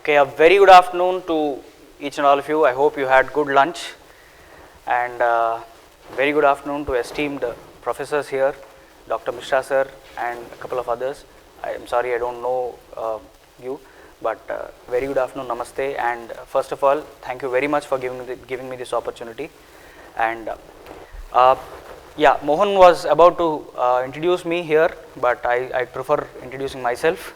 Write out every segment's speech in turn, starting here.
Okay, a very good afternoon to each and all of you. I hope you had good lunch, and very good afternoon to esteemed professors here, Dr. Mishra sir and a couple of others. I am sorry I don't know you, but very good afternoon, namaste, and first of all, thank you very much for giving me this opportunity. And yeah, Mohan was about to introduce me here, but I prefer introducing myself.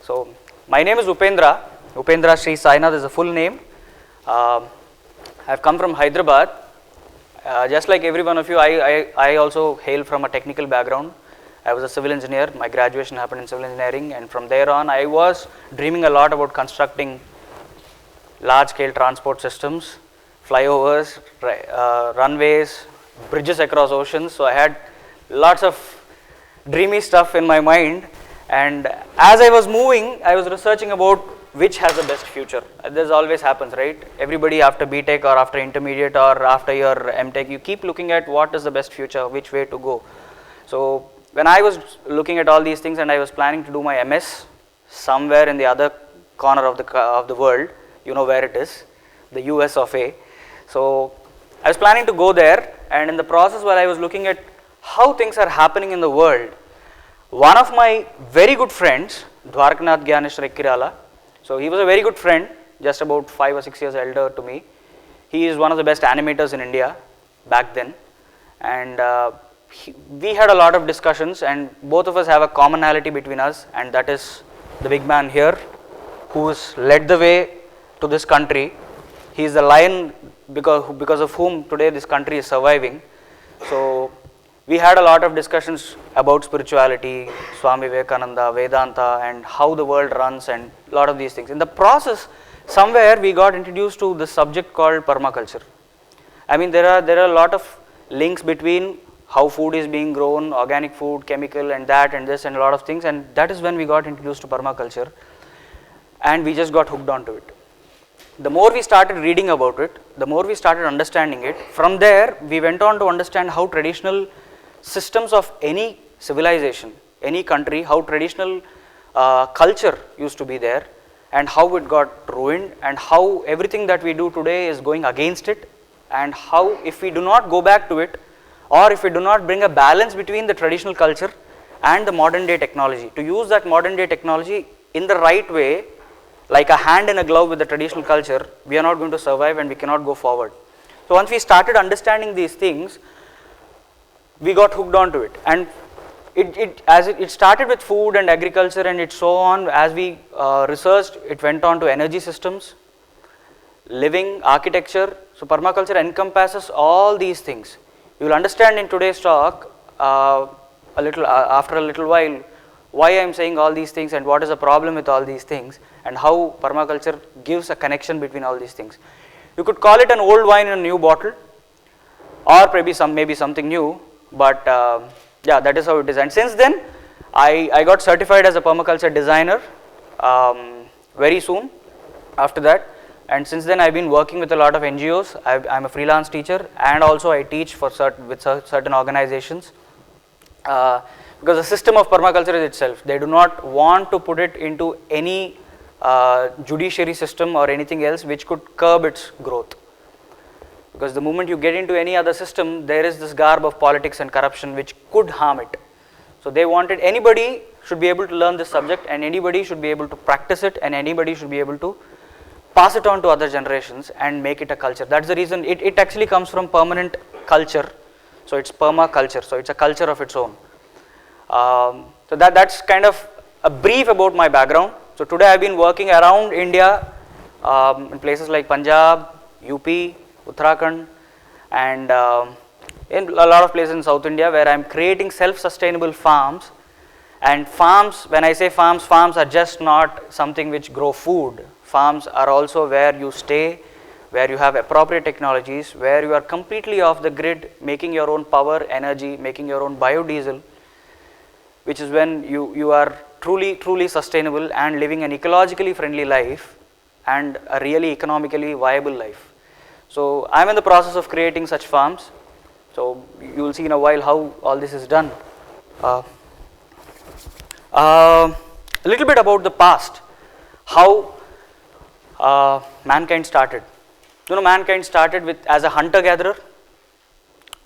So my name is Upendra. Upendra Sri Sainath is a full name. I have come from Hyderabad. Just like every one of you, I also hail from a technical background. I was a civil engineer. My graduation happened in civil engineering, and from there on, I was dreaming a lot about constructing large-scale transport systems, flyovers, runways, bridges across oceans. So I had lots of dreamy stuff in my mind, and as I was moving, I was researching about which has the best future. This always happens, right? Everybody after BTech or after intermediate or after your MTech, you keep looking at what is the best future, which way to go. So when I was looking at all these things and I was planning to do my MS somewhere in the other corner of the world, you know where it is, the US of A. So I was planning to go there, and in the process while I was looking at how things are happening in the world, one of my very good friends, Dwarkanath Gyaneshwar Kirala, so he was a very good friend, just about 5 or 6 years elder to me. He is one of the best animators in India back then, and we had a lot of discussions, and both of us have a commonality between us, and that is the big man here who has led the way to this country. He is the lion because of whom today this country is surviving. So we had a lot of discussions about spirituality, Swami Vivekananda, Vedanta, and how the world runs, and a lot of these things. In the process, somewhere we got introduced to this subject called permaculture. I mean, there are a lot of links between how food is being grown, organic food, chemical, and that and this, and a lot of things, and that is when we got introduced to permaculture, and we just got hooked onto it. The more we started reading about it, the more we started understanding it. From there, we went on to understand how traditional systems of any civilization, any country, how traditional culture used to be there, and how it got ruined, and how everything that we do today is going against it, and how if we do not go back to it, or if we do not bring a balance between the traditional culture and the modern day technology, to use that modern day technology in the right way, like a hand in a glove with the traditional culture, we are not going to survive and we cannot go forward. So once we started understanding these things, we got hooked onto it, and it started with food and agriculture, and it so on. As we researched, it went on to energy systems, living, architecture. So permaculture encompasses all these things. You will understand in today's talk after a little while why I am saying all these things and what is the problem with all these things, and how permaculture gives a connection between all these things. You could call it an old wine in a new bottle, or maybe something new, but yeah, that is how it is. And since then, I got certified as a permaculture designer very soon after that, and since then I've been working with a lot of NGOs. I'm a freelance teacher, and also I teach with certain organizations, because the system of permaculture is itself, they do not want to put it into any judiciary system or anything else which could curb its growth. Because the moment you get into any other system, there is this garb of politics and corruption which could harm it. So they wanted anybody should be able to learn this subject, and anybody should be able to practice it, and anybody should be able to pass it on to other generations and make it a culture. That's the reason it actually comes from permanent culture. So it's permaculture. So it's a culture of its own. So that's kind of a brief about my background. So today I've been working around India in places like Punjab, UP, Uttarakhand, and in a lot of places in South India, where I am creating self-sustainable farms. And farms, when I say farms are just not something which grow food. Farms are also where you stay, where you have appropriate technologies, where you are completely off the grid, making your own power, energy, making your own biodiesel, which is when you are truly sustainable and living an ecologically friendly life and a really economically viable life. So I am in the process of creating such farms. So you will see in a while how all this is done. A little bit about the past, how mankind started. Mankind started as a hunter-gatherer,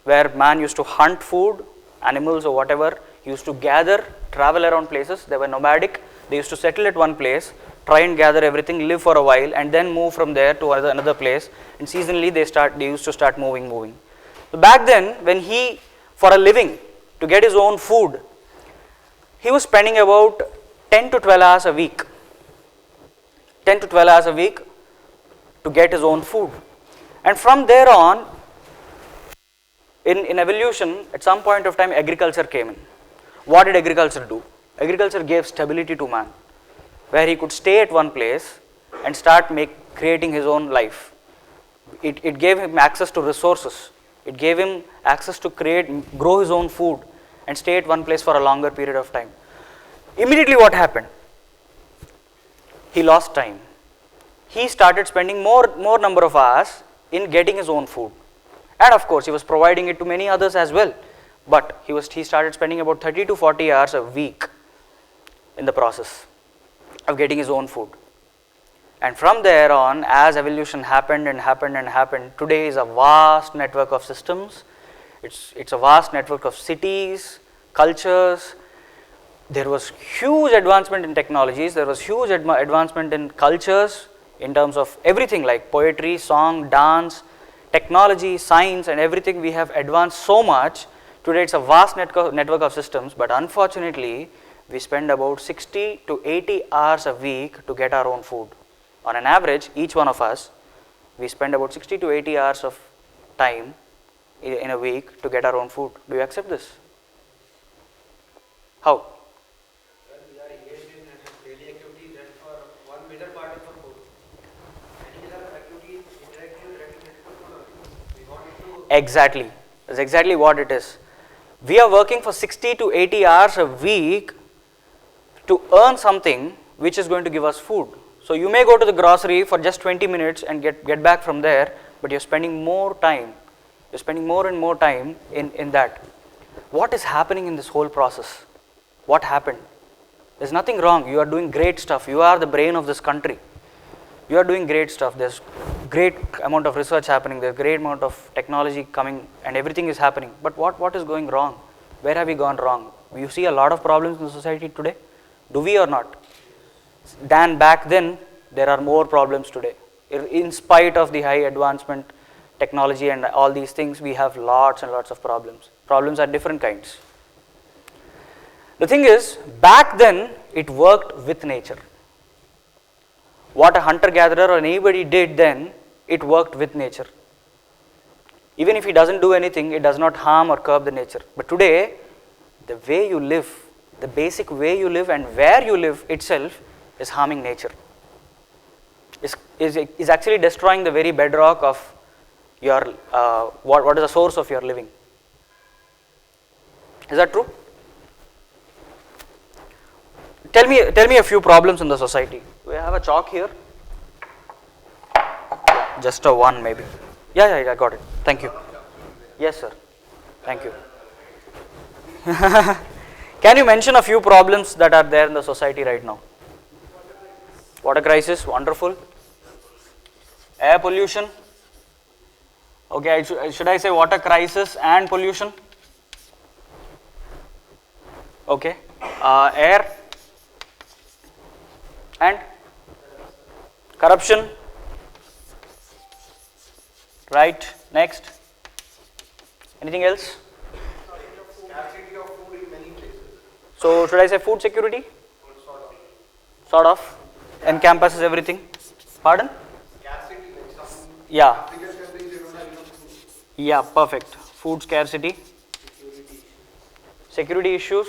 where man used to hunt food, animals or whatever, used to gather, travel around places. They were nomadic. They used to settle at one place, try and gather everything, live for a while, and then move from there to another place. And seasonally, they used to start moving. So back then, when for a living, to get his own food, he was spending about 10 to 12 hours a week. 10 to 12 hours a week to get his own food. And from there on, in evolution, at some point of time, agriculture came in. What did agriculture do? Agriculture gave stability to man, where he could stay at one place and start creating his own life. It gave him access to resources. It gave him access to grow his own food and stay at one place for a longer period of time. Immediately what happened? He lost time. He started spending more number of hours in getting his own food. And of course, he was providing it to many others as well. But he started spending about 30 to 40 hours a week in the process of getting his own food. And from there on, as evolution happened, today is a vast network of systems. It's a vast network of cities, cultures. There was huge advancement in technologies. There was huge advancement in cultures in terms of everything like poetry, song, dance, technology, science, and everything. We have advanced so much. Today it's a vast network of systems, but unfortunately, we spend about 60 to 80 hours a week to get our own food. On an average, each one of us, we spend about 60 to 80 hours of time in a week to get our own food. Do you accept this? How? Well, we are engaged in daily activities that for one major part is for food. Any other activity indirectly related to food, we want it to... Exactly. That's exactly what it is. We are working for 60 to 80 hours a week to earn something which is going to give us food. So you may go to the grocery for just 20 minutes and get back from there, but you're spending more time. You're spending more and more time in that. What is happening in this whole process? What happened? There's nothing wrong. You are doing great stuff. You are the brain of this country. You are doing great stuff. There's great amount of research happening. There's great amount of technology coming and everything is happening. But what is going wrong? Where have we gone wrong? You see a lot of problems in the society today. Do we or not? Than back then, there are more problems today. In spite of the high advancement, technology and all these things, we have lots and lots of problems. Problems are different kinds. The thing is, back then, it worked with nature. What a hunter-gatherer or anybody did then, it worked with nature. Even if he doesn't do anything, it does not harm or curb the nature. But today, the way you live, the basic way you live and where you live itself is harming nature. Is actually destroying the very bedrock of your, what is the source of your living. Is that true? Tell me a few problems in the society. We have a chalk here. Just a one maybe. Yeah, I got it. Thank you. Yes, sir. Thank you. Can you mention a few problems that are there in the society right now? Water crisis, wonderful. Air pollution. Okay, should I say water crisis and pollution? Okay. Air and corruption. Right. Next. Anything else? Scarcity of food in many places. So should I say food security? Sort of. Encompasses everything. Pardon? Scarcity, like some Yeah. African countries, they don't have enough food. Yeah, perfect. Food scarcity. Security issues.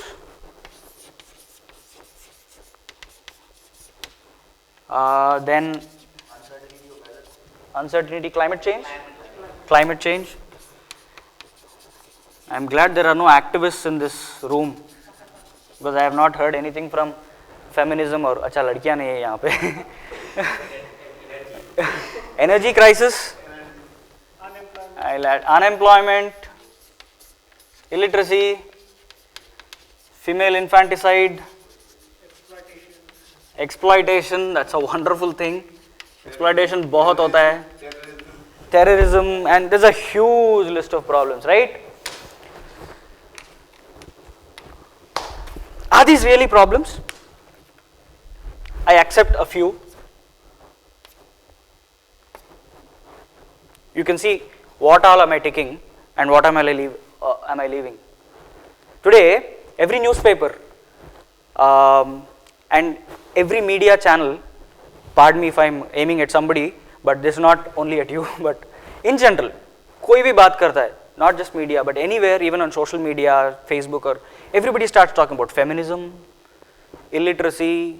Then uncertainty, climate change. Climate change. I am glad there are no activists in this room because I have not heard anything from feminism or अच्छा लड़कियां नहीं है यहाँ पे. Energy crisis. Unemployment. Illiteracy. Female infanticide. Exploitation, that's a wonderful thing. Exploitation बहुत होता है. Terrorism, and there's a huge list of problems, right? Are these really problems? I accept a few. You can see what all am I taking and what am I leaving. Today, every newspaper and every media channel, pardon me if I am aiming at somebody, but this is not only at you, but in general, कोई भी बात करता है, not just media, but anywhere, even on social media, Facebook, or everybody starts talking about feminism, illiteracy,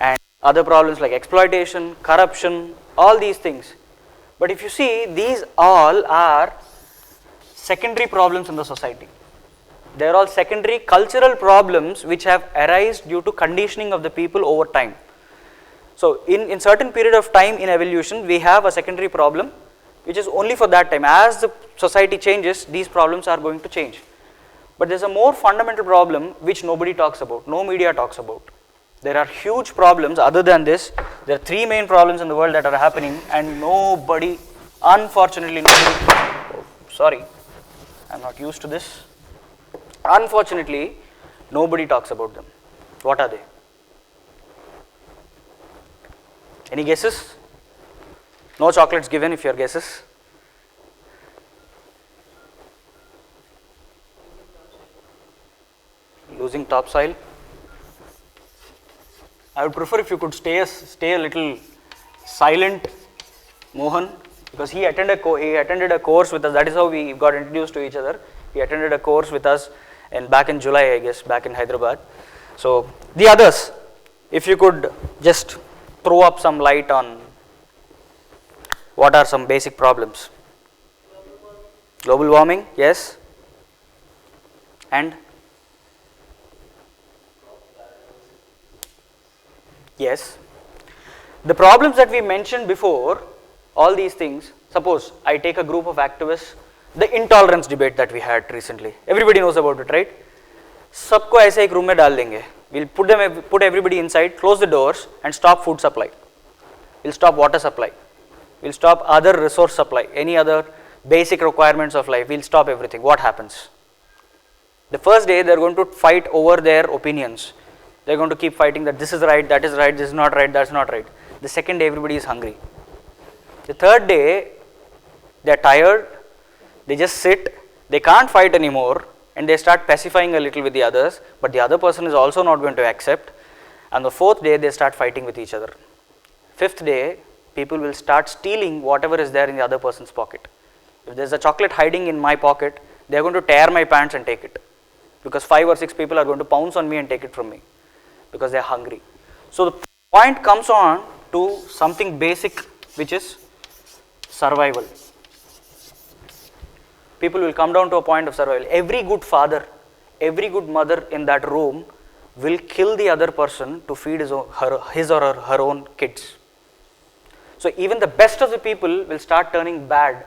and other problems like exploitation, corruption, all these things. But if you see, these all are secondary problems in the society. They are all secondary cultural problems which have arisen due to conditioning of the people over time. So, in certain period of time in evolution, we have a secondary problem which is only for that time. As the society changes, these problems are going to change. But there is a more fundamental problem which nobody talks about, no media talks about. There are huge problems other than this. There are three main problems in the world that are happening, and nobody, unfortunately, sorry, I am not used to this. Unfortunately, nobody talks about them. What are they? Any guesses? No chocolates given if your guesses. Losing topsoil. I would prefer if you could stay a little silent, Mohan, because he attended a course with us. That is how we got introduced to each other. He attended a course with us back in July, I guess, back in Hyderabad. So the others, if you could just throw up some light on what are some basic problems. Global warming, yes. And yes, the problems that we mentioned before, all these things, suppose I take a group of activists, the intolerance debate that we had recently, everybody knows about it, right? सबको ऐसे एक room में डाल देंगे. We'll put everybody inside, close the doors and stop food supply. We'll stop water supply. We'll stop other resource supply, any other basic requirements of life. We'll stop everything. What happens? The first day they're going to fight over their opinions. They're going to keep fighting that this is right, that is right, this is not right, that's not right. The second day everybody is hungry. The third day they're tired, they just sit, they can't fight anymore, and they start pacifying a little with the others, but the other person is also not going to accept. And the fourth day they start fighting with each other. Fifth day, people will start stealing whatever is there in the other person's pocket. If there's a chocolate hiding in my pocket, they're going to tear my pants and take it, because 5 or 6 people are going to pounce on me and take it from me because they're hungry. So the point comes on to something basic, which is survival. People will come down to a point of survival. Every good father, every good mother in that room will kill the other person to feed his or her own kids. So even the best of the people will start turning bad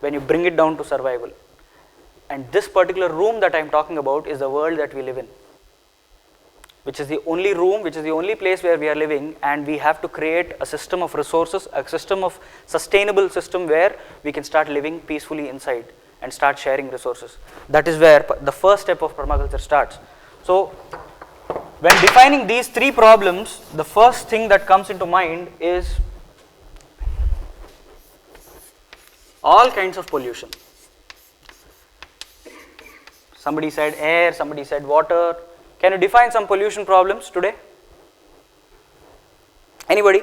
when you bring it down to survival. And this particular room that I am talking about is the world that we live in, which is the only room, which is the only place where we are living, and we have to create a system of resources, a system of sustainable system where we can start living peacefully inside and start sharing resources. That is where the first step of permaculture starts. So when defining these three problems, the first thing that comes into mind is all kinds of pollution. Somebody said air, somebody said water. Can you define some pollution problems today? Anybody?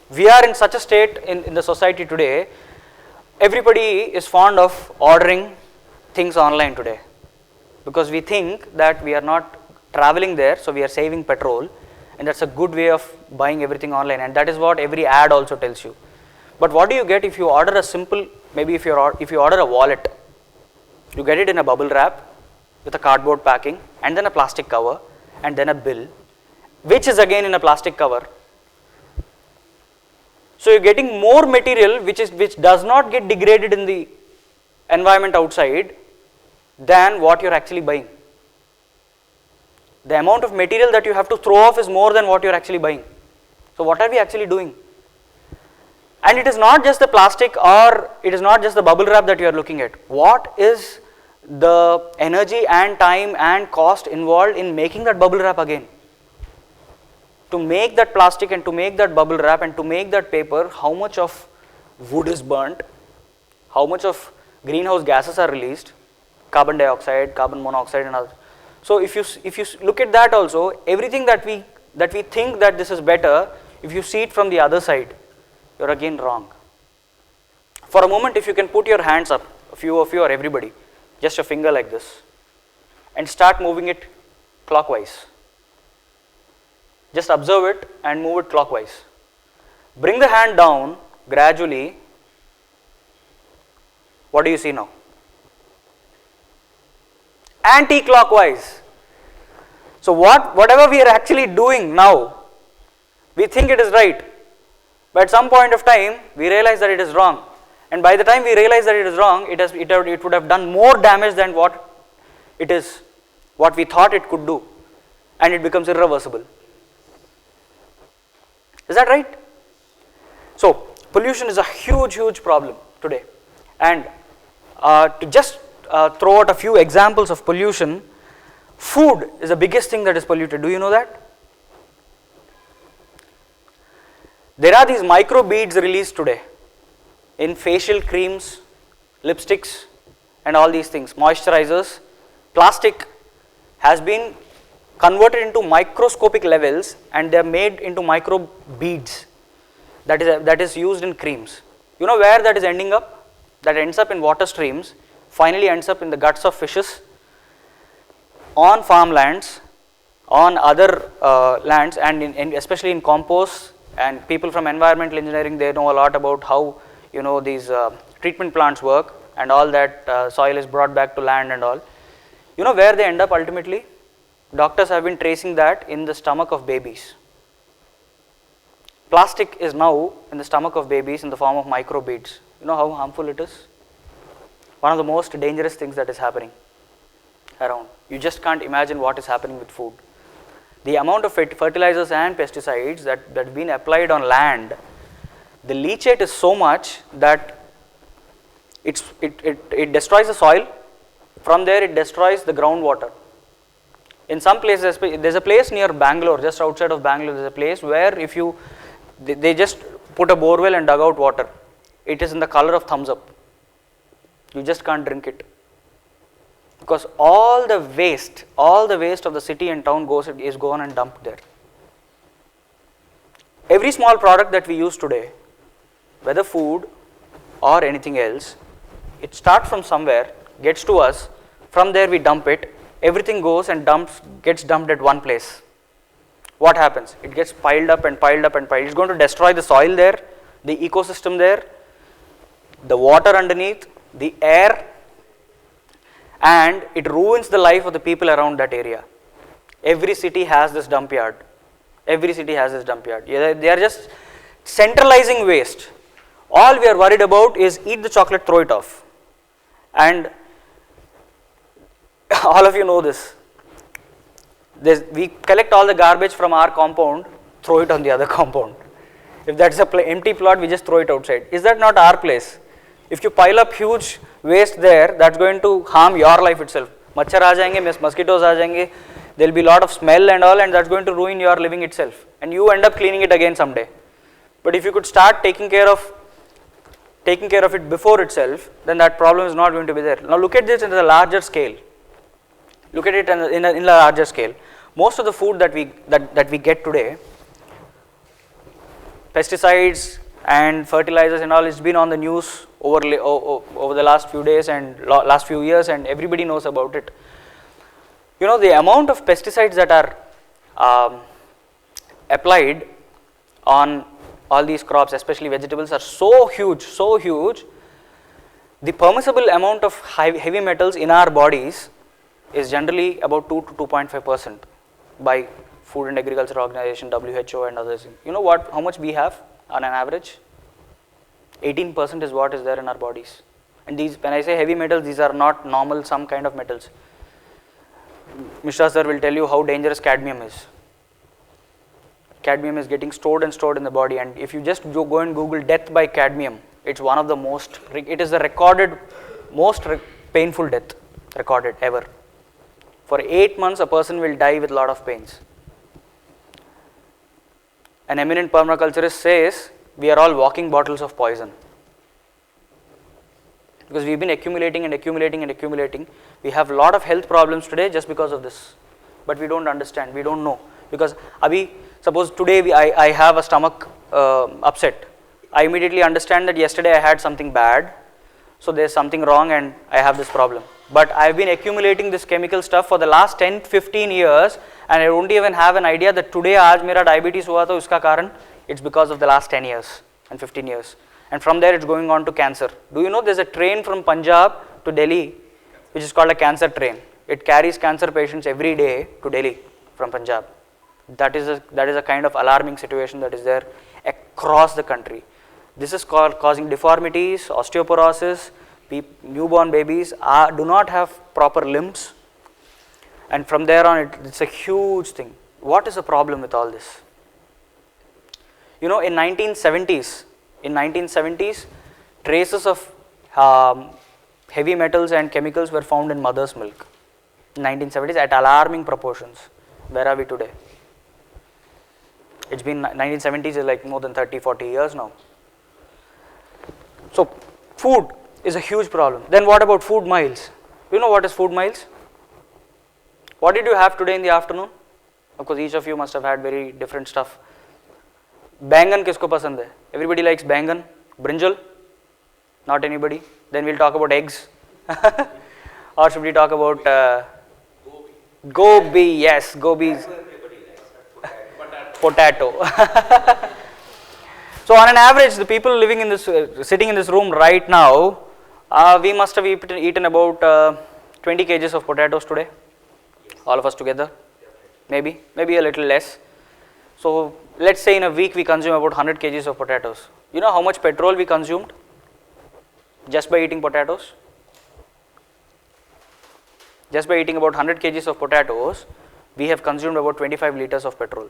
We are in such a state in the society today, everybody is fond of ordering things online today, because we think that we are not traveling there, so we are saving petrol, and that's a good way of buying everything online, and that is what every ad also tells you. But what do you get if you order a simple, maybe if you order a wallet, you get it in a bubble wrap with a cardboard packing, and then a plastic cover, and then a bill, which is again in a plastic cover. So you're getting more material which does not get degraded in the environment outside than what you're actually buying. The amount of material that you have to throw off is more than what you are actually buying. So what are we actually doing? And it is not just the plastic or it is not just the bubble wrap that you are looking at. What is the energy and time and cost involved in making that bubble wrap again? To make that plastic and to make that bubble wrap and to make that paper, how much of wood is burnt, how much of greenhouse gases are released, carbon dioxide, carbon monoxide and others. So if you look at that also, everything that we think that this is better, if you see it from the other side, you are again wrong. For a moment, if you can put your hands up, a few of you or everybody, just a finger like this, and start moving it clockwise. Just observe it and move it clockwise. Bring the hand down gradually. What do you see now? Anti-clockwise. So whatever we are actually doing now, we think it is right, but at some point of time we realize that it is wrong, and by the time we realize that it is wrong, it would have done more damage than what we thought it could do, and it becomes irreversible. Is that right? So pollution is a huge problem today, and to just throw out a few examples of pollution, food is the biggest thing that is polluted. Do you know that? There are these micro beads released today in facial creams, lipsticks and all these things, moisturizers. Plastic has been converted into microscopic levels and they are made into micro beads that is used in creams. You know where that is ending up? That ends up in water streams, finally ends up in the guts of fishes, on farmlands, on other lands, and especially in compost. And people from environmental engineering, they know a lot about how these treatment plants work, and all that soil is brought back to land and all. You know where they end up ultimately? Doctors have been tracing that in the stomach of babies. Plastic is now in the stomach of babies in the form of microbeads. You know how harmful it is? One of the most dangerous things that is happening around. You just can't imagine what is happening with food. The amount of fertilizers and pesticides that have been applied on land, the leachate is so much that it destroys the soil. From there it destroys the groundwater. In some places, there's a place near Bangalore, just outside of Bangalore, there's a place where they just put a borewell and dug out water. It is in the color of thumbs up. You just can't drink it. Because all the waste of the city and town is gone and dumped there. Every small product that we use today, whether food or anything else, it starts from somewhere, gets to us, from there we dump it, everything goes and gets dumped at one place. What happens? It gets piled up and piled up and piled. It's going to destroy the soil there, the ecosystem there, the water underneath, the air, and it ruins the life of the people around that area. Every city has this dump yard. Every city has this dump yard. They are just centralizing waste. All we are worried about is eat the chocolate, throw it off. And all of you know this. We collect all the garbage from our compound, throw it on the other compound. If that's an empty plot, we just throw it outside. Is that not our place? If you pile up huge waste there, that's going to harm your life itself. Machhar aa jayenge, mosquitoes aa jayenge, there will be a lot of smell and all, and that's going to ruin your living itself. And you end up cleaning it again someday. But if you could start taking care of it before itself, then that problem is not going to be there. Now look at this in a larger scale. Look at it in a larger scale. Most of the food that we get today, pesticides and fertilizers and all, it's been on the news over the last few days and last few years, and everybody knows about it. You know, the amount of pesticides that are applied on all these crops, especially vegetables, are so huge. The permissible amount of heavy metals in our bodies is generally about 2 to 2.5% by Food and Agriculture Organization, WHO and others. You know how much we have on an average? 18% is what is there in our bodies. And these, when I say heavy metals, these are not normal some kind of metals. Mishra sir will tell you how dangerous cadmium is. Cadmium is getting stored and stored in the body, and if you just go and Google death by cadmium, it's one of the most, it is the recorded most painful death recorded ever. For 8 months a person will die with a lot of pains. An eminent permaculturist says we are all walking bottles of poison, because we've been accumulating and accumulating and accumulating. We have a lot of health problems today just because of this, but we don't understand, we don't know. Because Abhi, suppose today I have a stomach upset, I immediately understand that yesterday I had something bad, so there's something wrong and I have this problem. But I've been accumulating this chemical stuff for the last 10-15 years, and I don't even have an idea that today aaj mera diabetes hua to uska karan, it's because of the last 10 years and 15 years. And from there it's going on to cancer. Do you know there's a train from Punjab to Delhi which is called a cancer train? It carries cancer patients every day to Delhi from Punjab. That is a kind of alarming situation that is there across the country. This is causing deformities, osteoporosis. Newborn babies do not have proper limbs, and from there on it's a huge thing. What is the problem with all this? You know, in 1970s, traces of heavy metals and chemicals were found in mother's milk. In 1970s at alarming proportions. Where are we today? It's been 1970s is like more than 30-40 years now. So food is a huge problem. Then what about food miles? You know what is food miles? What did you have today in the afternoon? Of course, each of you must have had very different stuff. Bangan kisko pasand hai? Everybody likes bangan. Brinjal? Not anybody. Then we'll talk about eggs. Or should we talk about gobi? Yes, gobi. Potato. So on an average, the people living in this, sitting in this room right now, we must have eaten about 20 kgs of potatoes today, all of us together, maybe a little less. So let's say in a week we consume about 100 kgs of potatoes. You know how much petrol we consumed just by eating potatoes? Just by eating about 100 kgs of potatoes, we have consumed about 25 liters of petrol.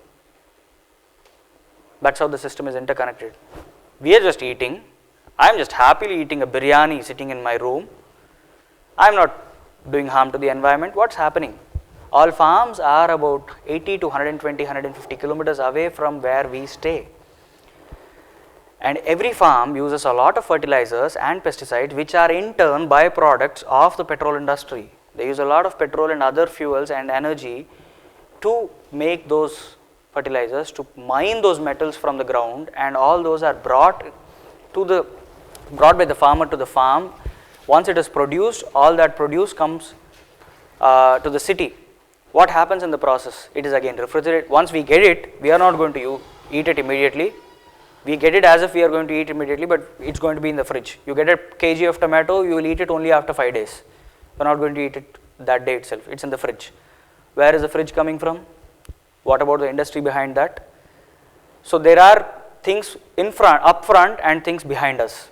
That's how the system is interconnected. We are just eating. I am just happily eating a biryani sitting in my room. I am not doing harm to the environment. What's happening? All farms are about 80 to 120, 150 kilometers away from where we stay. And every farm uses a lot of fertilizers and pesticides, which are in turn byproducts of the petrol industry. They use a lot of petrol and other fuels and energy to make those fertilizers, to mine those metals from the ground, and all those are brought by the farmer to the farm. Once it is produced, all that produce comes to the city. What happens in the process? It is again refrigerated. Once we get it, we are not going to eat it immediately. We get it as if we are going to eat immediately, but it's going to be in the fridge. You get a kg of tomato, you will eat it only after 5 days. You are not going to eat it that day itself. It's in the fridge. Where is the fridge coming from? What about the industry behind that? So there are things up front and things behind us.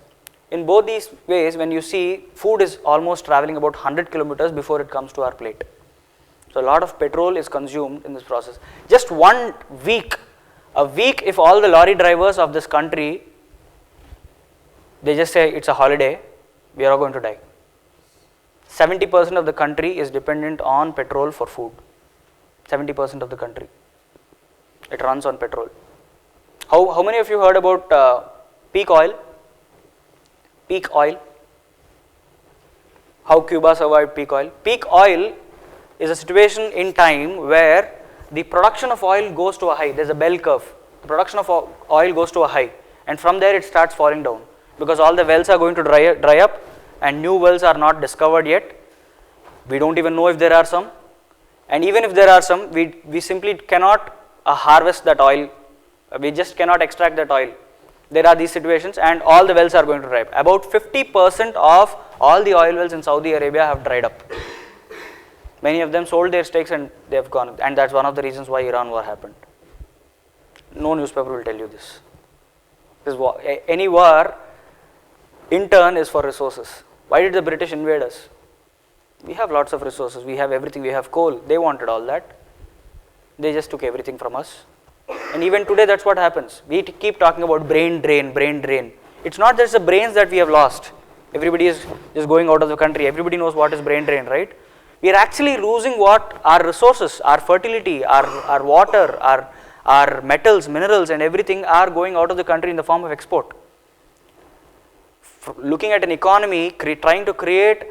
In both these ways, when you see, food is almost traveling about 100 kilometers before it comes to our plate. So a lot of petrol is consumed in this process. Just 1 week, if all the lorry drivers of this country, they just say it's a holiday, we are all going to die. 70% of the country is dependent on petrol for food. 70% of the country. It runs on petrol. How many of you heard about peak oil? Peak oil. How Cuba survived peak oil? Peak oil is a situation in time where the production of oil goes to a high. There is a bell curve. The production of oil goes to a high, and from there it starts falling down, because all the wells are going to dry up and new wells are not discovered yet. We don't even know if there are some, and even if there are some, we simply cannot harvest that oil. We just cannot extract that oil. There are these situations, and all the wells are going to dry up. About 50% of all the oil wells in Saudi Arabia have dried up. Many of them sold their stakes and they have gone, and that's one of the reasons why Iran war happened. No newspaper will tell you this. Any war in turn is for resources. Why did the British invade us? We have lots of resources, we have everything, we have coal. They wanted all that. They just took everything from us. And even today that's what happens. We keep talking about brain drain, brain drain. It's not just the brains that we have lost. Everybody is just going out of the country. Everybody knows what is brain drain, right? We are actually losing what? Our resources, our fertility, our water, our metals, minerals and everything are going out of the country in the form of export. Looking at an economy, trying to create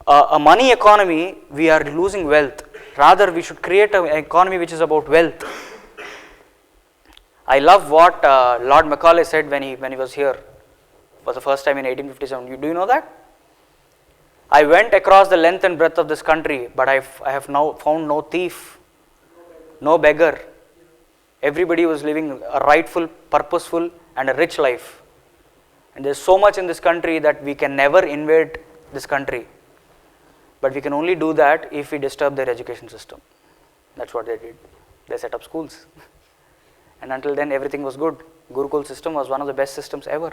a money economy, we are losing wealth. Rather, we should create an economy which is about wealth. I love what Lord Macaulay said when he was here for the first time in 1857. Do you know that? I went across the length and breadth of this country, but I have now found no thief, no beggar. Everybody was living a rightful, purposeful and a rich life. And there is so much in this country that we can never invade this country. But we can only do that if we disturb their education system. That's what they did. They set up schools. And until then everything was good. Gurukul system was one of the best systems ever.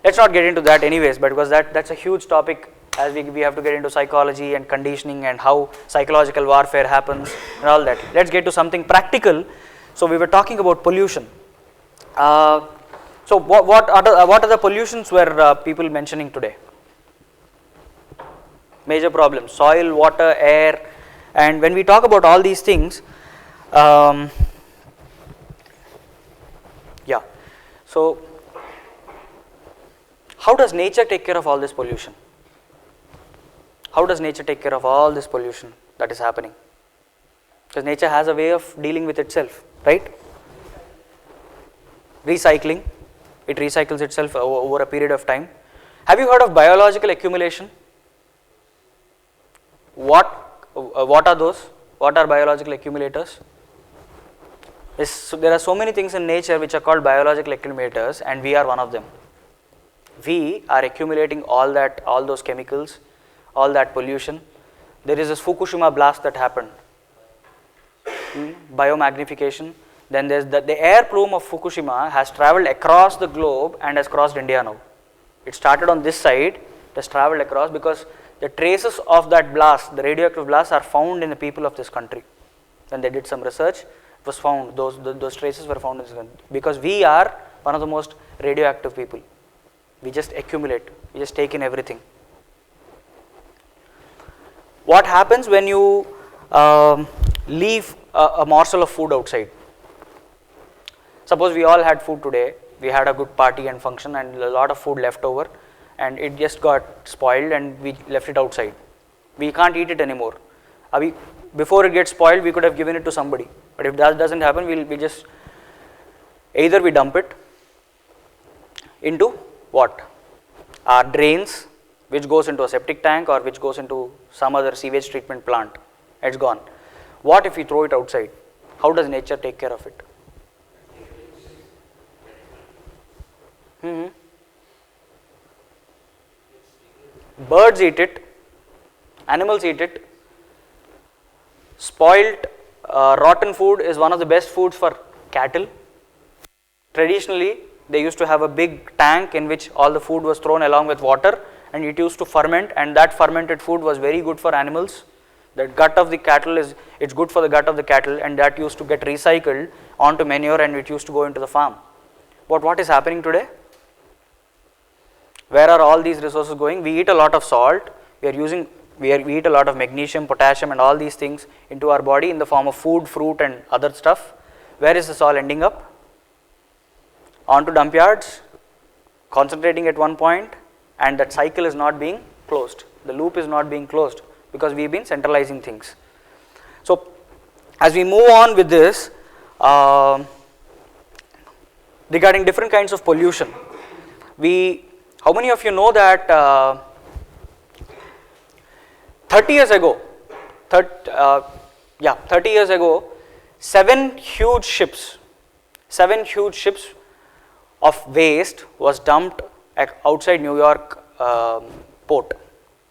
Let's not get into that anyways, but because that's a huge topic, as we have to get into psychology and conditioning and how psychological warfare happens and all that. Let's get to something practical. So we were talking about pollution. So what are the pollutions were people mentioning today? Major problems: soil, water, air. And when we talk about all these things, yeah. So how does nature take care of all this pollution? How does nature take care of all this pollution that is happening? Because nature has a way of dealing with itself, right? Recycling. It recycles itself over a period of time. Have you heard of biological accumulation? What are those? What are biological accumulators? There are so many things in nature which are called biological accumulators, and we are one of them. We are accumulating all those chemicals, all that pollution. There is this Fukushima blast that happened. Biomagnification. Then there's the air plume of Fukushima has traveled across the globe and has crossed India now. It started on this side, it has traveled across because the traces of that blast, the radioactive blast, are found in the people of this country. When they did some research, it was found, those traces were found in this country. Because we are one of the most radioactive people. We just accumulate, we just take in everything. What happens when you leave a morsel of food outside? Suppose we all had food today, we had a good party and function and a lot of food left over and it just got spoiled and we left it outside. We can't eat it anymore. Before it gets spoiled, we could have given it to somebody. But if that doesn't happen, we just, either we dump it into what? Our drains, which goes into a septic tank or which goes into some other sewage treatment plant. It's gone. What if we throw it outside? How does nature take care of it? Birds eat it, animals eat it. Spoiled, rotten food is one of the best foods for cattle. Traditionally, they used to have a big tank in which all the food was thrown along with water and it used to ferment, and that fermented food was very good for animals. The gut of the cattle it's good for the gut of the cattle, and that used to get recycled onto manure and it used to go into the farm. But what is happening today? Where are all these resources going? We eat a lot of salt, we eat a lot of magnesium, potassium and all these things into our body in the form of food, fruit and other stuff. Where is this all ending up? Onto dump yards, concentrating at one point, and that cycle is not being closed. The loop is not being closed because we've been centralizing things. So as we move on with this, regarding different kinds of pollution, how many of you know that 30 years ago, 7 huge ships of waste was dumped outside New York port,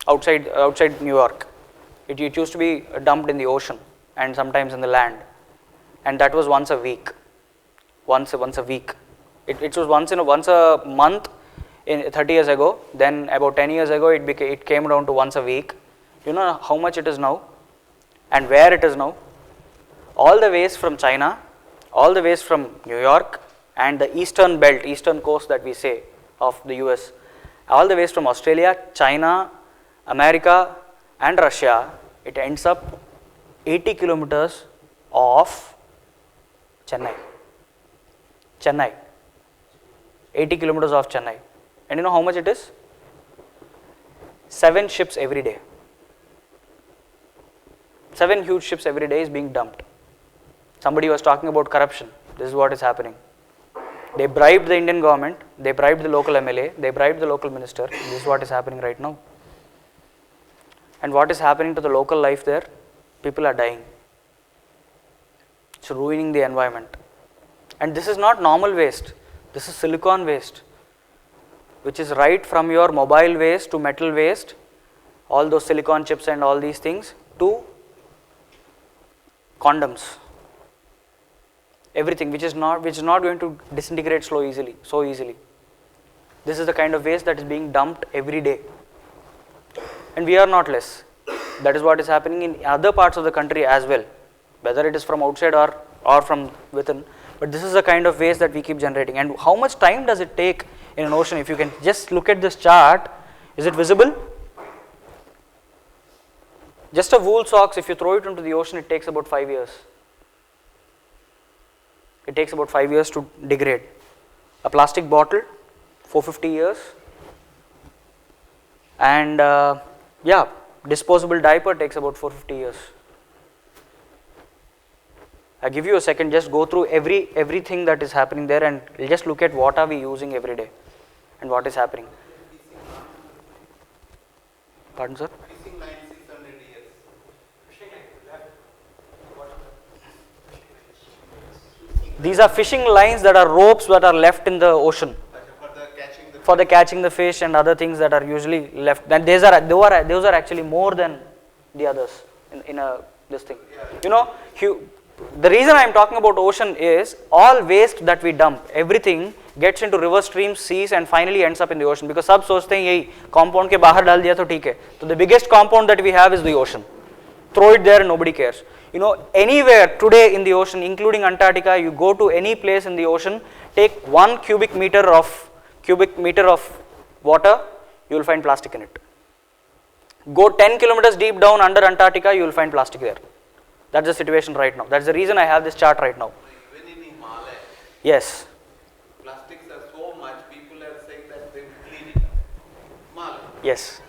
outside New York. It used to be dumped in the ocean and sometimes in the land, and that was once a week. It was once a month. in 30 years ago. Then about 10 years ago, it came down to once a week. You know how much it is now and where it is now? All the ways from China, all the ways from New York and the eastern belt, eastern coast that we say of the US, all the ways from Australia, China, America and Russia, it ends up 80 kilometers off Chennai. 80 kilometers off Chennai. And you know how much it is? 7 ships every day. 7 huge ships every day is being dumped. Somebody was talking about corruption. This is what is happening. They bribed the Indian government, they bribed the local MLA, they bribed the local minister. This is what is happening right now. And what is happening to the local life there? People are dying. It's ruining the environment. And this is not normal waste. This is silicon waste, which is right from your mobile waste to metal waste, all those silicon chips and all these things, to condoms. Everything which is not going to disintegrate so easily. This is the kind of waste that is being dumped every day. And we are not less. That is what is happening in other parts of the country as well, whether it is from outside or from within. But this is the kind of waste that we keep generating. And how much time does it take in an ocean? If you can just look at this chart, is it visible? Just a wool socks, if you throw it into the ocean, it takes about 5 years. It takes about 5 years to degrade. A plastic bottle, 450 years. And disposable diaper takes about 450 years. I give you a second, just go through everything that is happening there and just look at what are we using every day and what is happening. Pardon, sir? Fishing line 600 years. Fishing line left. These are fishing lines that are ropes that are left in the ocean for the catching the fish and other things that are usually left. Then those are actually more than the others in this thing. You know, the reason I am talking about ocean is all waste that we dump, everything gets into river streams, seas and finally ends up in the ocean, because सब सोचते हैं यही compound के बाहर डाल दिया तो ठीक है. So the biggest compound that we have is the ocean. Throw it there and nobody cares. You know, anywhere today in the ocean, including Antarctica, you go to any place in the ocean, take 1 cubic meter of water, you will find plastic in it. Go 10 kilometers deep down under Antarctica, you will find plastic there. That's the situation right now. That's the reason I have this chart right now. Even in Himalaya, yes, plastics are so much, people are saying that they will clean it up. Himalaya. Yes.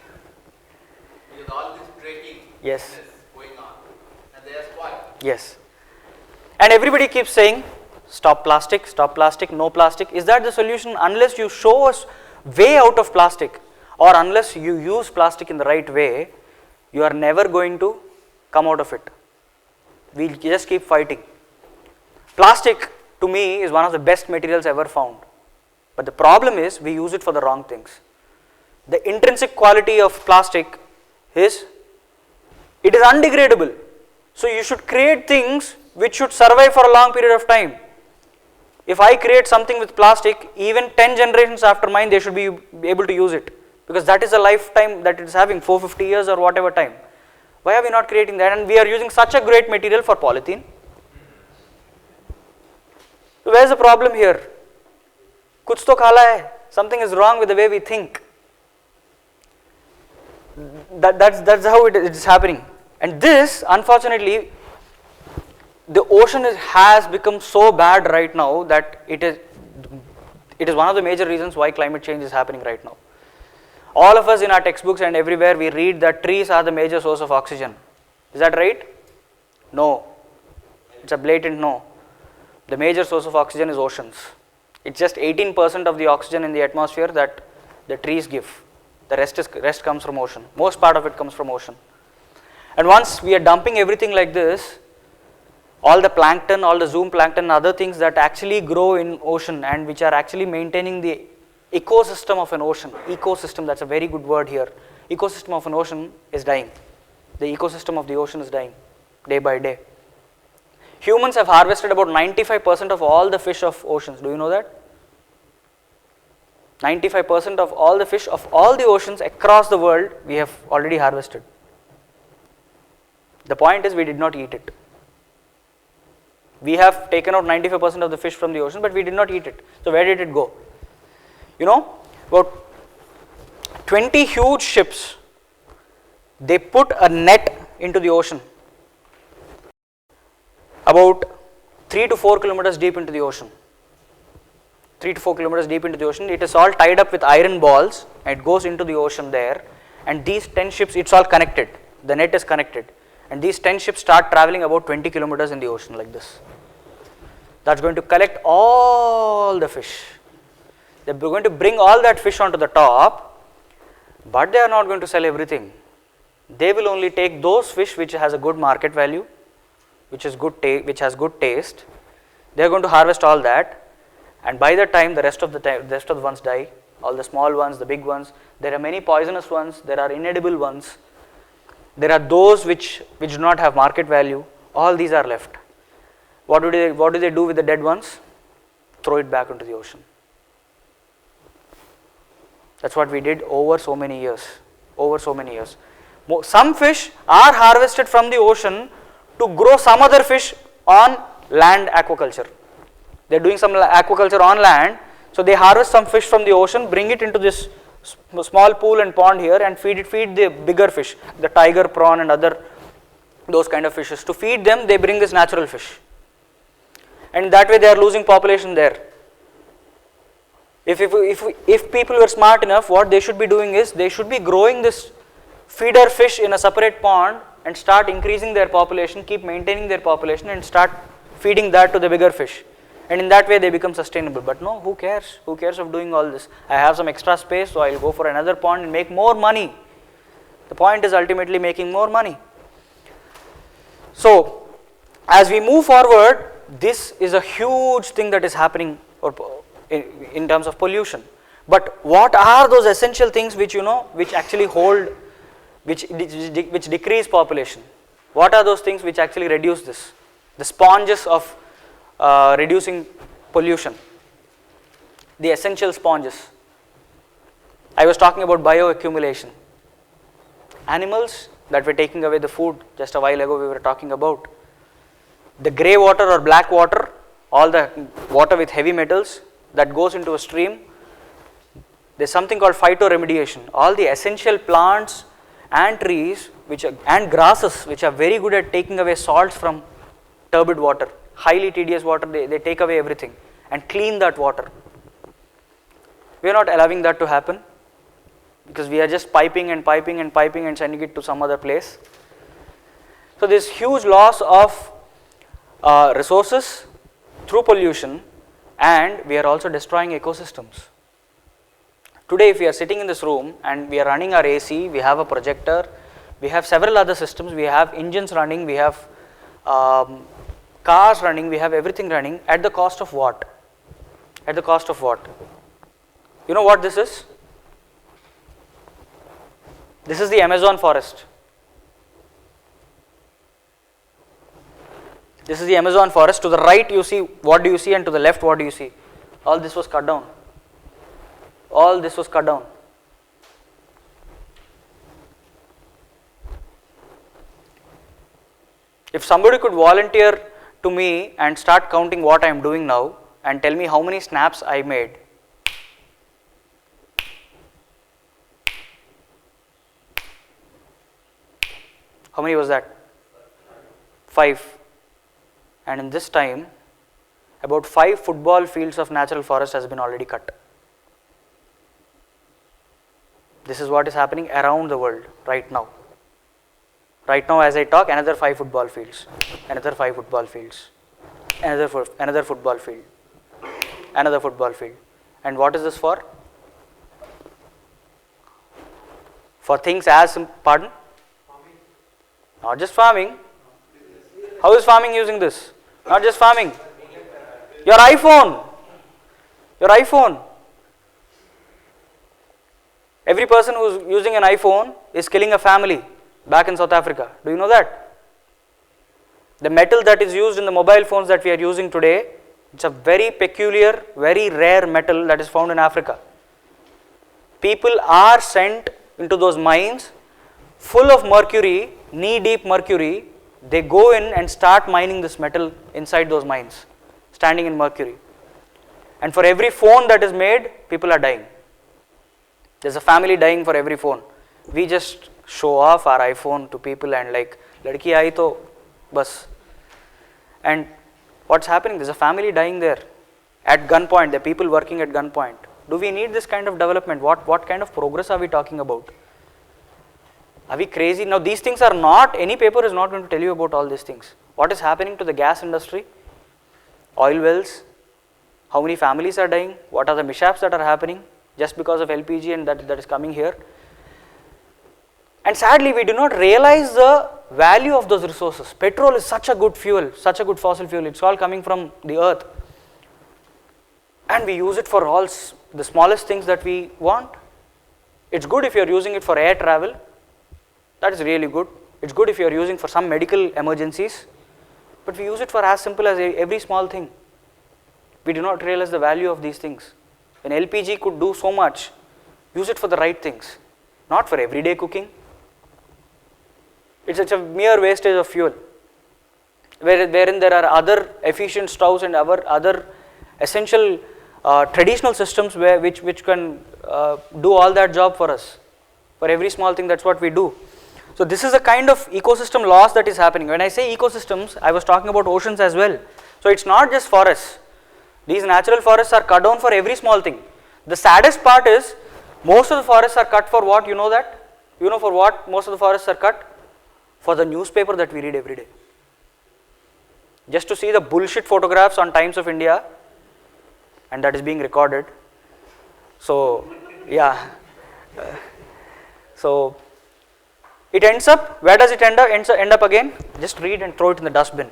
Because all this trekking Yes. is going on and they are spoiled. Yes. And everybody keeps saying, stop plastic, no plastic. Is that the solution? Unless you show us way out of plastic, or unless you use plastic in the right way, you are never going to come out of it. We'll just keep fighting. Plastic to me is one of the best materials ever found. But the problem is we use it for the wrong things. The intrinsic quality of plastic is, it is undegradable. So you should create things which should survive for a long period of time. If I create something with plastic, even 10 generations after mine, they should be able to use it. Because that is the lifetime that it is having, 450 years or whatever time. Why are we not creating that? And we are using such a great material for polythene. So where is the problem here? Kuch to khala hai. Something is wrong with the way we think. That's how it is happening. And this, unfortunately, the ocean has become so bad right now that it is one of the major reasons why climate change is happening right now. All of us in our textbooks and everywhere we read that trees are the major source of oxygen. Is that right? No. It's a blatant no. The major source of oxygen is oceans. It's just 18% of the oxygen in the atmosphere that the trees give. The rest comes from ocean. Most part of it comes from ocean. And once we are dumping everything like this, all the plankton, all the zooplankton, other things that actually grow in ocean and which are actually maintaining the ecosystem of an ocean. Ecosystem, that's a very good word here. Ecosystem of an ocean is dying. The ecosystem of the ocean is dying day by day. Humans have harvested about 95% of all the fish of oceans. Do you know that? 95% of all the fish of all the oceans across the world we have already harvested. The point is we did not eat it. We have taken out 95% of the fish from the ocean, but we did not eat it. So where did it go? You know, about 20 huge ships, they put a net into the ocean about 3 to 4 kilometers deep into the ocean. 3 to 4 kilometers deep into the ocean. It is all tied up with iron balls and it goes into the ocean there, and these 10 ships, it's all connected. The net is connected, and these 10 ships start traveling about 20 kilometers in the ocean like this. That's going to collect all the fish. They're going to bring all that fish onto the top, but they are not going to sell everything. They will only take those fish which has a good market value, which has good taste. They are going to harvest all that, and by the time the rest of the ones die, all the small ones, the big ones, there are many poisonous ones, there are inedible ones, there are those which do not have market value. All these are left. What do they do with the dead ones? Throw it back into the ocean. That's what we did over so many years. Some fish are harvested from the ocean to grow some other fish on land aquaculture. They are doing some aquaculture on land, so they harvest some fish from the ocean, bring it into this small pool and pond here and feed the bigger fish, the tiger, prawn and other those kind of fishes. To feed them, they bring this natural fish, and that way they are losing population there. If people were smart enough, what they should be doing is they should be growing this feeder fish in a separate pond and start increasing their population, keep maintaining their population and start feeding that to the bigger fish, and in that way they become sustainable. But no, who cares? Who cares of doing all this? I have some extra space, so I will go for another pond and make more money. The point is ultimately making more money. So as we move forward, this is a huge thing that is happening in terms of pollution. But what are those essential things which which actually hold, which decrease population? What are those things which actually reduce this? The sponges of reducing pollution, the essential sponges. I was talking about bioaccumulation. Animals that were taking away the food, just a while ago we were talking about. The grey water or black water, all the water with heavy metals that goes into a stream, there is something called phytoremediation. All the essential plants and trees and grasses which are very good at taking away salts from turbid water, highly tedious water, they take away everything and clean that water. We are not allowing that to happen because we are just piping and sending it to some other place. So there is huge loss of resources through pollution, and we are also destroying ecosystems. Today if we are sitting in this room and we are running our AC, we have a projector, we have several other systems, we have engines running, we have cars running, we have everything running at the cost of what? At the cost of what? You know what this is? This is the Amazon forest. This is the Amazon forest. To the right you see, what do you see, and to the left what do you see? All this was cut down. All this was cut down. If somebody could volunteer to me and start counting what I am doing now and tell me how many snaps I made. How many was that? 5. And in this time, about 5 football fields of natural forest has been already cut. This is what is happening around the world right now. Right now as I talk, another 5 football fields, another 5 football fields, another football field, another football field. And what is this for? For things as, pardon? Farming. Not just farming. How is farming using this? Not just farming. Your iPhone. Your iPhone. Every person who is using an iPhone is killing a family back in South Africa. Do you know that? The metal that is used in the mobile phones that we are using today, it's a very peculiar, very rare metal that is found in Africa. People are sent into those mines full of mercury, knee deep mercury. They go in and start mining this metal inside those mines, standing in mercury. And for every phone that is made, people are dying. There's a family dying for every phone. We just show off our iPhone to people and like, ladki aayi to bas. And what's happening? There's a family dying there at gunpoint. There are people working at gunpoint. Do we need this kind of development? What kind of progress are we talking about? Are we crazy? Now these things are not, any paper is not going to tell you about all these things. What is happening to the gas industry, oil wells, how many families are dying, what are the mishaps that are happening just because of LPG and that is coming here. And sadly, we do not realize the value of those resources. Petrol is such a good fuel, such a good fossil fuel. It's all coming from the earth. And we use it for all the smallest things that we want. It's good if you're using it for air travel. That is really good. It's good if you're using for some medical emergencies. But we use it for as simple as every small thing. We do not realize the value of these things. When LPG could do so much, use it for the right things, not for everyday cooking. It's a mere wastage of fuel, wherein there are other efficient stoves and other essential traditional systems which can do all that job for us. For every small thing, that's what we do. So this is a kind of ecosystem loss that is happening. When I say ecosystems, I was talking about oceans as well. So it's not just forests. These natural forests are cut down for every small thing. The saddest part is, most of the forests are cut for what? You know that? You know for what most of the forests are cut? For the newspaper that we read every day. Just to see the bullshit photographs on Times of India, and that is being recorded. So, yeah. So, it ends up, where does it end up again? Just read and throw it in the dustbin.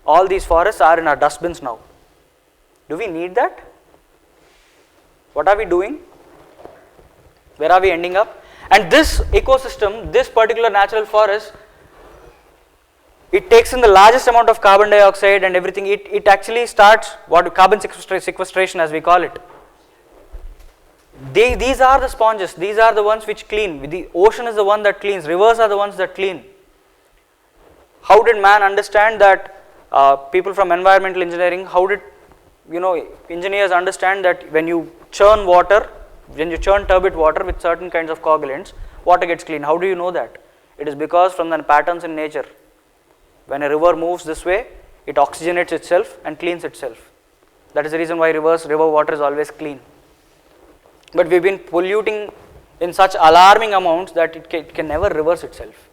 All these forests are in our dustbins now. Do we need that? What are we doing? Where are we ending up? And this ecosystem, this particular natural forest, it takes in the largest amount of carbon dioxide and everything. It actually starts what carbon sequestration, as we call it. These are the sponges. These are the ones which clean. The ocean is the one that cleans. Rivers are the ones that clean. How did man understand that? People from environmental engineering, how did engineers understand that when you churn water, when you churn turbid water with certain kinds of coagulants, water gets clean? How do you know that? It is because from the patterns in nature. When a river moves this way, it oxygenates itself and cleans itself. That is the reason why river water is always clean. But we've been polluting in such alarming amounts that it can never reverse itself.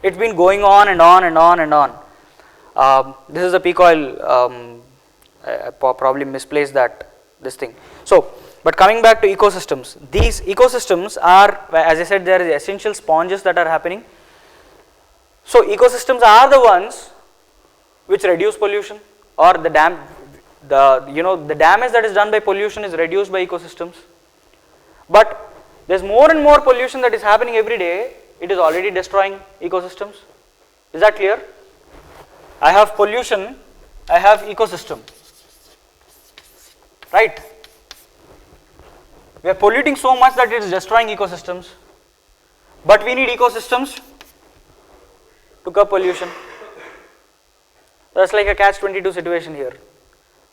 It's been going on and on and on and on. This is a peak oil. I probably misplaced this thing. So, but coming back to ecosystems, these ecosystems are, as I said, there are essential sponges that are happening. So, ecosystems are the ones which reduce pollution, or the damage that is done by pollution is reduced by ecosystems. But there's more and more pollution that is happening every day. It is already destroying ecosystems. Is that clear? I have pollution, I have ecosystem. Right? We are polluting so much that it is destroying ecosystems. But we need ecosystems to curb pollution. That's like a catch-22 situation here.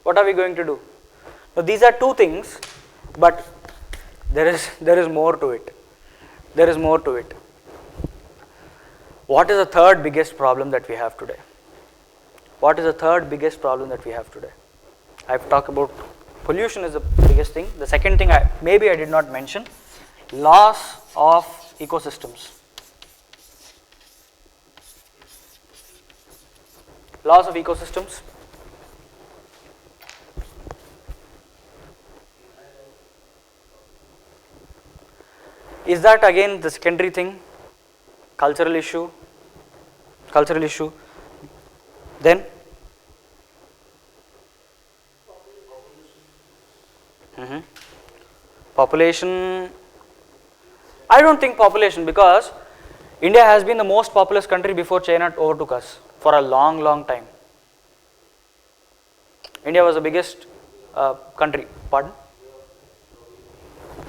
What are we going to do? Now these are two things, but there is more to it. There is more to it. What is the third biggest problem that we have today? What is the third biggest problem that we have today? I've talked about pollution is the biggest thing. The second thing maybe I did not mention, loss of ecosystems. Loss of ecosystems. Is that again the secondary thing? Cultural issue? Cultural issue. Then? Population. I don't think population, because India has been the most populous country before China overtook us for a long, long time. India was the biggest country. Pardon?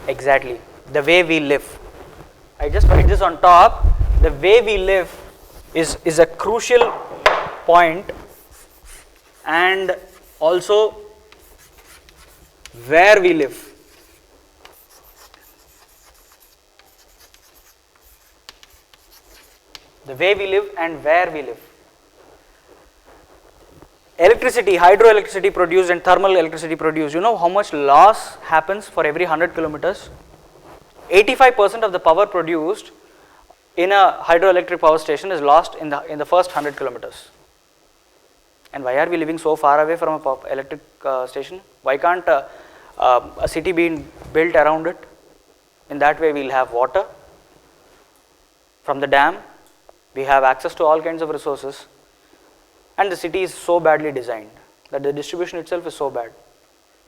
Exactly. the way we live. I just write this on top. The way we live is a crucial point, and also where we live. The way we live and where we live. Electricity, hydroelectricity produced and thermal electricity produced. You know how much loss happens for every 100 kilometers? 85% of the power produced in a hydroelectric power station is lost in the first 100 kilometers. And why are we living so far away from a electric station? Why can't a city be built around it? In that way we will have water from the dam, we have access to all kinds of resources, and the city is so badly designed that the distribution itself is so bad.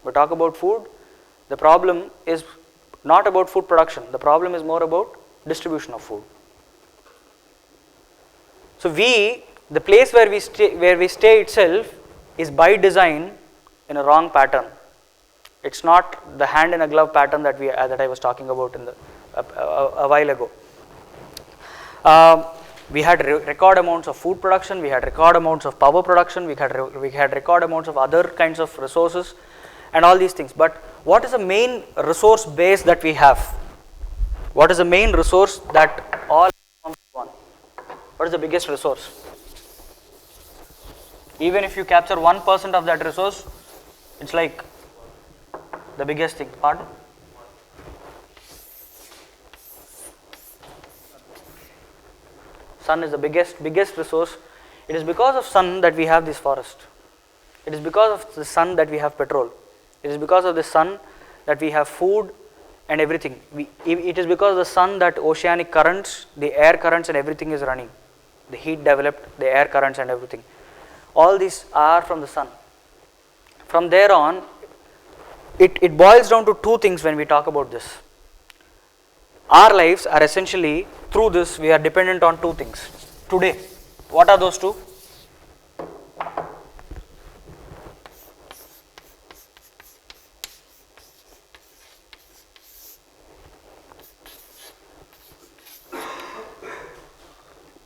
We talk about food, the problem is not about food production, the problem is more about distribution of food. So the place where we stay itself is by design in a wrong pattern. It's not the hand in a glove pattern that I was talking about a while ago. We had record amounts of food production, we had record amounts of power production, we had record amounts of other kinds of resources and all these things. But what is the main resource base that we have? What is the main resource that all comes on? What is the biggest resource? Even if you capture 1% of that resource, it's like the biggest thing. Pardon? Sun is the biggest resource. It is because of sun that we have this forest. It is because of the sun that we have petrol. It is because of the sun that we have food and everything. It is because of the sun that oceanic currents, the air currents and everything is running. The heat developed, the air currents and everything. All these are from the sun. From there on, it boils down to two things when we talk about this. Our lives are essentially, through this, we are dependent on two things. Today, what are those two?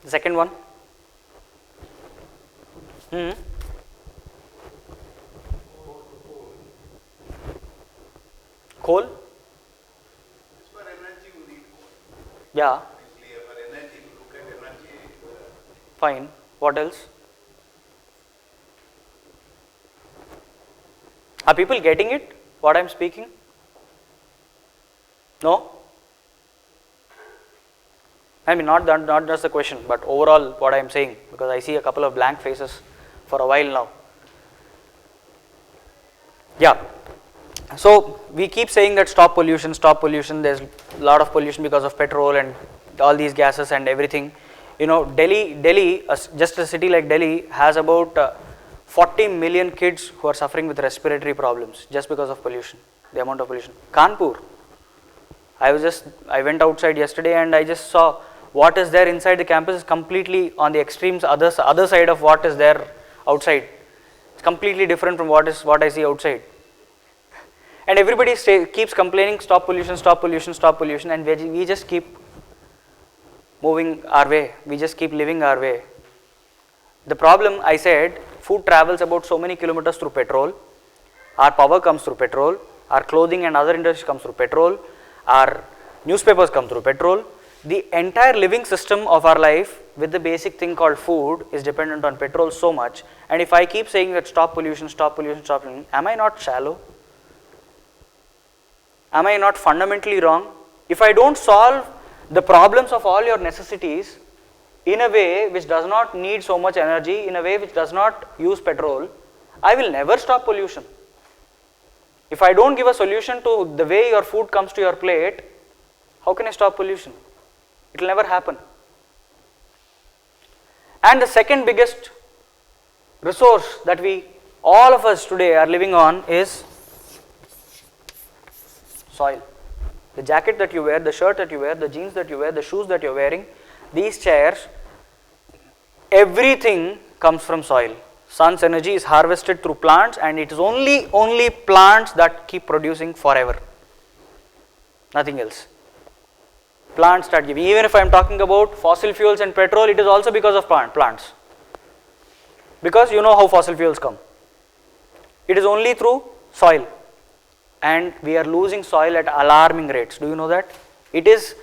The second one? Coal? For energy we need coal. Yeah. For energy, look at energy. Fine. What else? Are people getting it? What I am speaking? No? I mean, not just the question, but overall what I am saying, because I see a couple of blank faces for a while now. Yeah. So we keep saying that stop pollution, there's a lot of pollution because of petrol and all these gases and everything. You know, Delhi, just a city like Delhi has about 40 million kids who are suffering with respiratory problems just because of pollution, the amount of pollution. Kanpur, I went outside yesterday and I just saw what is there inside the campus is completely on the extremes, other side of what is there outside. It's completely different from what I see outside. And everybody keeps complaining, stop pollution, and we just keep moving our way. We just keep living our way. The problem, I said, food travels about so many kilometers through petrol. Our power comes through petrol. Our clothing and other industries comes through petrol. Our newspapers come through petrol. The entire living system of our life with the basic thing called food is dependent on petrol so much. And if I keep saying that stop pollution, am I not shallow? Am I not fundamentally wrong? If I don't solve the problems of all your necessities in a way which does not need so much energy, in a way which does not use petrol, I will never stop pollution. If I don't give a solution to the way your food comes to your plate, how can I stop pollution? It will never happen. And the second biggest resource that all of us today are living on is soil. The jacket that you wear, the shirt that you wear, the jeans that you wear, the shoes that you are wearing, these chairs, everything comes from soil. Sun's energy is harvested through plants, and it is only plants that keep producing forever. Nothing else. Plants start giving. Even if I am talking about fossil fuels and petrol, it is also because of plants. Because you know how fossil fuels come. It is only through soil, and we are losing soil at alarming rates. Do you know that? It is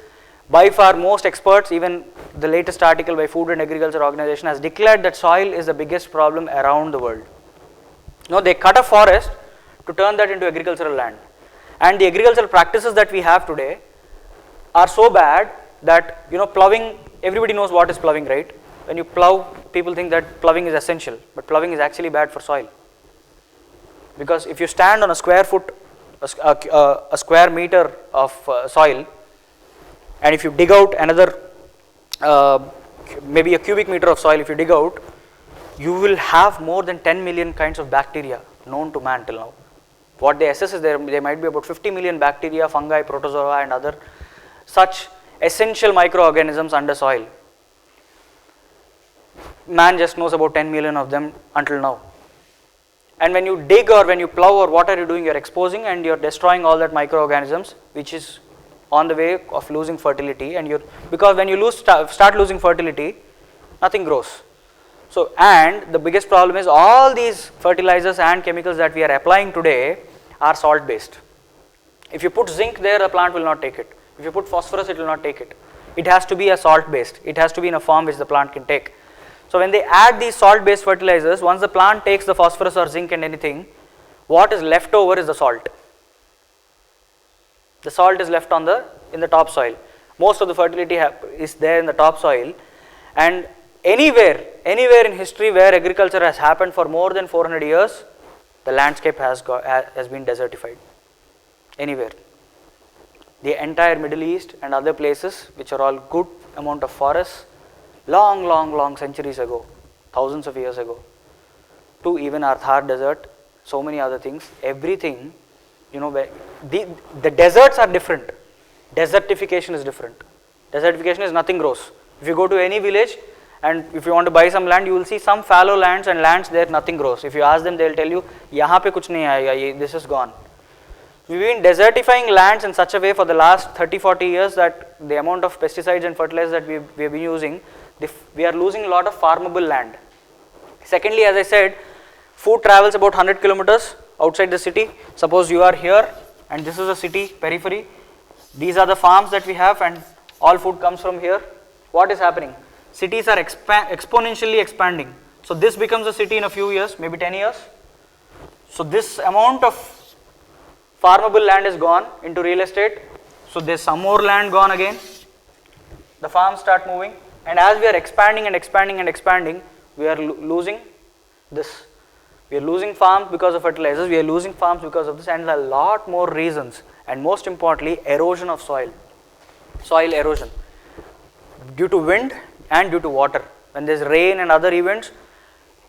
by far, most experts, even the latest article by Food and Agriculture Organization has declared that soil is the biggest problem around the world. Now they cut a forest to turn that into agricultural land, and the agricultural practices that we have today are so bad that, you know, plowing, everybody knows what is plowing, right? When you plow, people think that plowing is essential, but plowing is actually bad for soil. Because if you stand on a square foot, a square meter of soil, and if you dig out another, maybe a cubic meter of soil, if you dig out, you will have more than 10 million kinds of bacteria known to man till now. What they assess is there might be about 50 million bacteria, fungi, protozoa and other such essential microorganisms under soil. Man just knows about 10 million of them until now. And when you dig or when you plow or what are you doing, you are exposing and you are destroying all that microorganisms, which is on the way of losing fertility, and because when you start losing fertility, nothing grows. So, and the biggest problem is all these fertilizers and chemicals that we are applying today are salt based. If you put zinc there, the plant will not take it. If you put phosphorus, it will not take it. It has to be a salt based. It has to be in a form which the plant can take. So when they add these salt based fertilizers, once the plant takes the phosphorus or zinc and anything, what is left over is the salt. The salt is left in the topsoil. Most of the fertility is there in the topsoil, and anywhere in history where agriculture has happened for more than 400 years, the landscape has been desertified. Anywhere. The entire Middle East and other places which are all good amount of forests, long centuries ago, thousands of years ago, to even our Thar desert, so many other things, everything, you know, the deserts are different. Desertification is different. Desertification is nothing grows. If you go to any village and if you want to buy some land, you will see some fallow lands and lands there nothing grows. If you ask them, they will tell you, yahan pe kuch nahi aayega, this is gone. We've been desertifying lands in such a way for the last 30-40 years that the amount of pesticides and fertilizers that we have been using, we are losing a lot of farmable land. Secondly, as I said, food travels about 100 kilometers outside the city. Suppose you are here and this is a city periphery. These are the farms that we have and all food comes from here. What is happening? Cities are exponentially expanding. So this becomes a city in a few years, maybe 10 years. So this amount of farmable land is gone into real estate. So there's some more land gone again. The farms start moving, and as we are expanding and expanding and expanding, we are losing this. We are losing farms because of fertilizers, we are losing farms because of this, and a lot more reasons, and most importantly, erosion of soil. Soil erosion due to wind and due to water. When there is rain and other events,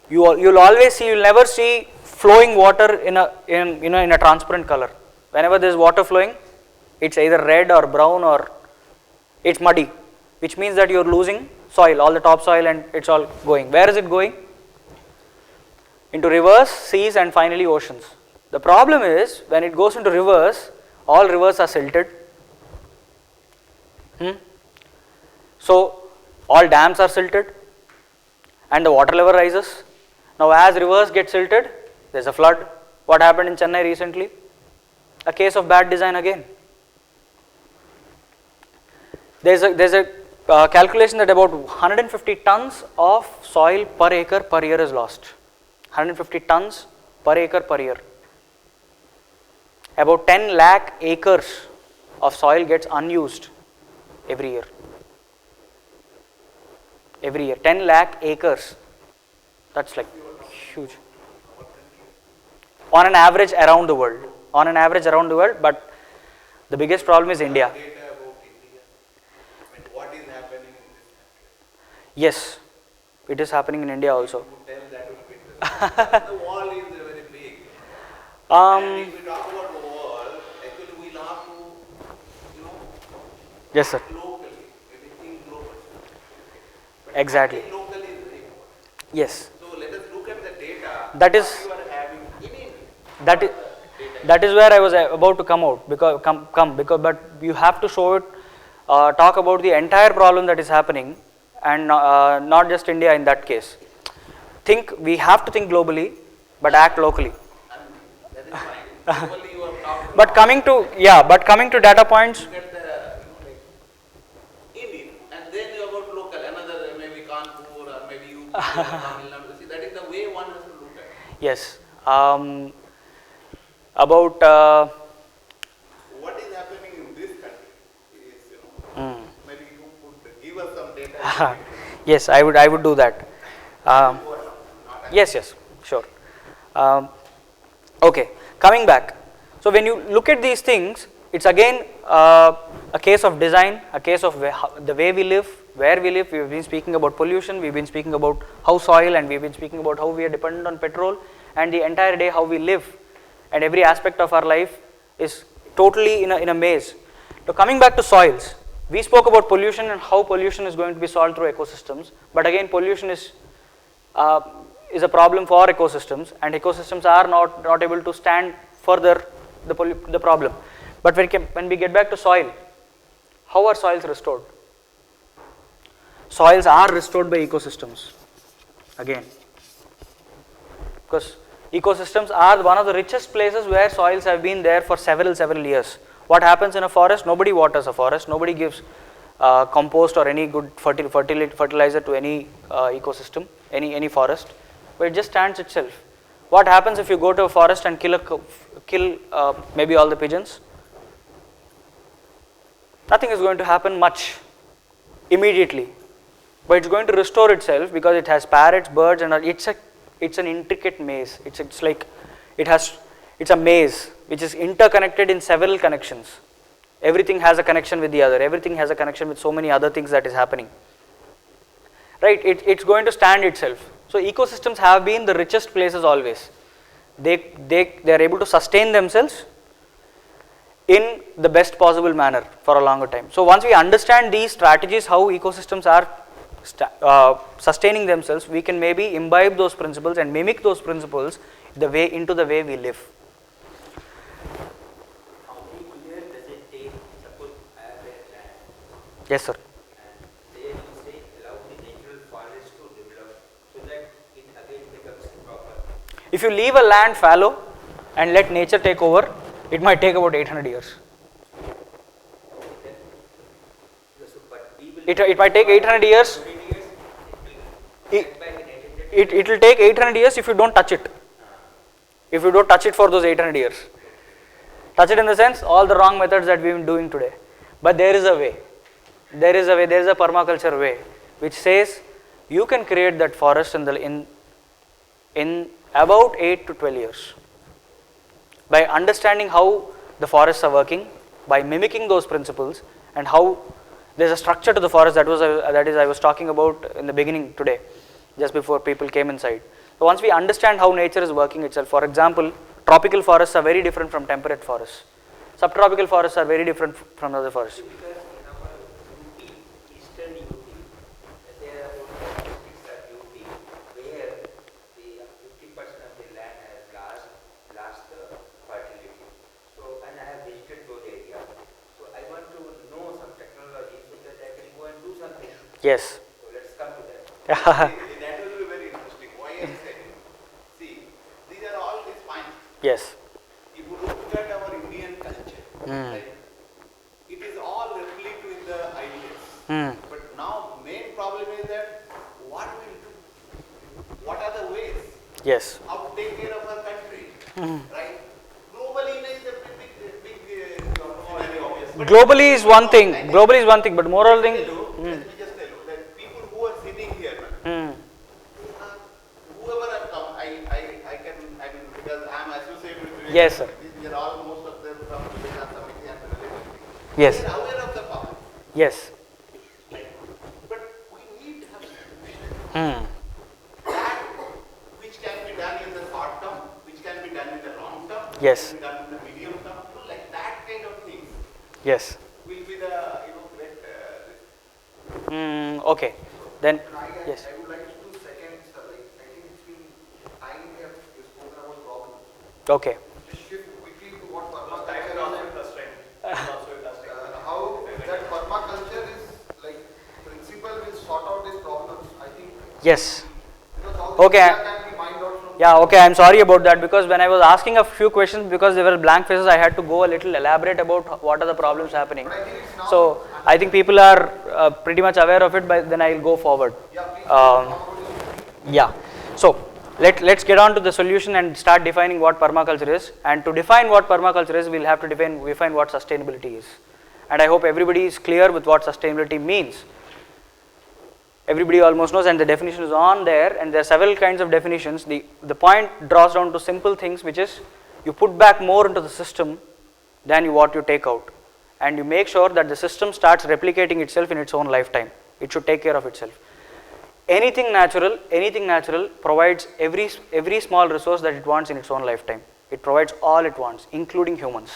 you'll never see flowing water in a transparent color. Whenever there is water flowing, it's either red or brown or it's muddy, which means that you're losing soil, all the topsoil, and it's all going. Where is it going? Into rivers, seas, and finally oceans. The problem is when it goes into rivers, all rivers are silted. So all dams are silted and the water level rises. Now as rivers get silted, there's a flood. What happened in Chennai recently? A case of bad design again. There's a calculation that about 150 tons of soil per acre per year is lost. 150 tons per acre per year. About 10 lakh acres of soil gets unused every year. Every year, 10 lakh acres. That's like huge. On an average around the world. On an average around the world, but the biggest problem is India. Data about India. I mean, what is happening in this country? Yes, it is happening in India also. Tell that will be interesting. The wall is very big. And if we talk about the wall, actually we'll have to, Yes, sir. locally, maybe think globally. But Exactly. acting locally is very important. Yes. So let us look at the data. That is- what you are having in India. That is where I was about to come out because but you have to show it talk about the entire problem that is happening, and not just India in that case. We have to think globally, but act locally. That is fine. Globally you have talked But coming to data points. get the, in it, and then you about local, another maybe Kanpur or maybe UP or Tamil Nadu. See, that is the way one has to look at it. Yes. About What is happening in this country is, maybe you could give us some data. yes, I would do that. Yes, sure. Okay, coming back. So when you look at these things, it's again a case of design, a case of the way we live, where we live. We've been speaking about pollution, we've been speaking about how soil, and we've been speaking about how we are dependent on petrol, and the entire day how we live, and every aspect of our life is totally in a maze. So coming back to soils, we spoke about pollution and how pollution is going to be solved through ecosystems, but again pollution is a problem for ecosystems, and ecosystems are not able to stand further the problem. But when we get back to soil, how are soils restored? Soils are restored by ecosystems again, because ecosystems are one of the richest places where soils have been there for several years. What happens in a forest? Nobody waters a forest, nobody gives compost or any good fertilizer to any ecosystem, any forest, but it just stands itself. What happens if you go to a forest and kill maybe all the pigeons? Nothing is going to happen much immediately, but it's going to restore itself because it has parrots, birds, and it's an intricate maze. It's a maze which is interconnected in several connections. Everything has a connection with the other. Everything has a connection with so many other things that is happening. Right? It's going to stand itself. So ecosystems have been the richest places always. They are able to sustain themselves in the best possible manner for a longer time. So once we understand these strategies, how ecosystems are sustaining themselves, we can maybe imbibe those principles and mimic those principles into the way we live. How many years does it take? Suppose I have a land. Yes, sir. And there you say allow the natural forest to develop so that it again becomes proper. If you leave a land fallow and let nature take over, it might take about 800 years. It might take 800 years. It will take 800 years if you don't touch it. If you don't touch it for those 800 years. Touch it in the sense, all the wrong methods that we've been doing today. But there is a way. There is a permaculture way which says you can create that forest in about 8 to 12 years. By understanding how the forests are working, by mimicking those principles, and how there's a structure to the forest that I was talking about in the beginning today, just before people came inside. So once we understand how nature is working itself, for example, tropical forests are very different from temperate forests. Subtropical forests are very different from other forests. Because in our UP, eastern UP, there are about districts at UP where the 50% of the land has lost fertility. So, and I have visited those areas. So I want to know some technology so that I can go and do something. Yes. So let's come to that. That will be very interesting. Why I am saying, see, these are all these fine. Yes. If you look at our Indian culture, right, it is all reflected in the ideas. But now main problem is that what we do, what are the ways, Yes. how to take care of our country, right? Globally, it is a big scenario, obviously. Globally is one thing, but moral thing. Let me just tell you that people who are sitting here, whoever have come, because I am associated with Vivekananda. Yes, sir. These are all, most of them from Vivekananda Samiti and related. Yes. They are aware of the problem. Yes. But we need to have solution. That which can be done in the short term, which can be done in the long term, Yes. can be done in the medium term, like that kind of things Yes. will be the great. Okay. Then yes. I would like to do seconds. I think it's been time we have spoken about problems. Okay. Just shift quickly to what permaculture is and how that permaculture Yes. Because all the Okay. data can be mined out from Yeah, okay, I'm sorry about that, because when I was asking a few questions, because there were blank faces, I had to go a little elaborate about what are the problems happening. But I think it's now So I think people are pretty much aware of it, but then I'll go forward. yeah, please Yeah. So let's get on to the solution and start defining what permaculture is. And to define what permaculture is, we'll have to define what sustainability is. And I hope everybody is clear with what sustainability means. Everybody almost knows, and the definition is on there, and there are several kinds of definitions. The point draws down to simple things, which is you put back more into the system than what you take out, and you make sure that the system starts replicating itself in its own lifetime. It should take care of itself. Anything natural provides every small resource that it wants in its own lifetime. It provides all it wants, including humans.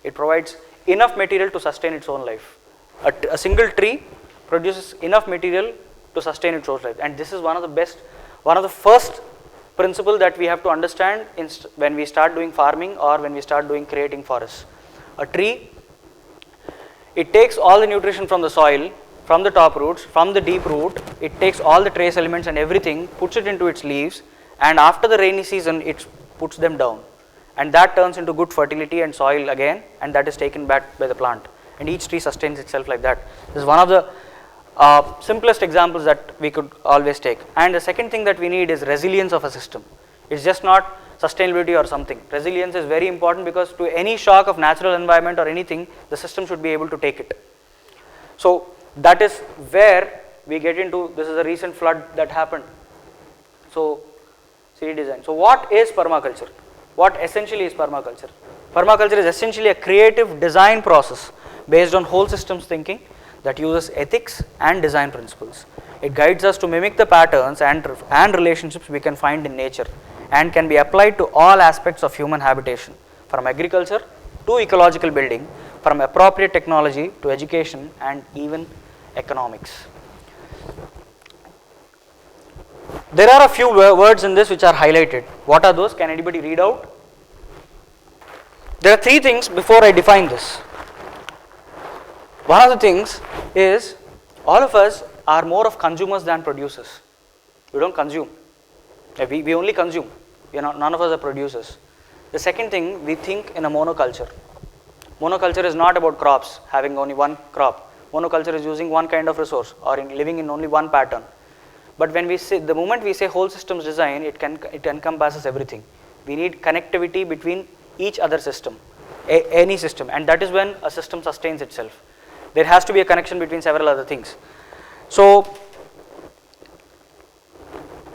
It provides enough material to sustain its own life. A single tree produces enough material to sustain its own life, and this is one of the first principle that we have to understand when we start doing farming or when we start doing creating forests. A tree, it takes all the nutrition from the soil, from the top roots, from the deep root. It takes all the trace elements and everything, puts it into its leaves, and after the rainy season it puts them down, and that turns into good fertility and soil again, and that is taken back by the plant, and each tree sustains itself like that. This is one of the simplest examples that we could always take. And the second thing that we need is resilience of a system. It's just not sustainability or something. Resilience is very important, because to any shock of natural environment or anything, the system should be able to take it. So that is where we get into, this is a recent flood that happened. So city design. So what is permaculture? What essentially is permaculture? Permaculture is essentially a creative design process based on whole systems thinking that uses ethics and design principles. It guides us to mimic the patterns and relationships we can find in nature, and can be applied to all aspects of human habitation, from agriculture to ecological building, from appropriate technology to education and even economics. There are a few words in this which are highlighted. What are those? Can anybody read out? There are three things before I define this. One of the things is, all of us are more of consumers than producers. We don't consume. We only consume. None of us are producers. The second thing, we think in a monoculture. Monoculture is not about crops, having only one crop. Monoculture is using one kind of resource, or living in only one pattern. But when we say, the moment we say whole systems design, it encompasses everything. We need connectivity between each other system, any system, and that is when a system sustains itself. There has to be a connection between several other things. So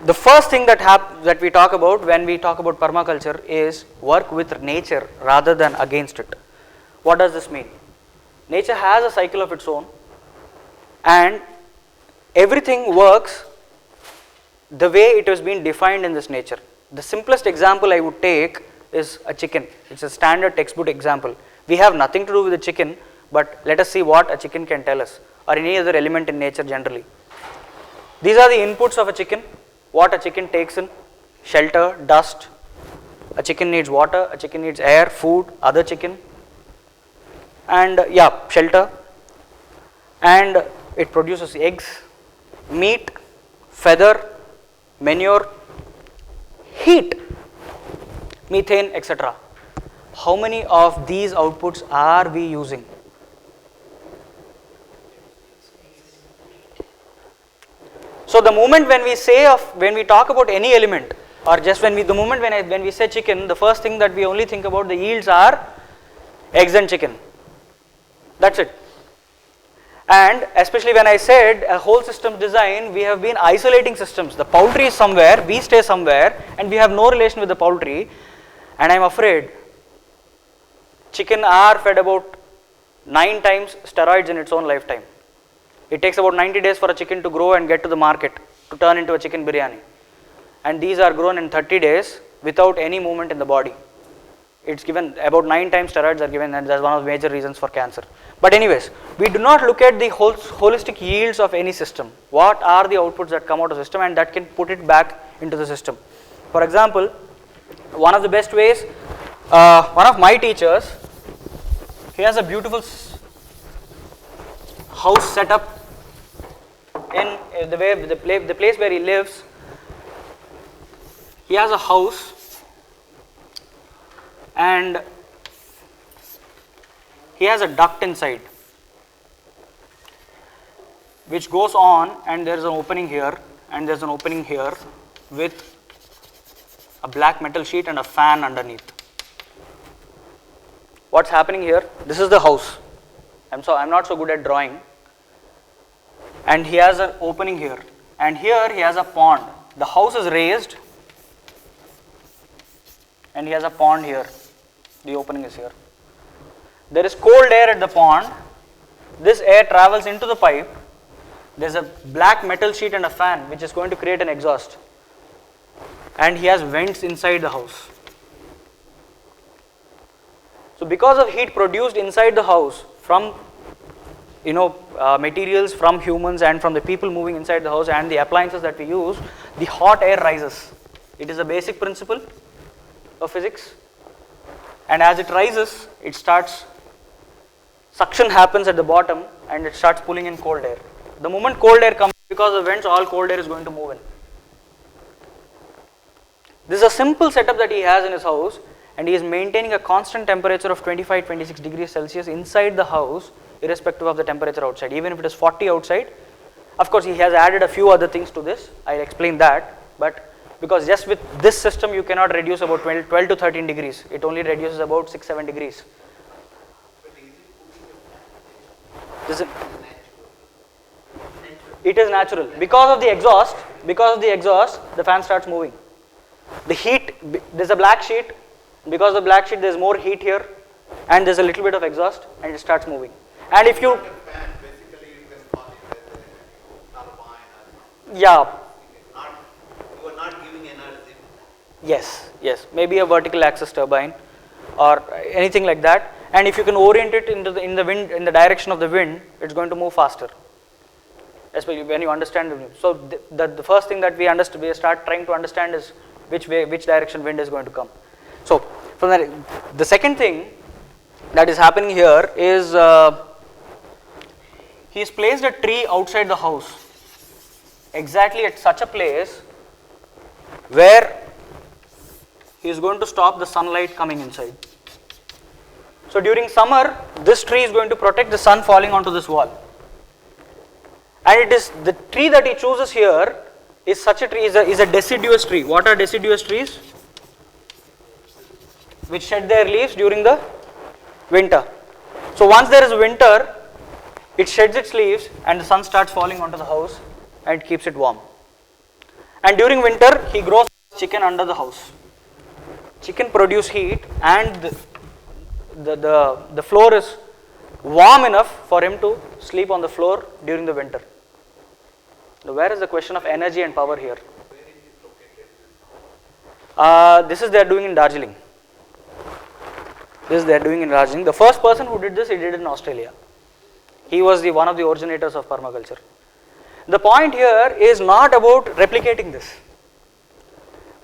the first thing that we talk about when we talk about permaculture is work with nature rather than against it. What does this mean? Nature has a cycle of its own, and everything works the way it has been defined in this nature. The simplest example I would take is a chicken. It's a standard textbook example. We have nothing to do with the chicken, but let us see what a chicken can tell us, or any other element in nature generally. These are the inputs of a chicken, what a chicken takes in: shelter, dust. A chicken needs water, a chicken needs air, food, other chicken, and shelter. And it produces eggs, meat, feather, manure, heat, methane, etc. How many of these outputs are we using? So the moment when we talk about any element, or just when we say chicken, the first thing that we only think about the yields are eggs and chicken. That's it. And especially when I said a whole system design, we have been isolating systems. The poultry is somewhere, we stay somewhere, and we have no relation with the poultry. And I am afraid chicken are fed about 9 times steroids in its own lifetime. It takes about 90 days for a chicken to grow and get to the market to turn into a chicken biryani. And these are grown in 30 days without any movement in the body. It's given about 9 times steroids are given, and that's one of the major reasons for cancer. But anyways, we do not look at the holistic yields of any system. What are the outputs that come out of the system, and that can put it back into the system. For example, one of the best ways, one of my teachers, he has a beautiful house set up in the place where he lives, he has a house and he has a duct inside which goes on, and there is an opening here and there is an opening here with a black metal sheet and a fan underneath. What's happening here? This is the house. I'm not so good at drawing. And he has an opening here, and here he has a pond. The house is raised and he has a pond here. The opening is here. There is cold air at the pond. This air travels into the pipe. There is a black metal sheet and a fan which is going to create an exhaust. And he has vents inside the house. So because of heat produced inside the house from materials from humans and from the people moving inside the house and the appliances that we use, the hot air rises. It is a basic principle of physics. And as it rises, it starts, suction happens at the bottom and it starts pulling in cold air. The moment cold air comes, because of vents, all cold air is going to move in. This is a simple setup that he has in his house, and he is maintaining a constant temperature of 25-26 degrees Celsius inside the house, irrespective of the temperature outside. Even if it is 40 outside, of course he has added a few other things to this. I'll explain that. But because just with this system you cannot reduce about 12 to 13 degrees. It only reduces about 6-7 degrees. It is natural. Because of the exhaust, the fan starts moving. The heat, there's a black sheet. Because of the black sheet, there's more heat here, and there's a little bit of exhaust, and it starts moving. And if you, Basically, you can call it as a turbine or something. yeah, You are not giving energy. yes, maybe a vertical axis turbine or anything like that. And if you can orient it in the direction of the wind, it's going to move faster. Especially when you understand the wind. So the first thing that we start trying to understand is which direction wind is going to come. So from the second thing that is happening here is he has placed a tree outside the house, exactly at such a place where he is going to stop the sunlight coming inside. So during summer, this tree is going to protect the sun falling onto this wall. And it is the tree that he chooses here is such a tree, is a deciduous tree. What are deciduous trees? Which shed their leaves during the winter. So once there is winter, it sheds its leaves and the sun starts falling onto the house and it keeps it warm. And during winter, he grows chicken under the house. Chicken produce heat, and the floor is warm enough for him to sleep on the floor during the winter. Now, where is the question of energy and power here? This is they are doing in Darjeeling. The first person who did this, he did it in Australia. He was one of the originators of permaculture. The point here is not about replicating this,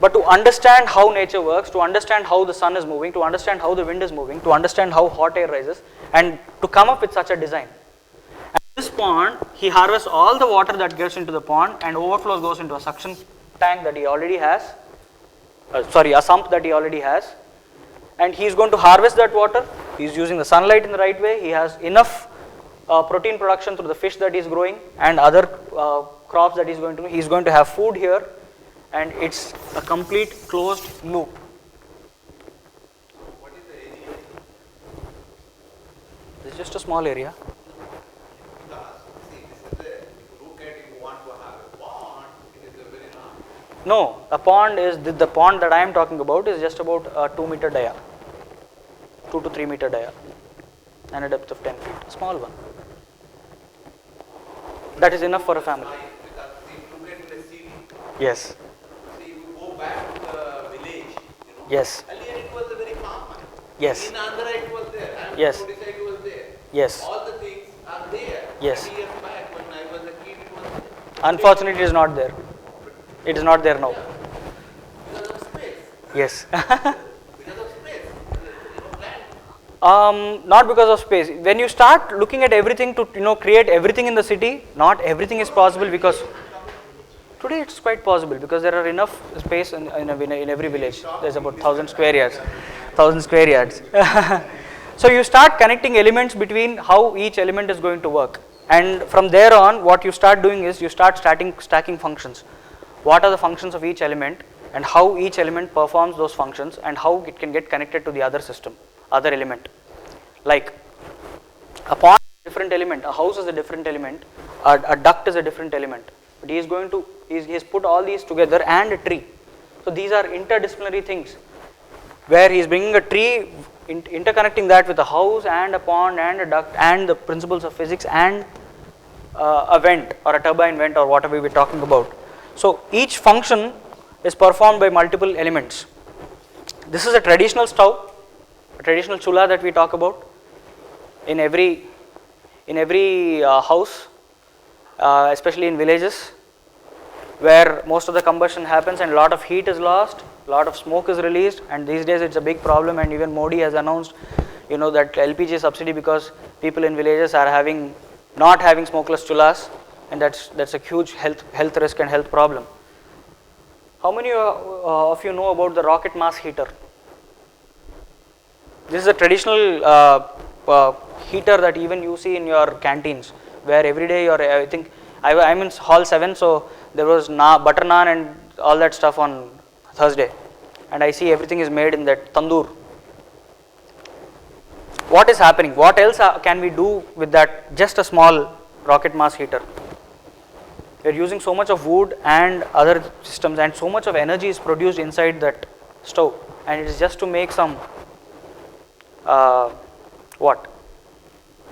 but to understand how nature works, to understand how the sun is moving, to understand how the wind is moving, to understand how hot air rises, and to come up with such a design. At this pond, he harvests all the water that gets into the pond and overflows goes into a suction tank that he already has, a sump that he already has, and he is going to harvest that water. He is using the sunlight in the right way. He has enough protein production through the fish that he is growing and other crops that he is going to do. He is going to have food here, and it's a complete closed loop. What is the area? This is just a small area. Because, see, this is if you look at it, you want to have a pond, it is a very long. No, a pond is, the pond that I am talking about is just about 2 meter dia, 2 to 3 meter dia, and a depth of 10 feet, a small one. That is enough for a family. Because, see, if you look at the city, Yes, see, you go back to the village, yes, earlier it was a very common. yes, In Andhra it was there, and Yes. Odisha it was there. yes. All the things are there. Yes. 30 years back when I was a kid, it was there. Unfortunately, it is not there. It is not there now. Because of space. Yes. Because of space. Land. Not because of space. When you start looking at everything to create everything in the city, not everything is possible, because today it's quite possible because there are enough space in every village. There's about 1,000 square yards. 1,000 square yards. So you start connecting elements between how each element is going to work, and from there on what you start doing is you start stacking functions. What are the functions of each element and how each element performs those functions and how it can get connected to the other system, other element. Like a pond is a different element, a house is a different element, a duct is a different element. But he is going to, he has put all these together and a tree. So these are interdisciplinary things where he is bringing a tree, interconnecting that with a house and a pond and a duct and the principles of physics and a vent or a turbine vent or whatever we are talking about. So each function is performed by multiple elements. This is a traditional stove, a traditional chula that we talk about in every house, especially in villages where most of the combustion happens and a lot of heat is lost, a lot of smoke is released, and these days it's a big problem, and even Modi has announced that LPG subsidy because people in villages are not having smokeless chulas, and that's a huge health risk and health problem. How many of you know about the rocket mass heater? This is a traditional heater that even you see in your canteens, where every day I think I'm in hall 7, so there was butter naan and all that stuff on Thursday, and I see everything is made in that tandoor. What is happening? What else can we do with that just a small rocket mass heater? We are using so much of wood and other systems, and so much of energy is produced inside that stove, and it is just to make some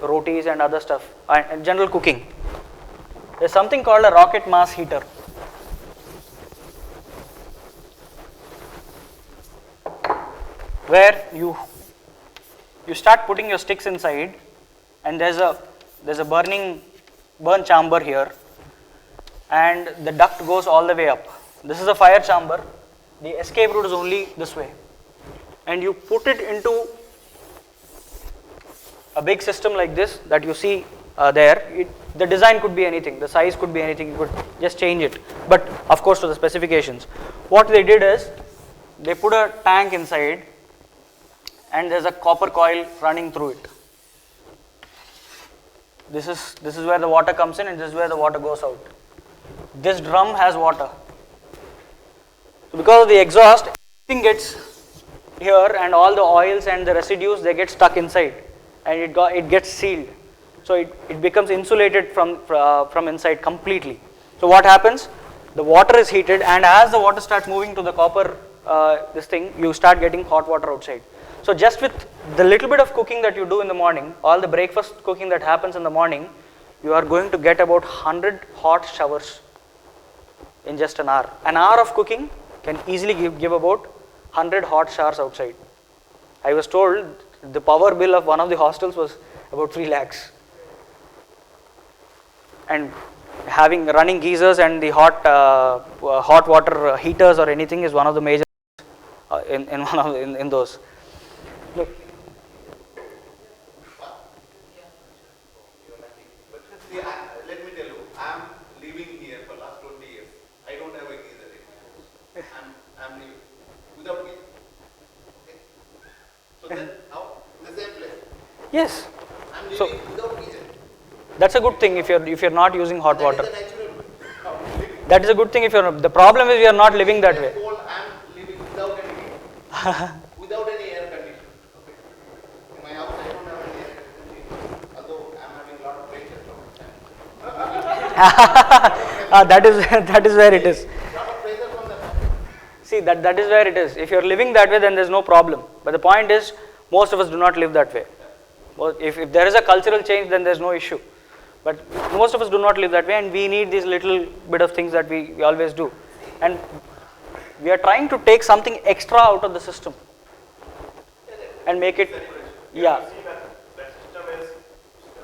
rotis and other stuff and general cooking. There is something called a rocket mass heater. Where you start putting your sticks inside, and there's a burn chamber here, and the duct goes all the way up. This is a fire chamber. The escape route is only this way, and you put it into a big system like this that you see there. The design could be anything, the size could be anything, you could just change it, but of course to the specifications. What they did is they put a tank inside, and there's a copper coil running through it. This is where the water comes in, and this is where the water goes out. This drum has water. So because of the exhaust, everything gets here, and all the oils and the residues, they get stuck inside, and it gets sealed. So it becomes insulated from inside completely. So what happens? The water is heated, and as the water starts moving to the copper you start getting hot water outside. So just with the little bit of cooking that you do in the morning, all the breakfast cooking that happens in the morning, you are going to get about 100 hot showers in just an hour. An hour of cooking can easily give about 100 hot showers outside. I was told the power bill of one of the hostels was about 3 lakhs. And having running geysers and the hot water heaters or anything is one of the major in those. Look. See, let me tell you, I am living here for last 20 years. I don't have a geyser in my house. I'm living without geyser. Okay? So then, now, the same place. Yes. I'm living So without geyser. that's a good thing if you're not using hot water. That is the natural way of living. That is a good thing if you're. The problem is we are not living that way. Cold, I'm living without any geyser. Without any air conditioner. Okay. In my house, I don't have any air conditioner. Although I'm having a lot of pressure from That is where it is. lot of pressure from the See, that is where it is. If you're living that way, then there's no problem. But the point is, most of us do not live that way. If there is a cultural change, then there's no issue. But most of us do not live that way, and we need these little bit of things that we always do. And we are trying to take something extra out of the system and make it, yeah. That system is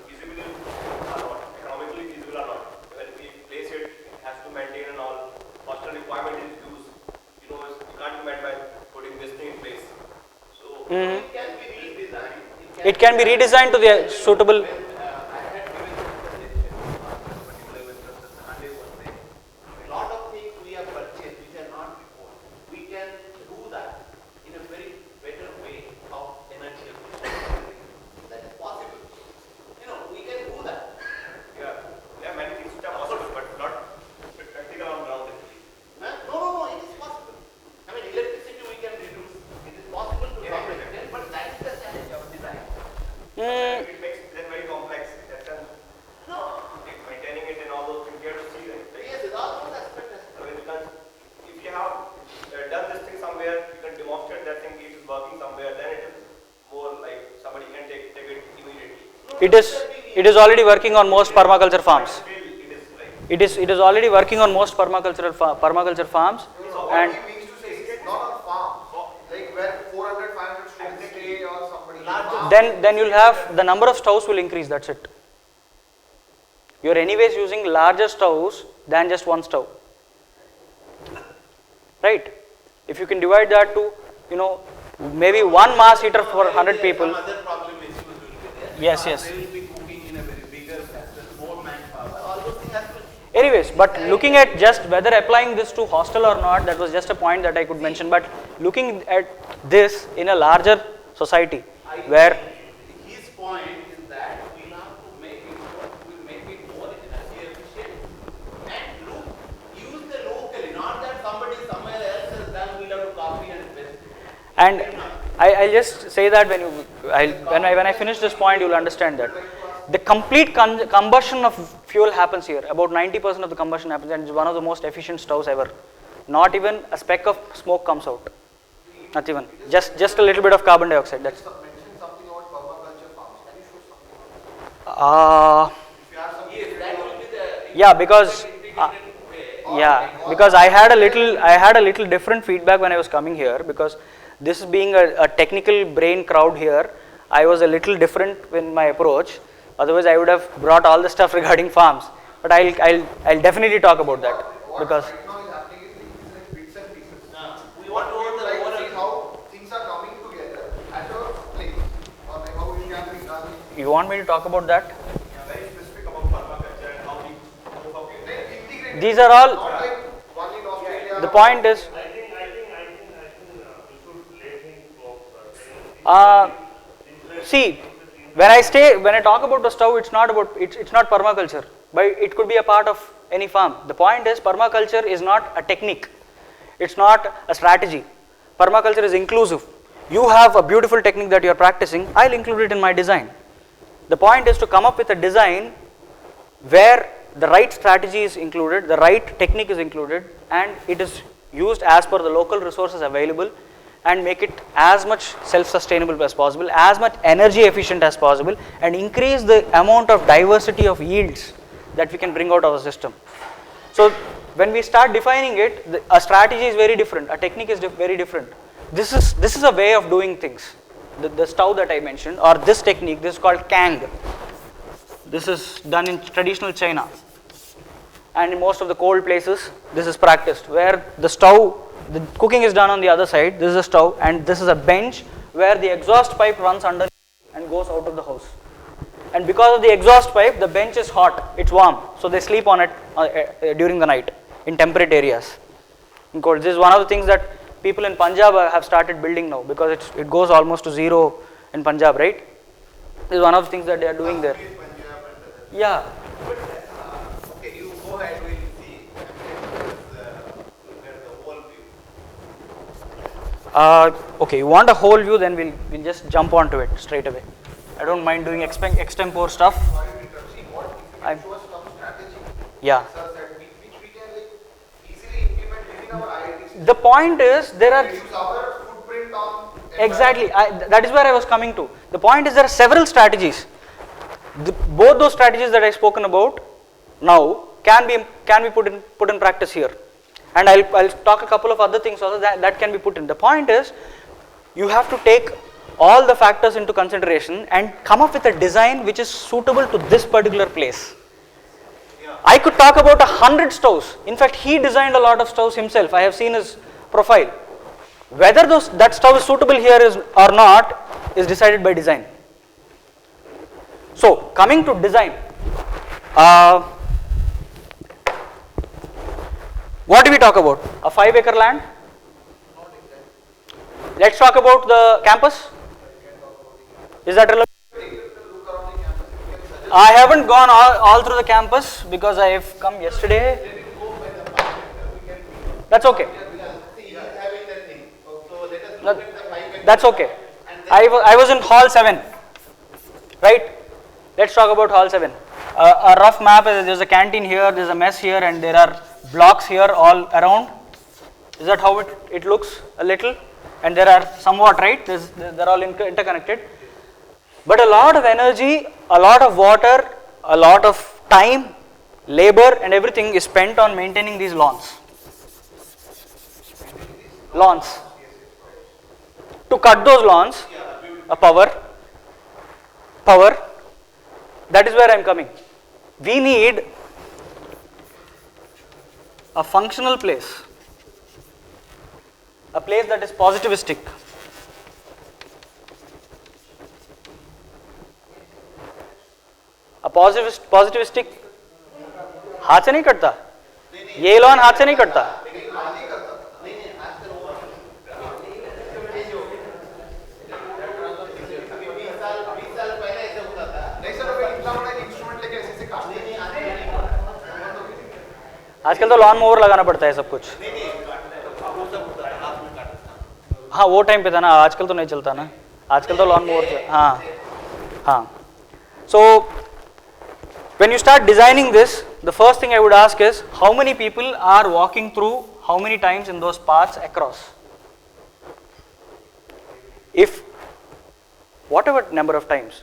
feasible or not, economically feasible or not. When we place it, it has to maintain and all. Hostel requirement is used. You can't be met by putting this thing in place. So It can be redesigned. It can it can be redesigned to the suitable. I had given this presentation on this particular event just the Sunday was there. A lot of things we have purchased which are not before. We can do that in a very better way of energy efficiency. That is possible. We can do that. Yeah, many things which are possible, but not practical on ground actually. No, it is possible. I mean, electricity we can reduce. It is possible to some extent, but that is the challenge of design. It makes them very complex. That's No. maintaining it and all those things. You have to see that. Yes, it all those aspects. Because if you have done this thing somewhere, you can demonstrate that thing it is working somewhere, then it is more like somebody can take it immediately. It is already working on most permaculture farms. Still, it is like It is already working on most permaculture farms, So and what he means to say is not on farms, like where 400, 500 students stay or somebody. then you'll have the number of stoves will increase. That's it. You're anyways using larger stoves than just one stove, right? If you can divide that to maybe one mass heater for 100 people. Some other problem issues will be there. Yes. They will be cooking in a very bigger fashion, more manpower. All those things have to. Anyways, but looking at just whether applying this to hostel or not, that was just a point that I could mention. But looking at this in a larger society, where His point is that we have to make it more energy efficient and use the locally, not that somebody somewhere else has done, we'll have to copy and paste. and I'll just say that when I finish this point, you'll understand that the complete combustion of fuel happens here. About 90% of the combustion happens, and it's one of the most efficient stoves ever. Not even a speck of smoke comes out. Not even. Just a little bit of carbon dioxide. That's. Mention something about permaculture farms. Can you show something? If you have some Yes, that will be the Yeah, because integrated way. because I had a little different feedback when I was coming here, because this being a technical brain crowd here, I was a little different in my approach. Otherwise, I would have brought all the stuff regarding farms. But I'll definitely talk about that, because right now is happening is like bits and pieces. We want to know the Like overall see how things are coming together at a place, or like how it can be done. you want me to talk about that? very specific about permaculture and how we move up here. Like integrated. These are all. Not like one in Australia. The point is, I think we should let him talk. see, when I talk about the stove, it's not permaculture, but it could be a part of any farm. The point is, permaculture is not a technique, it's not a strategy. Permaculture is inclusive. You have a beautiful technique that you are practicing, I'll include it in my design. The point is to come up with a design where the right strategy is included, the right technique is included, and it is used as per the local resources available, and make it as much self-sustainable as possible, as much energy efficient as possible, and increase the amount of diversity of yields that we can bring out of the system. So when we start defining it, a strategy is very different, a technique is very different. This is a way of doing things. The stove that I mentioned, or this technique, this is called Kang. This is done in traditional China, and in most of the cold places this is practiced, where the cooking is done on the other side. This is a stove, and this is a bench where the exhaust pipe runs under and goes out of the house. And because of the exhaust pipe, the bench is hot, it's warm, so they sleep on it during the night in temperate areas. In cold, this is one of the things that people in Punjab have started building now, because it goes almost to zero in Punjab, right? This is one of the things that they are doing there. Yeah. Okay, you go ahead, we'll see. Look at the whole view. Okay, you want a whole view, then we'll just jump onto it straight away. I don't mind doing extempore stuff. Sorry to interrupt. See what if I'm- you show us some strategy, Yeah. sir, that which we can like easily implement within our IITs. The point is, there are Reduce our footprint on exactly that is where I was coming to. The point is, there are several strategies. Both those strategies that I've spoken about now can be put in practice here, and I'll talk a couple of other things also that can be put in. The point is, you have to take all the factors into consideration and come up with a design which is suitable to this particular place. I could talk about 100 stoves. In fact, he designed a lot of stoves himself. I have seen his profile. Whether that stove is suitable here or not is decided by design. So coming to design, what do we talk about? A 5-acre land? Let's talk about the campus. Is that relevant? I haven't gone all through the campus because I have come yesterday. That's okay. That's okay. I was in hall 7, right? Let's talk about hall 7. A rough map is there's a canteen here, there's a mess here, and there are blocks here all around. Is that how it looks a little? And there are somewhat, right? They're all interconnected. But a lot of energy, a lot of water, a lot of time, labor, and everything is spent on maintaining these lawns. Lawns. To cut those lawns, a power, that is where I am coming. We need a functional place, a place that is positivistic. A positivistic हाथ से नहीं कटता, ये lawn हाथ से नहीं कटता. आजकल तो लॉन मोवर लगाना पड़ता है सब कुछ. हाँ वो टाइम पे था ना, आजकल तो नहीं चलता ना, आजकल तो लॉन मोवर. हाँ हाँ. So when you start designing this, the first thing I would ask is how many people are walking through how many times in those paths across. If whatever number of times,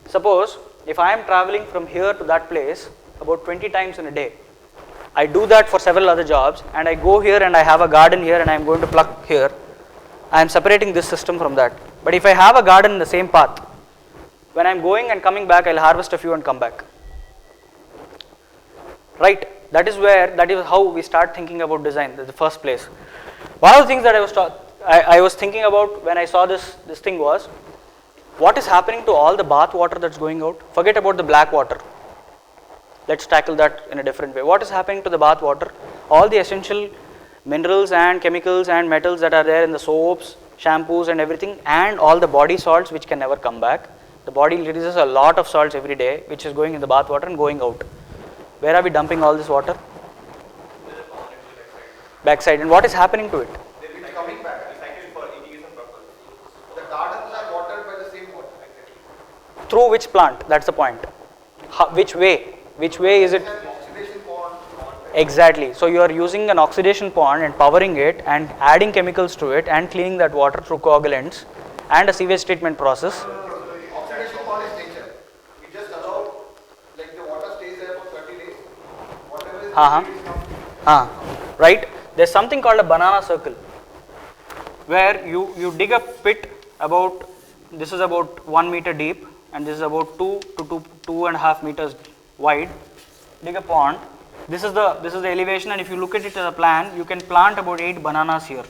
suppose if I am traveling from here to that place about 20 times in a day, I do that for several other jobs, and I go here and I have a garden here and I am going to pluck here, I am separating this system from that. But if I have a garden in the same path, when I am going and coming back, I will harvest a few and come back. Right? That is how we start thinking about design in the first place. One of the things that I was thinking about when I saw this thing was, what is happening to all the bath water that's going out? Forget about the black water. Let's tackle that in a different way. What is happening to the bath water? All the essential minerals and chemicals and metals that are there in the soaps, shampoos and everything, and all the body salts which can never come back. The body releases a lot of salts every day which is going in the bath water and going out. Where are we dumping all this water? Backside. And what is happening to it? It's coming back. Recycling for irrigation purpose. The gardens are watered by the same water. Through which plant? That's the point. Which way? Which way is it? Oxidation pond. Exactly. So you are using an oxidation pond and powering it and adding chemicals to it and cleaning that water through coagulants and a sewage treatment process. Oxidation pond is nature. We just allow, like the water stays there for 30 days. Whatever is Right? There's something called a banana circle where you dig a pit about, this is about 1 meter deep and this is about 2 to 2.5 meters wide. Dig a pond. This is the elevation, and if you look at it as a plan, you can plant about 8 bananas here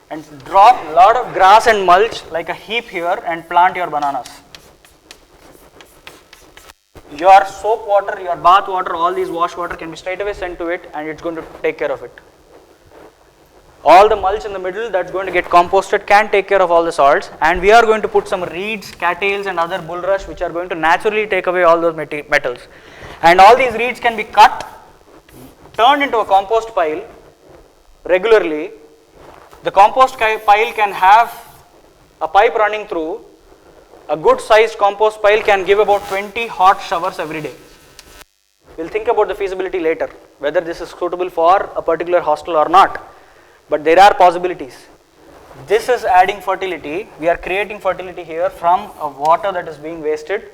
and drop a lot of grass and mulch like a heap here and plant your bananas. Your soap water, your bath water, all these wash water can be straight away sent to it and it's going to take care of it. All the mulch in the middle that's going to get composted can take care of all the salts, and we are going to put some reeds, cattails and other bulrush which are going to naturally take away all those metals. And all these reeds can be cut, turned into a compost pile regularly. The compost pile can have a pipe running through. A good sized compost pile can give about 20 hot showers every day. We'll think about the feasibility later, whether this is suitable for a particular hostel or not. But there are possibilities. This is adding fertility. We are creating fertility here from a water that is being wasted.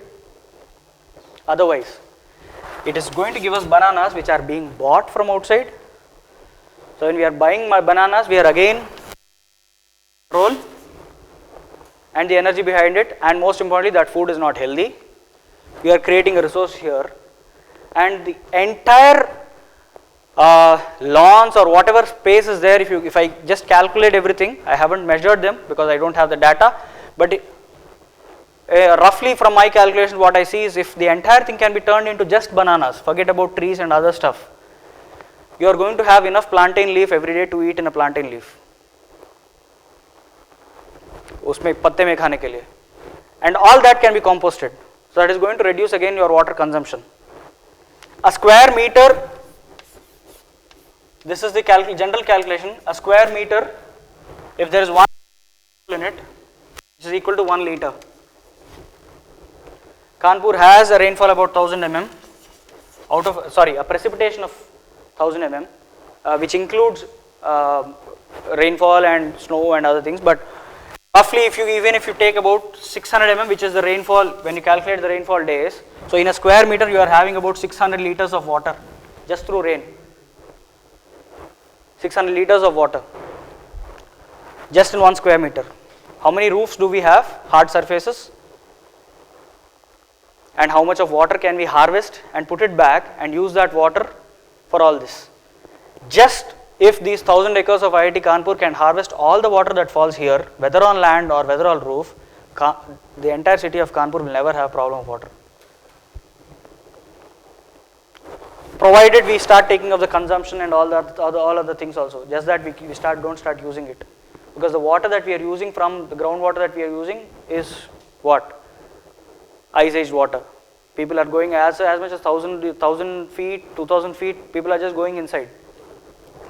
Otherwise, it is going to give us bananas which are being bought from outside. So when we are buying my bananas, we are again control and the energy behind it, and most importantly that food is not healthy. We are creating a resource here, and the entire lawns or whatever space is there, if I just calculate everything, I haven't measured them because I don't have the data, but roughly from my calculation what I see is if the entire thing can be turned into just bananas, forget about trees and other stuff, you are going to have enough plantain leaf every day to eat in a plantain leaf. उसमें पत्ते में खाने के लिए, and all that can be composted, so that is going to reduce again your water consumption. A square meter, this is the general calculation, a square meter, if there is 1 in it, which is equal to 1 liter. Kanpur has a rainfall about 1000 mm, a precipitation of 1000 mm, which includes rainfall and snow and other things, but roughly even if you take about 600 mm, which is the rainfall, when you calculate the rainfall days, so in a square meter you are having about 600 liters of water just through rain. 600 liters of water just in 1 square meter. How many roofs do we have, hard surfaces? And how much of water can we harvest and put it back and use that water for all this? Just if these 1000 acres of IIT Kanpur can harvest all the water that falls here, whether on land or whether on roof, the entire city of Kanpur will never have problem of water. Provided we start taking up the consumption and all other things also, just that we don't start using it. Because the water that we are using from the groundwater that we are using is what? Ice-aged water. People are going as much as 1000 feet, 2000 feet, people are just going inside.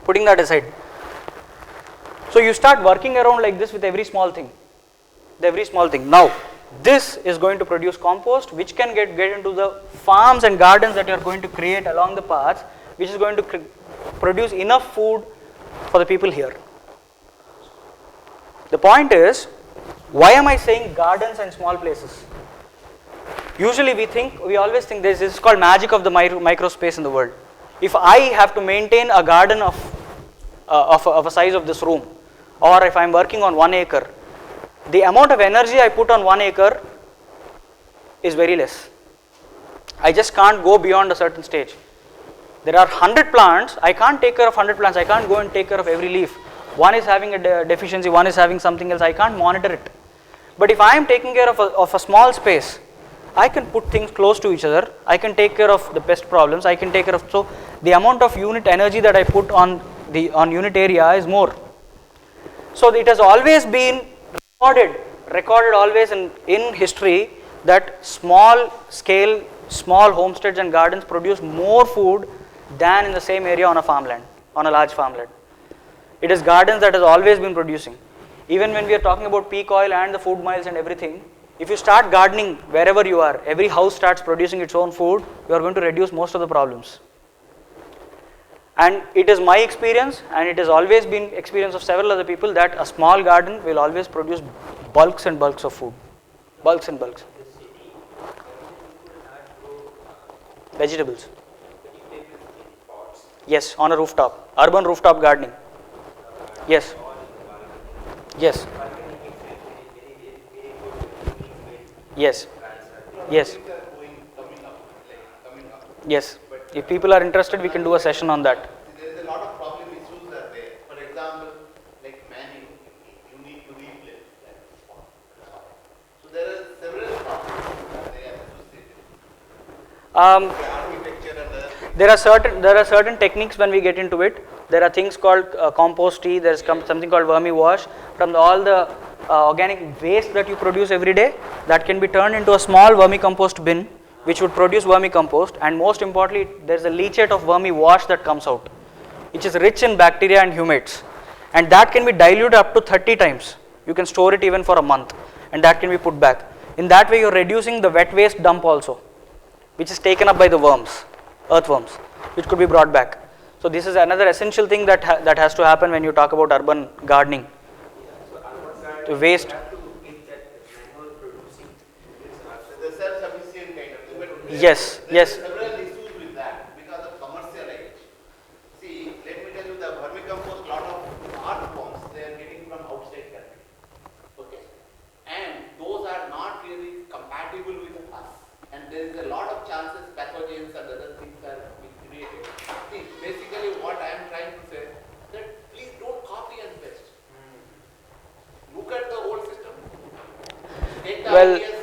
Putting that aside. So you start working around like this with every small thing. Now, this is going to produce compost, which can get into the farms and gardens that you are going to create along the paths, which is going to produce enough food for the people here. The point is, why am I saying gardens and small places? Usually we always think this is called magic of the micro space in the world. If I have to maintain a garden of a size of this room, or if I am working on 1 acre, the amount of energy I put on 1 acre is very less. I just can't go beyond a certain stage. There are 100 plants, I can't take care of 100 plants, I can't go and take care of every leaf. One is having a deficiency, one is having something else, I can't monitor it. But if I am taking care of a small space, I can put things close to each other, I can take care of the pest problems, I can take care of, so the amount of unit energy that I put on unit area is more. So it has always been recorded always in history that small scale, small homesteads and gardens produce more food than in the same area on a farmland, on a large farmland. It is gardens that has always been producing. Even when we are talking about peak oil and the food miles and everything, if you start gardening wherever you are, every house starts producing its own food, you are going to reduce most of the problems. And it is my experience, and it has always been experience of several other people, that a small garden will always produce bulks and bulks of food. Bulks and bulks. Vegetables. Yes, on a rooftop. Urban rooftop gardening. Yes. Yes. Yes. Yes. Yes. If people are interested, we can do a session on that. There is a lot of problem issues are there. For example, like manure, you need to replace that spot. So there are several problems they are associated. Architecture and there are certain techniques when we get into it. There are things called compost tea. There is something called vermi wash. From all the organic waste that you produce every day, that can be turned into a small vermicompost bin, which would produce vermicompost, and most importantly, there is a leachate of vermi wash that comes out, which is rich in bacteria and humates, and that can be diluted up to 30 times. You can store it even for a month, and that can be put back. In that way, you are reducing the wet waste dump also, which is taken up by the worms, earthworms, which could be brought back. So this is another essential thing that has to happen when you talk about urban gardening. The waste. Yes, yes. There are several issues with that because of commercialization. See, let me tell you, the vermicompost, lot of earthworms they are getting from outside country. Okay, and those are not really compatible with us, and there is a lot of chances pathogens and other things are being created. See, basically what I am trying to say, that please don't copy and paste. Look at the old system. Take the ideas.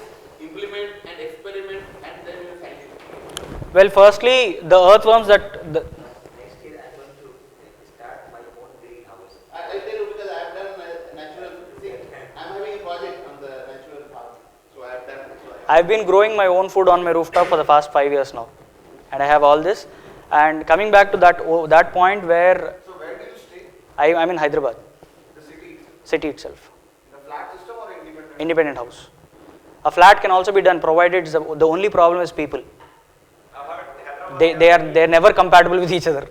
Well, firstly, the earthworms that the, Next year I'm going to start my own greenhouse. I'll tell you because I've done natural, see, I'm having a project on the natural farm. So I've done, I've been growing my own food on my rooftop for the past 5 years now, and I have all this. And coming back to that point where So where do you stay? I'm in Hyderabad, The city itself? city itself, In a flat system or independent? independent house. A flat can also be done provided the only problem is people. I've heard Hyderabad, They're never compatible with each other.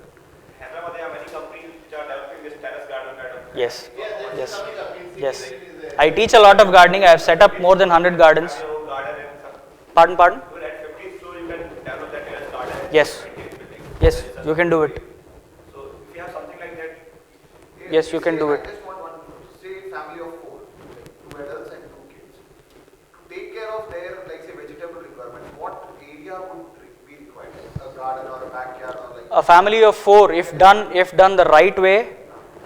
Hyderabad, there are many companies which are developing this terrace garden kind of. Yes, yeah, that's yes, coming up in cities. yes. It is there. I teach a lot of gardening. I have set up more than 100 gardens. Your own garden and some. Pardon? Even at 15th floor, you can develop that terrace garden. Yes. Yes, you can do it. So if you have something like that, Yes, you can do I it. just want one, say family of 4, like 2 adults and 2 kids. To take care of their, like say, vegetable requirement, what area would be required? A garden or a backyard or like A family of 4, if done the right way,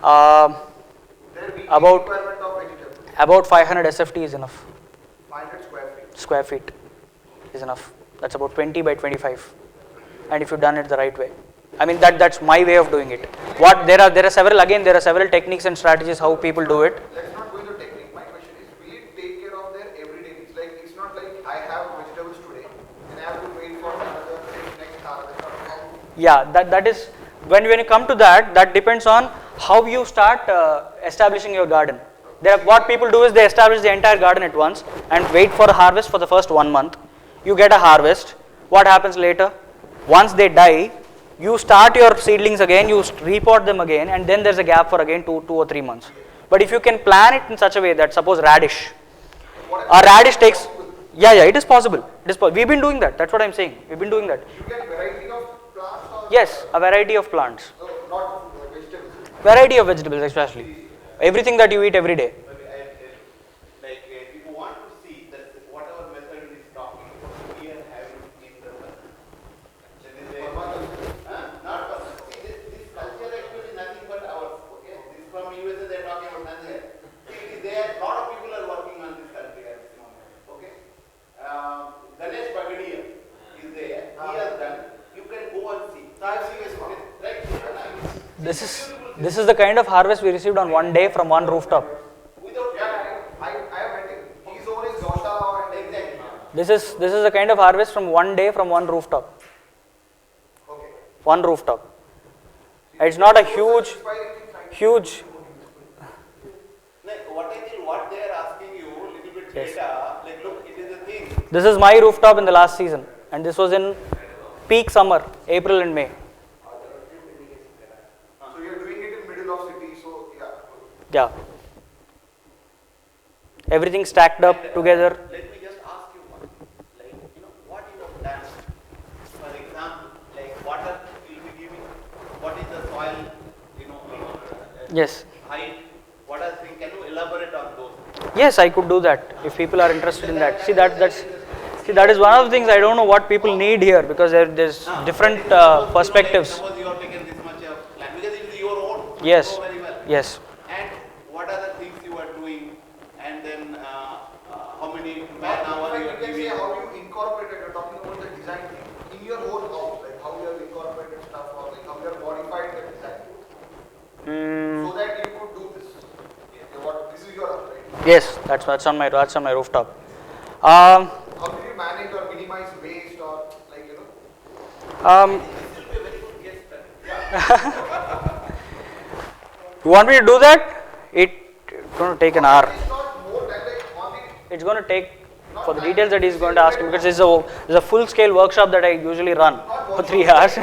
their weekly about- requirement of vegetables? about 500 SFT is enough. 500 square feet. Square feet is enough. That's about 20 by 25. And if you've done it the right way, I mean that's my way of doing it. There are several techniques and strategies how people do it. Let's not go into technique. My question is, will it take care of their everyday needs? Like it's not like I have vegetables today and I have to wait for another next harvest. Yeah, that is when you come to that depends on how you start establishing your garden. What people do is they establish the entire garden at once and wait for a harvest for the first 1 month. You get a harvest. What happens later? Once they die, you start your seedlings again, you repot them again, and then there's a gap for again 2 or 3 months. But if you can plan it in such a way that suppose radish, a radish takes, yeah, it is possible. We've been doing that. That's what I'm saying. We've been doing that. You get variety of plants or Yes, a variety of plants, not vegetables. variety of vegetables especially. Everything that you eat every day. Like if you want to see that whatever method is talking about, we are having in the not see this culture actually nothing but ours. Okay, this from USA they are talking about nothing. See, it is there. Lot of people are working on this country at this moment. Okay, Ganesh Pagadia is there. He has done. You can go and see. So I have seen this one. Right. This is the kind of harvest we received on one day from one rooftop. Without I have met him. His own is Jota and exactly. This is the kind of harvest from one day from one rooftop. okay. One rooftop. It's not a huge. Like what they are asking you, little bit Yes. data. Like look, it is a thing. This is my rooftop in the last season, and this was in peak summer, April and May. So you're doing it in middle of city, so yeah. Yeah. Everything stacked up together. Let me just ask you one. Like, what you have done. For example, like water will be giving. What is the soil, Yes. height? What are things? Can you elaborate on those? Yes, I could do that if people are interested in that. See that is one of the things I don't know what people need here because there's different perspectives. Suppose you have taken this much of land because it is your own. Yes. You know very well. Yes. And what are the things you are doing? And then how many man hour you You are can say giving? how you incorporated, you're talking about the design thing in your own house, like how you have incorporated stuff or like how you have modified the design so that you could do this. This is your house, right? Yes, that's on my rooftop. How do you manage or minimize waste or like This will be a very good case study. You want me to do that? It's going to take an hour. It's not more than like on the It's going to take for the details that he's going to ask me because this is a full-scale workshop that I usually run for 3 hours.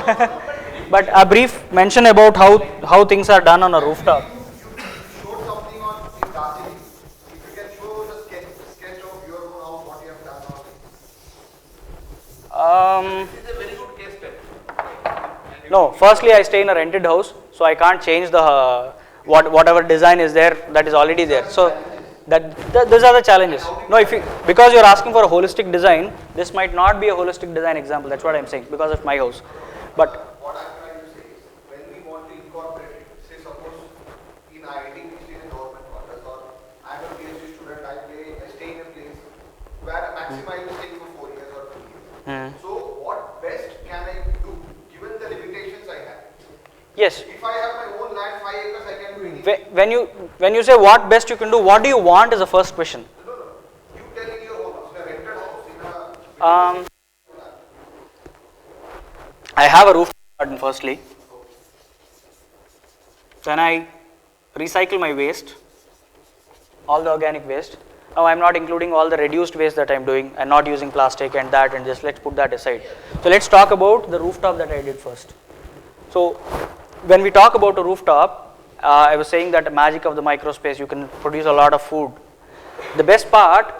But a brief mention about how things are done on a rooftop. you showed something on in Darjeeling. If you can show the sketch of your own house, what you have done or This is a very good case study. No, firstly I stay in a rented house, so I can't change the whatever design is there that is already there. So those are the challenges. No, because you're asking for a holistic design, this might not be a holistic design example. That's what I'm saying because of my house. But what I'm trying to say is when we want to incorporate it, say suppose in IIT we stay in government quarters or I'm a PhD student, I stay in a place where maximum I will stay for 4 years or 2 years. So what best can I Yes. If I have my own land, 5 acres, I can do anything. When you say what best you can do, what do you want is the first question. No, no. You tell in your own house, in a rented house, in a... I have a roof garden firstly. Then I recycle my waste, all the organic waste. Now I am not including all the reduced waste that I am doing and not using plastic and that, and just let's put that aside. So let's talk about the rooftop that I did first. So when we talk about a rooftop, I was saying that the magic of the microspace, you can produce a lot of food. The best part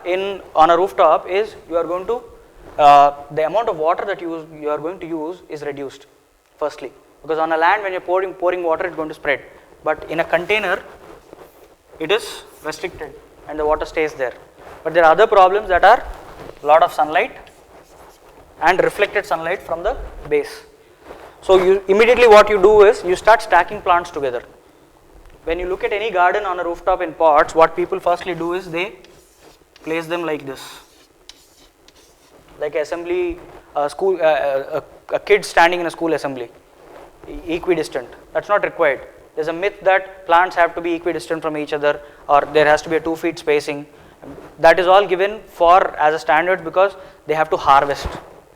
on a rooftop is you are going to, the amount of water that you are going to use is reduced firstly, because on a land when you are pouring water, it's going to spread, but in a container it is restricted and the water stays there. But there are other problems that are a lot of sunlight and reflected sunlight from the base. So you immediately what you do is you start stacking plants together. When you look at any garden on a rooftop in pots, what people firstly do is they place them like this, like assembly, a kid standing in a school assembly, equidistant. That's not required. There's a myth that plants have to be equidistant from each other, or there has to be a 2 feet spacing. That is all given for as a standard because they have to harvest.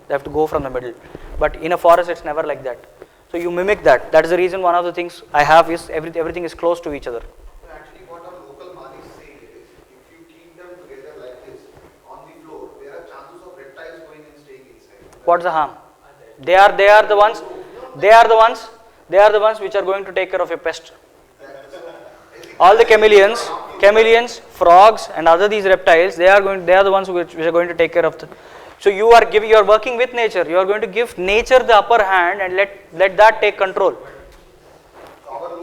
They have to go from the middle. But in a forest, it's never like that. So you mimic that. That is the reason one of the things I have is everything is close to each other. Actually, what our local Malis say is, if you keep them together like this on the floor, there are chances of reptiles going and staying inside. What's the harm? They are the ones which are going to take care of your pest. All the chameleons, frogs, and other these reptiles, they are the ones which are going to take care of the. So you are working with nature. You are going to give nature the upper hand and let that take control.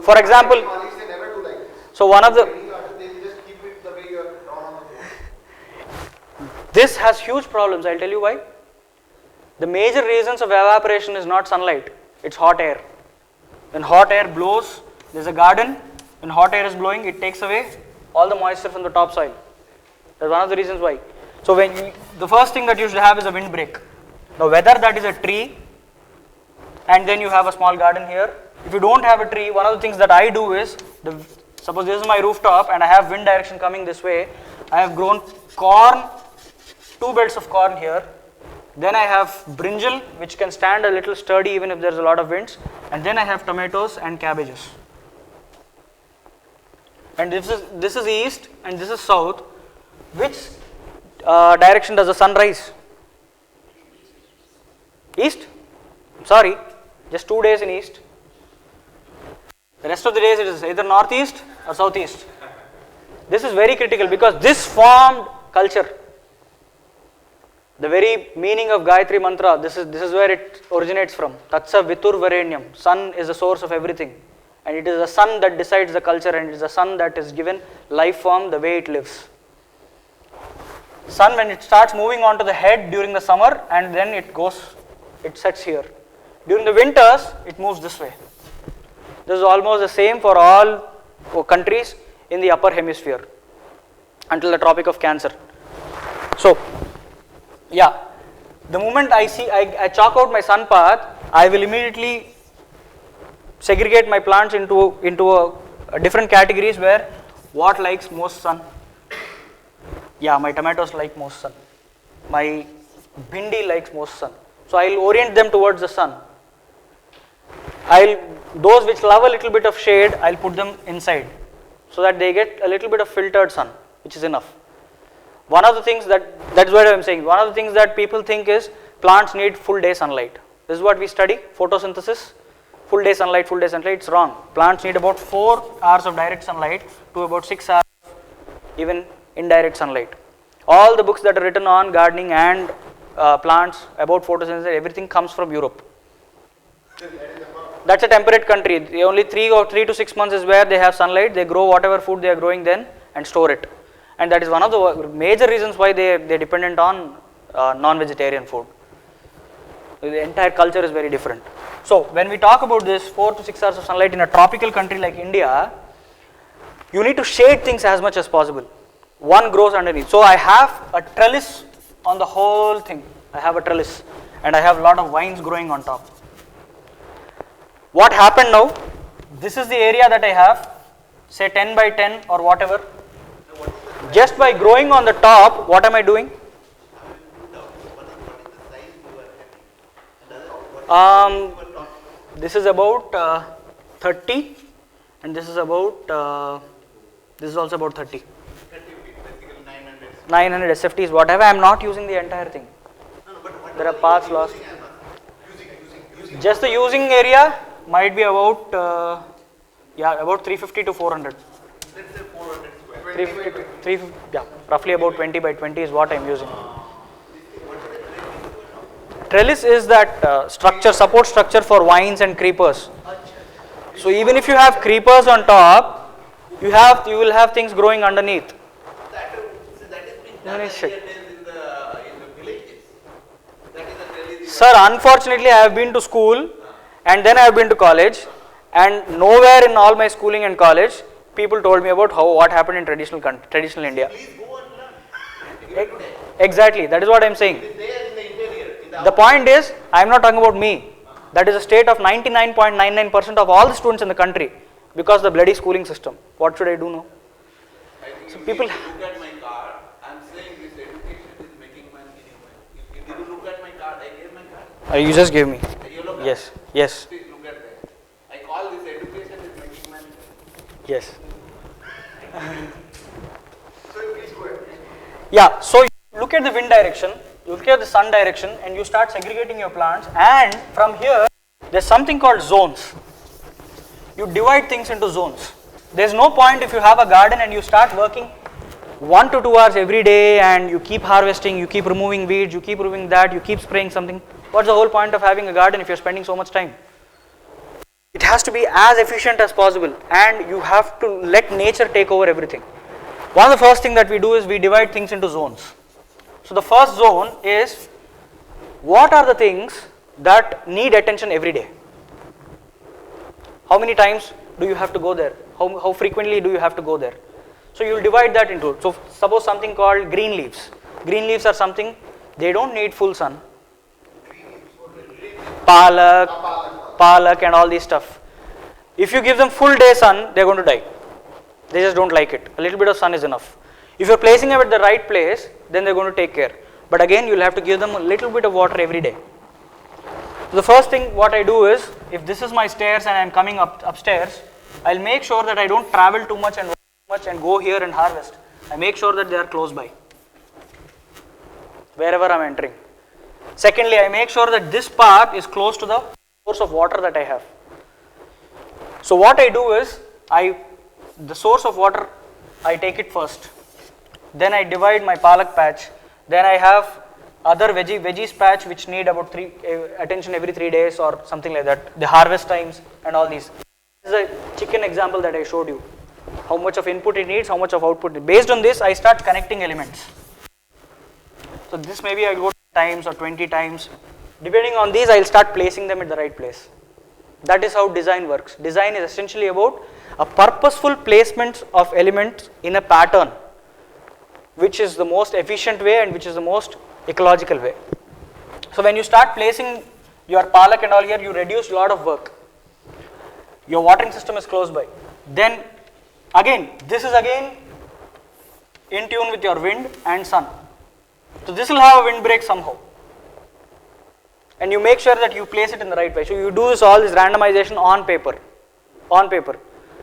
For example, Malis, they never do like this. so one of the They just keep it the way you are drawn on the floor. this has huge problems. I'll tell you why. The major reasons of evaporation is not sunlight, it's hot air. When hot air blows, there's a garden, when hot air is blowing, it takes away all the moisture from the topsoil. That's one of the reasons why. So the first thing that you should have is a windbreak. Now whether that is a tree and then you have a small garden here. If you don't have a tree, one of the things that I do is, suppose this is my rooftop and I have wind direction coming this way, I have grown corn, 2 belts of corn here. Then I have brinjal, which can stand a little sturdy even if there is a lot of winds, and then I have tomatoes and cabbages. And this is east and this is south. Which direction does the sun rise? East? Sorry, just 2 days in east. The rest of the days it is either northeast or southeast. This is very critical because this formed culture. The very meaning of Gayatri Mantra, this is where it originates from. Tatsa Vitur Varenyam. Sun is the source of everything. And it is the sun that decides the culture, and it is the sun that is given life form the way it lives. Sun, when it starts moving onto the head during the summer, and then it sets here. During the winters, it moves this way. This is almost the same for all countries in the upper hemisphere until the Tropic of Cancer. So, yeah, the moment I chalk out my sun path, I will immediately segregate my plants into a different categories where what likes most sun. Yeah, my tomatoes like most sun. My bhindi likes most sun. So I will orient them towards the sun. Those which love a little bit of shade, I will put them inside so that they get a little bit of filtered sun, which is enough. One of the things that's what I am saying, one of the things that people think is plants need full day sunlight. This is what we study, photosynthesis, full day sunlight, it's wrong. Plants need about 4 hours of direct sunlight to about 6 hours even indirect sunlight. All the books that are written on gardening and plants about photosynthesis, everything comes from Europe. That's a temperate country. Only 3 to 6 months is where they have sunlight. They grow whatever food they are growing then and store it. And that is one of the major reasons why they're dependent on non-vegetarian food. The entire culture is very different. So when we talk about this 4 to 6 hours of sunlight in a tropical country like India, you need to shade things as much as possible. One grows underneath. So I have a trellis on the whole thing. I have a trellis and I have a lot of vines growing on top. What happened now? this is the area that I have, say 10 by 10 or whatever. Just by growing on the top, what am I doing? This is about 30 and this is about, this is also about 30. 900 SFTs, whatever. I am not using the entire thing. There are parts lost. Just the using area might be about, about 350 to 400. Let's say 400 square. 350, yeah, roughly about 20 by 20 is what I am using. Trellis is that structure, support structure for vines and creepers. So even if you have creepers on top, you will have things growing underneath. That is being done in the villages. That is the trellis. Sir, unfortunately I have been to school and then I have been to college, and nowhere in all my schooling and college people told me about what happened in traditional India. Please go and learn. Exactly, that is what I am saying. It is there in the interior. The point is, I am not talking about me. That is a state of 99.99% of all the students in the country because of the bloody schooling system. What should I do now? I think So if people- you look at my card, I'm saying this education is making man inhuman. If you look at my card, I gave my card. You just gave me. The yellow card. Yes, yes, Please look at that. I call this education is making man. yes. So please go ahead. Yeah, so you look at the wind direction, you look at the sun direction, and you start segregating your plants, and from here there's something called zones. You divide things into zones. There's no point if you have a garden and you start working 1 to 2 hours every day and you keep harvesting, you keep removing weeds, you keep removing that, you keep spraying something. What's the whole point of having a garden if you're spending so much time? It has to be as efficient as possible, and you have to let nature take over everything. One of the first thing that we do is we divide things into zones. So the first zone is, what are the things that need attention every day? How many times do you have to go there? How frequently do you have to go there? So you will divide that into, so suppose something called green leaves. Green leaves are something, they don't need full sun. Palak and all these stuff. If you give them full day sun, they are going to die. They just don't like it. A little bit of sun is enough. If you are placing them at the right place, then they are going to take care. But again, you will have to give them a little bit of water every day. So the first thing what I do is, if this is my stairs and I am coming upstairs, I will make sure that I don't travel too much and go here and harvest. I make sure that they are close by, wherever I am entering. Secondly, I make sure that this path is close to the source of water that I have. So what I do is, the source of water, I take it first. Then I divide my palak patch. Then I have other veggies patch which need about attention every 3 days or something like that. The harvest times and all these. This is a chicken example that I showed you. How much of input it needs, how much of output. Based on this, I start connecting elements. So this maybe I go 10 times or 20 times. Depending on these, I will start placing them at the right place. That is how design works. Design is essentially about a purposeful placement of elements in a pattern, which is the most efficient way and which is the most ecological way. So when you start placing your palak and all here, you reduce a lot of work. Your watering system is close by. Then again, this is again in tune with your wind and sun. So this will have a windbreak somehow. And you make sure that you place it in the right way. So you do all this randomization on paper.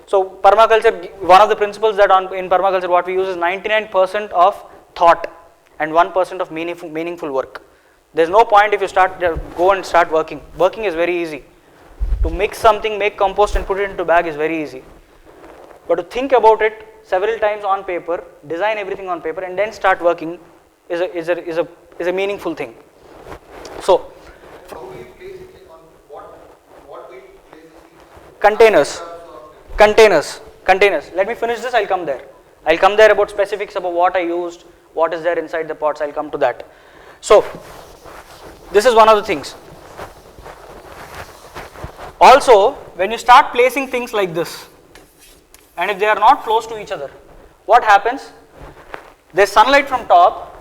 So permaculture, one of the principles that in permaculture what we use is 99% of thought and 1% of meaningful work. There is no point if you go and start working. Working is very easy. To mix something, make compost and put it into a bag is very easy. But to think about it several times on paper, design everything on paper and then start working is a meaningful thing. So How do you place it on what do you place it? Containers. Let me finish this, I'll come there. I'll come there about specifics about what I used, what is there inside the pots, I'll come to that. So, this is one of the things. Also, when you start placing things like this, and if they are not close to each other, what happens? There's sunlight from top,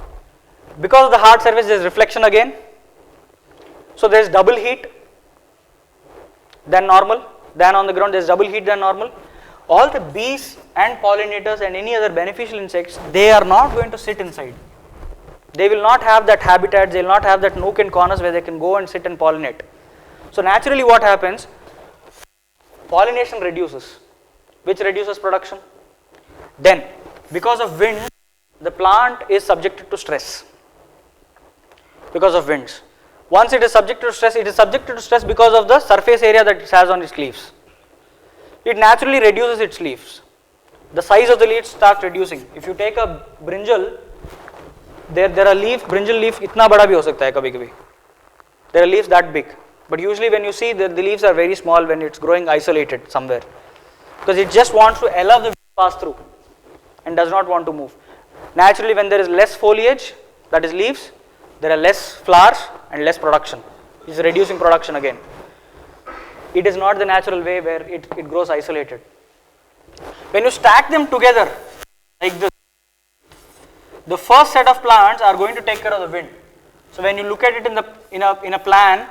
because of the hard surface there's reflection again, so there's double heat than normal. than on the ground, there is double heat than normal. All the bees and pollinators and any other beneficial insects, they are not going to sit inside. They will not have that habitat, they will not have that nook and corners where they can go and sit and pollinate. So naturally what happens, pollination reduces, which reduces production. Then because of wind, the plant is subjected to stress because of winds. Once it is subjected to stress, it is subjected to stress because of the surface area that it has on its leaves. It naturally reduces its leaves. The size of the leaves starts reducing. If you take a brinjal, there are leaf, brinjal leaf itna bada bhi ho sakta hai kabhi kabhi. There are leaves that big. But usually when you see that the leaves are very small when it's growing isolated somewhere. Because it just wants to allow the wind to pass through and does not want to move. Naturally when there is less foliage, that is leaves, there are less flowers and less production. It is reducing production again. It is not the natural way where it grows isolated. When you stack them together like this, the first set of plants are going to take care of the wind. So when you look at it in a plan,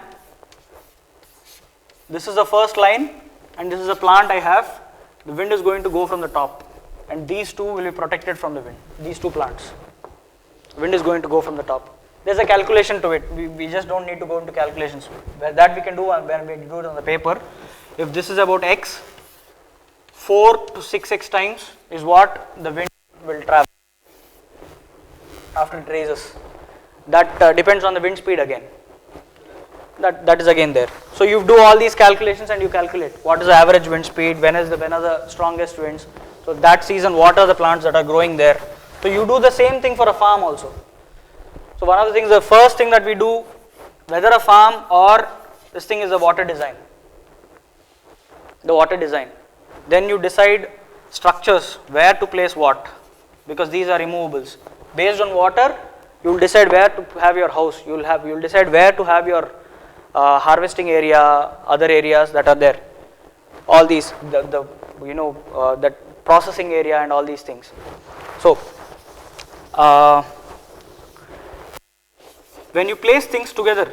this is the first line and this is a plant I have. The wind is going to go from the top and these two will be protected from the wind. These two plants. Wind is going to go from the top. There is a calculation to it. We just don't need to go into calculations. That we can do when we do it on the paper. If this is about x, 4 to 6x times is what the wind will travel after it raises. That depends on the wind speed again. That is again there. So you do all these calculations and you calculate what is the average wind speed, when are the strongest winds. So that season what are the plants that are growing there. So you do the same thing for a farm also. So one of the things, the first thing that we do, whether a farm or this thing, is the water design. The water design. Then you decide structures, where to place what, because these are removables. Based on water, you will decide where to have your house. You will decide where to have your harvesting area, other areas that are there. All these, that processing area and all these things. So when you place things together,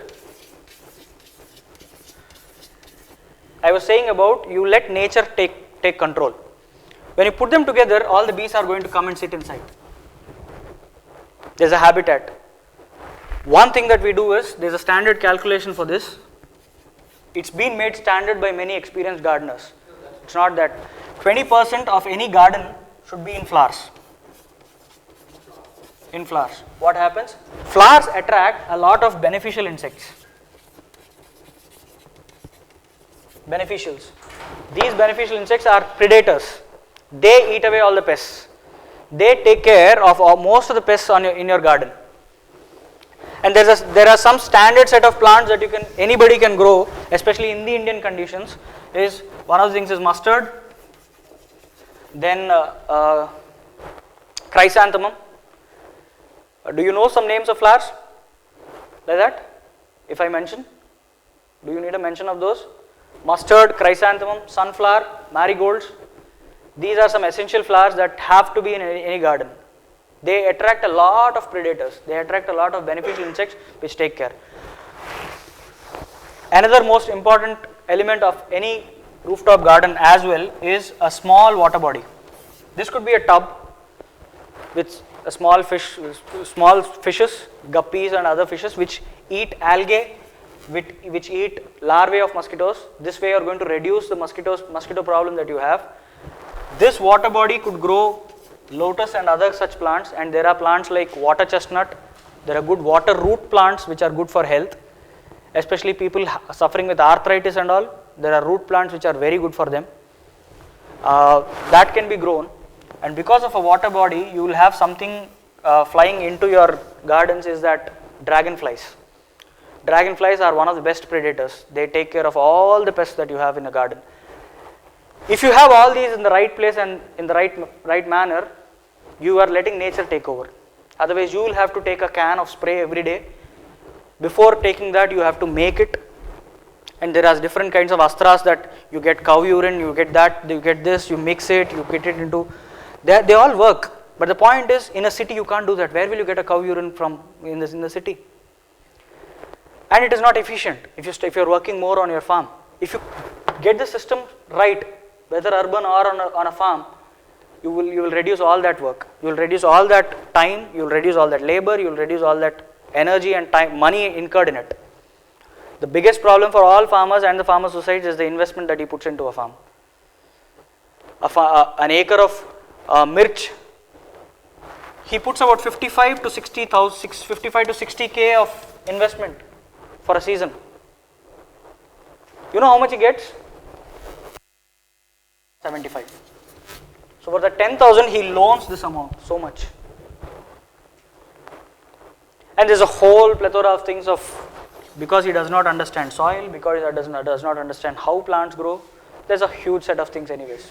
I was saying about you let nature take control. When you put them together, all the bees are going to come and sit inside. There is a habitat. One thing that we do is, there is a standard calculation for this. It's been made standard by many experienced gardeners. It's not that 20% of any garden should be in flowers. In flowers. What happens? Flowers attract a lot of beneficial insects. Beneficials. These beneficial insects are predators. They eat away all the pests. They take care of most of the pests in your garden. And there are some standard set of plants that anybody can grow, especially in the Indian conditions. One of the things is mustard, then chrysanthemum. Do you know some names of flowers like that? If I mention, do you need a mention of those? Mustard, chrysanthemum, sunflower, marigolds. These are some essential flowers that have to be in any garden. They attract a lot of predators. They attract a lot of beneficial insects which take care. Another most important element of any rooftop garden as well is a small water body. This could be a tub with a small fishes, guppies and other fishes which eat algae, which eat larvae of mosquitoes. This way you are going to reduce the mosquito problem that you have. This water body could grow lotus and other such plants, and there are plants like water chestnut. There are good water root plants which are good for health, especially people suffering with arthritis and all. There are root plants which are very good for them. That can be grown, and because of a water body you will have something flying into your gardens, is that dragonflies. Dragonflies are one of the best predators. They take care of all the pests that you have in a garden. If you have all these in the right place and in the right manner, you are letting nature take over. Otherwise you will have to take a can of spray every day. Before taking that you have to make it, and there are different kinds of astras that you get cow urine, you get that, you get this, you mix it, you get it into, they all work. But the point is, in a city you can't do that. Where will you get a cow urine from in the city? And it is not efficient if you're working more on your farm. If you get the system right, whether urban or on a farm, you will reduce all that work. You will reduce all that time. You will reduce all that labor. You will reduce all that energy and time, money incurred in it. The biggest problem for all farmers and the farmer society is the investment that he puts into a farm. An acre of mirch, he puts about 55 to 60k of investment for a season. You know how much he gets? 75. So for the 10,000 he loans this amount, so much. And there's a whole plethora of things because he does not understand soil, because he does not understand how plants grow. There's a huge set of things anyways.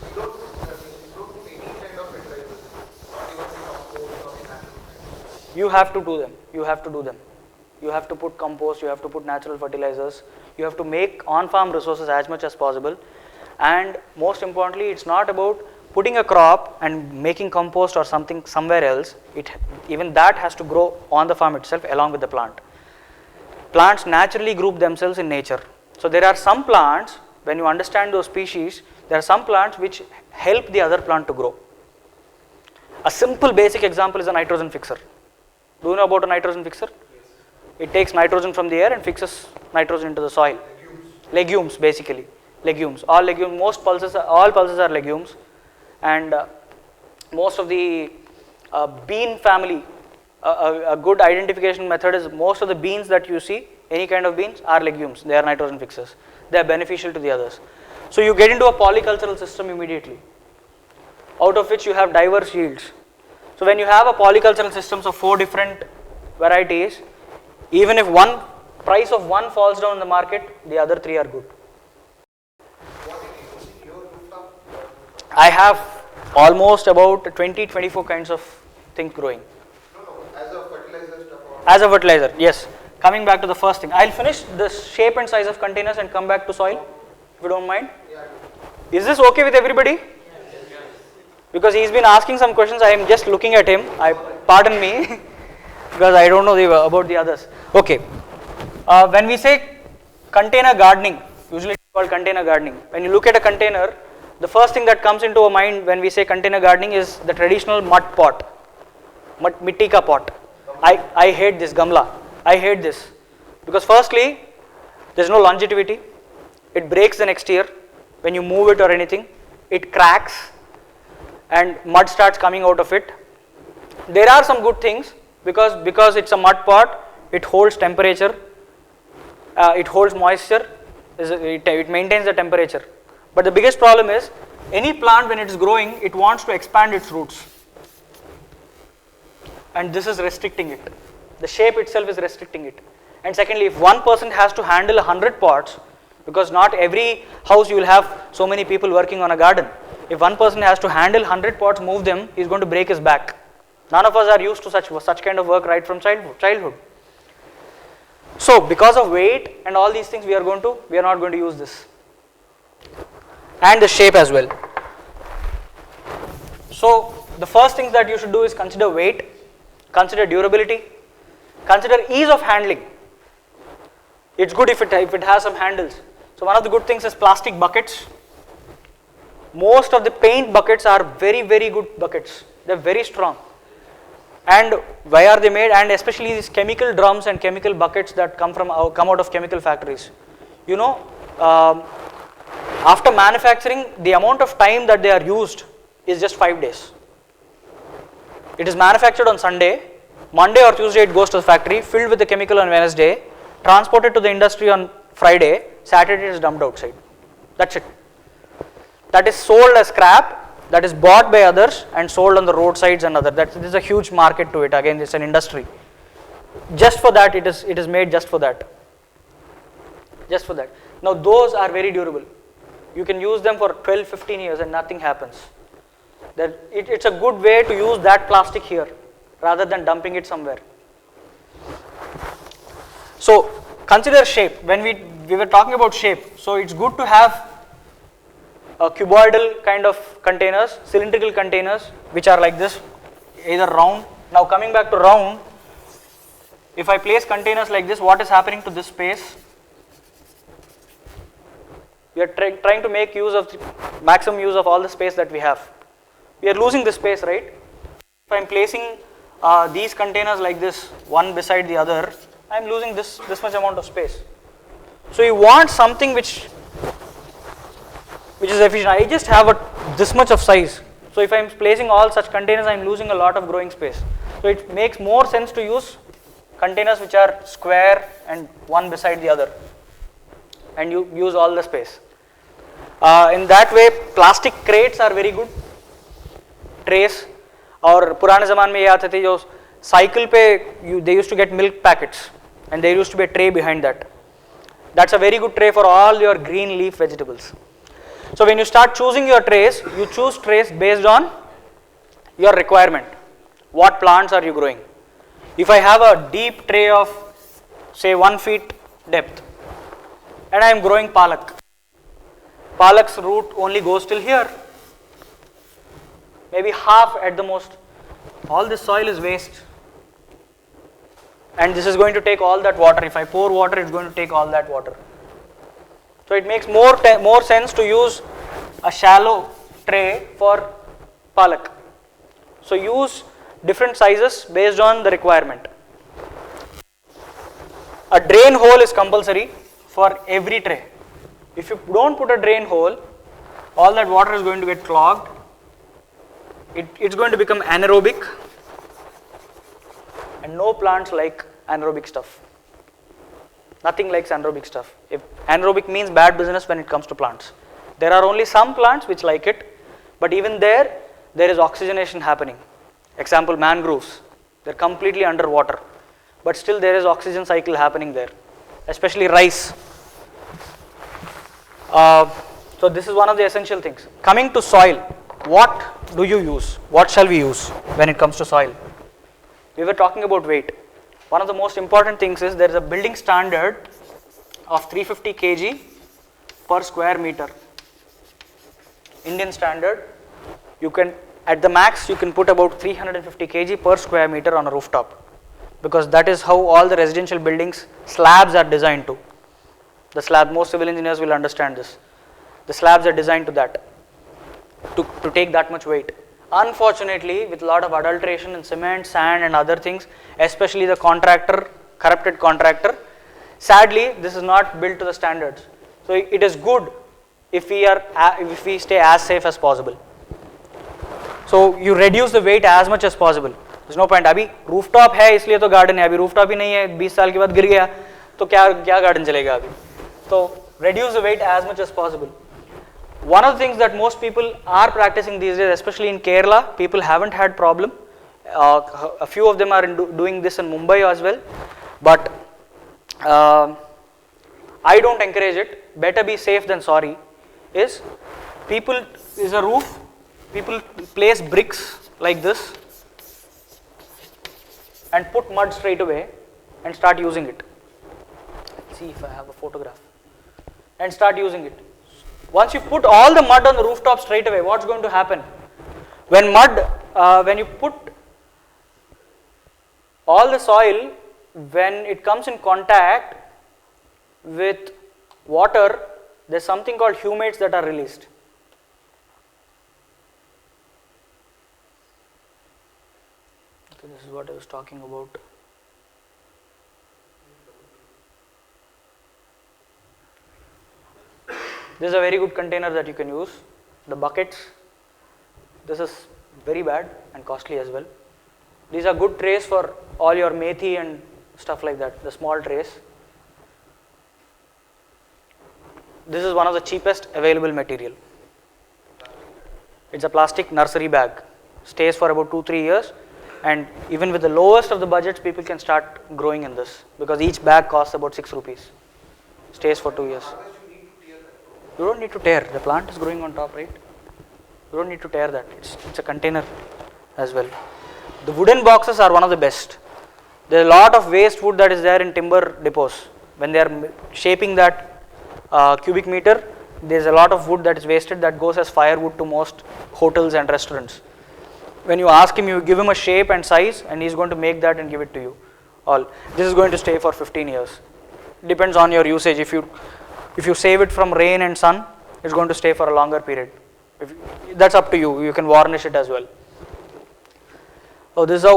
You have to do them. You have to do them. You have to put compost, you have to put natural fertilizers, you have to make on-farm resources as much as possible. And most importantly, it's not about putting a crop and making compost or something somewhere else. Even that has to grow on the farm itself along with the plant. Plants naturally group themselves in nature. So there are some plants, when you understand those species, there are some plants which help the other plant to grow. A simple basic example is a nitrogen fixer. Do you know about a nitrogen fixer? It takes nitrogen from the air and fixes nitrogen into the soil. Legumes basically. Legumes. All pulses are legumes, and most of the bean family, a good identification method is most of the beans that you see, any kind of beans, are legumes. They are nitrogen fixers. They are beneficial to the others. So you get into a polycultural system immediately, out of which you have diverse yields. So when you have a polycultural system of 4 different varieties, even if price of one falls down in the market, the other 3 are good. I have almost about 20-24 kinds of things growing. As a fertilizer stuff? As a fertilizer, yes. Coming back to the first thing, I'll finish the shape and size of containers and come back to soil, if you don't mind. Is this okay with everybody? Because he's been asking some questions, I am just looking at him. Pardon me, because I don't know about the others. Okay. When we say container gardening, usually it's called container gardening. When you look at a container, the first thing that comes into our mind when we say container gardening is the traditional mud pot, mitti ka pot. I hate this, gamla. I hate this because firstly, there's no longevity. It breaks the next year when you move it or anything. It cracks and mud starts coming out of it. There are some good things because it's a mud pot. It holds temperature. It holds moisture. It maintains the temperature. But the biggest problem is any plant when it is growing, it wants to expand its roots, and this is restricting it. The shape itself is restricting it. And secondly, if one person has to handle 100 pots, because not every house you will have so many people working on a garden. If one person has to handle 100 pots, move them, he is going to break his back. None of us are used to such kind of work right from childhood. So because of weight and all these things, we are not going to use this. And the shape as well. So the first things that you should do is consider weight, consider durability, consider ease of handling. It's good if it has some handles. So one of the good things is plastic buckets. Most of the paint buckets are very, very good buckets. They're very strong. And why are they made? And especially these chemical drums and chemical buckets that come out of chemical factories. You know, after manufacturing, the amount of time that they are used is just 5 days. It is manufactured on Sunday, Monday or Tuesday it goes to the factory, filled with the chemical on Wednesday, transported to the industry on Friday, Saturday it is dumped outside. That's it. That is sold as scrap, that is bought by others and sold on the roadsides and other. There is a huge market to it. Again, it's an industry. Just for that, it is made just for that. Just for that. Now those are very durable. You can use them for 12-15 years and nothing happens. It's a good way to use that plastic here rather than dumping it somewhere. So consider shape. When we were talking about shape, so it's good to have a cuboidal kind of containers, cylindrical containers which are like this, either round. Now coming back to round, if I place containers like this, what is happening to this space? We are trying to make use of the maximum use of all the space that we have. We are losing this space, right? If I am placing these containers like this, one beside the other, I am losing this much amount of space. So you want something which is efficient. I just have this much of size. So if I am placing all such containers, I am losing a lot of growing space. So it makes more sense to use containers which are square and one beside the other, and you use all the space. In that way, plastic crates are very good. Trays, और पुराने ज़माने में ये आते थे जो cycle पे they used to get milk packets, and there used to be a tray behind that. That's a very good tray for all your green leaf vegetables. So when you start choosing your trays, you choose trays based on your requirement. What plants are you growing? If I have a deep tray of say 1 feet depth and I am growing palak, palak's root only goes till here, maybe half at the most. All this soil is waste, and this is going to take all that water. If I pour water, it's going to take all that water. So it makes more sense to use a shallow tray for palak. So use different sizes based on the requirement. A drain hole is compulsory for every tray. If you don't put a drain hole, all that water is going to get clogged. It's going to become anaerobic, and no plants like anaerobic stuff. Nothing likes anaerobic stuff. If anaerobic means bad business when it comes to plants. There are only some plants which like it, but even there is oxygenation happening. Example, mangroves, they're completely underwater, but still there is oxygen cycle happening there, especially rice. So this is one of the essential things. Coming to soil, what do you use? What shall we use when it comes to soil? We were talking about weight. One of the most important things is there is a building standard of 350 kg per square meter. Indian standard, you can at the max you can put about 350 kg per square meter on a rooftop, because that is how all the residential buildings slabs are designed to. The slab, most civil engineers will understand this. The slabs are designed to that, to take that much weight. Unfortunately, with a lot of adulteration in cement, sand and other things, especially the corrupted contractor, sadly this is not built to the standards. So it is good if we stay as safe as possible. So you reduce the weight as much as possible. There's no point. अभी rooftop है इसलिए तो garden है. अभी rooftop ही नहीं है, 20 साल के बाद गिर गया तो क्या garden चलेगा अभी. So reduce the weight as much as possible. One of the things that most people are practicing these days, especially in Kerala, people haven't had problem. A few of them are doing this in Mumbai as well, but I don't encourage it. Better be safe than sorry. Is a roof. People place bricks like this and put mud straight away and start using it. Let's see if I have a photograph. And start using it. Once you put all the mud on the rooftop straight away, what's going to happen? When you put all the soil, when it comes in contact with water, there's something called humates that are released. Okay, this is what I was talking about. This is a very good container that you can use. The buckets, this is very bad and costly as well. These are good trays for all your methi and stuff like that, the small trays. This is one of the cheapest available material. It's a plastic nursery bag, stays for about 2-3 years, and even with the lowest of the budgets, people can start growing in this, because each bag costs about 6 rupees, stays for 2 years. You don't need to tear, the plant is growing on top, right? You don't need to tear that, it's a container as well. The wooden boxes are one of the best. There is a lot of waste wood that is there in timber depots. When they are shaping that cubic meter, there is a lot of wood that is wasted that goes as firewood to most hotels and restaurants. When you ask him, you give him a shape and size and he is going to make that and give it to you. This is going to stay for 15 years. Depends on your usage. If you If you save it from rain and sun, it's going to stay for a longer period. That's up to you. You can varnish it as well. So this is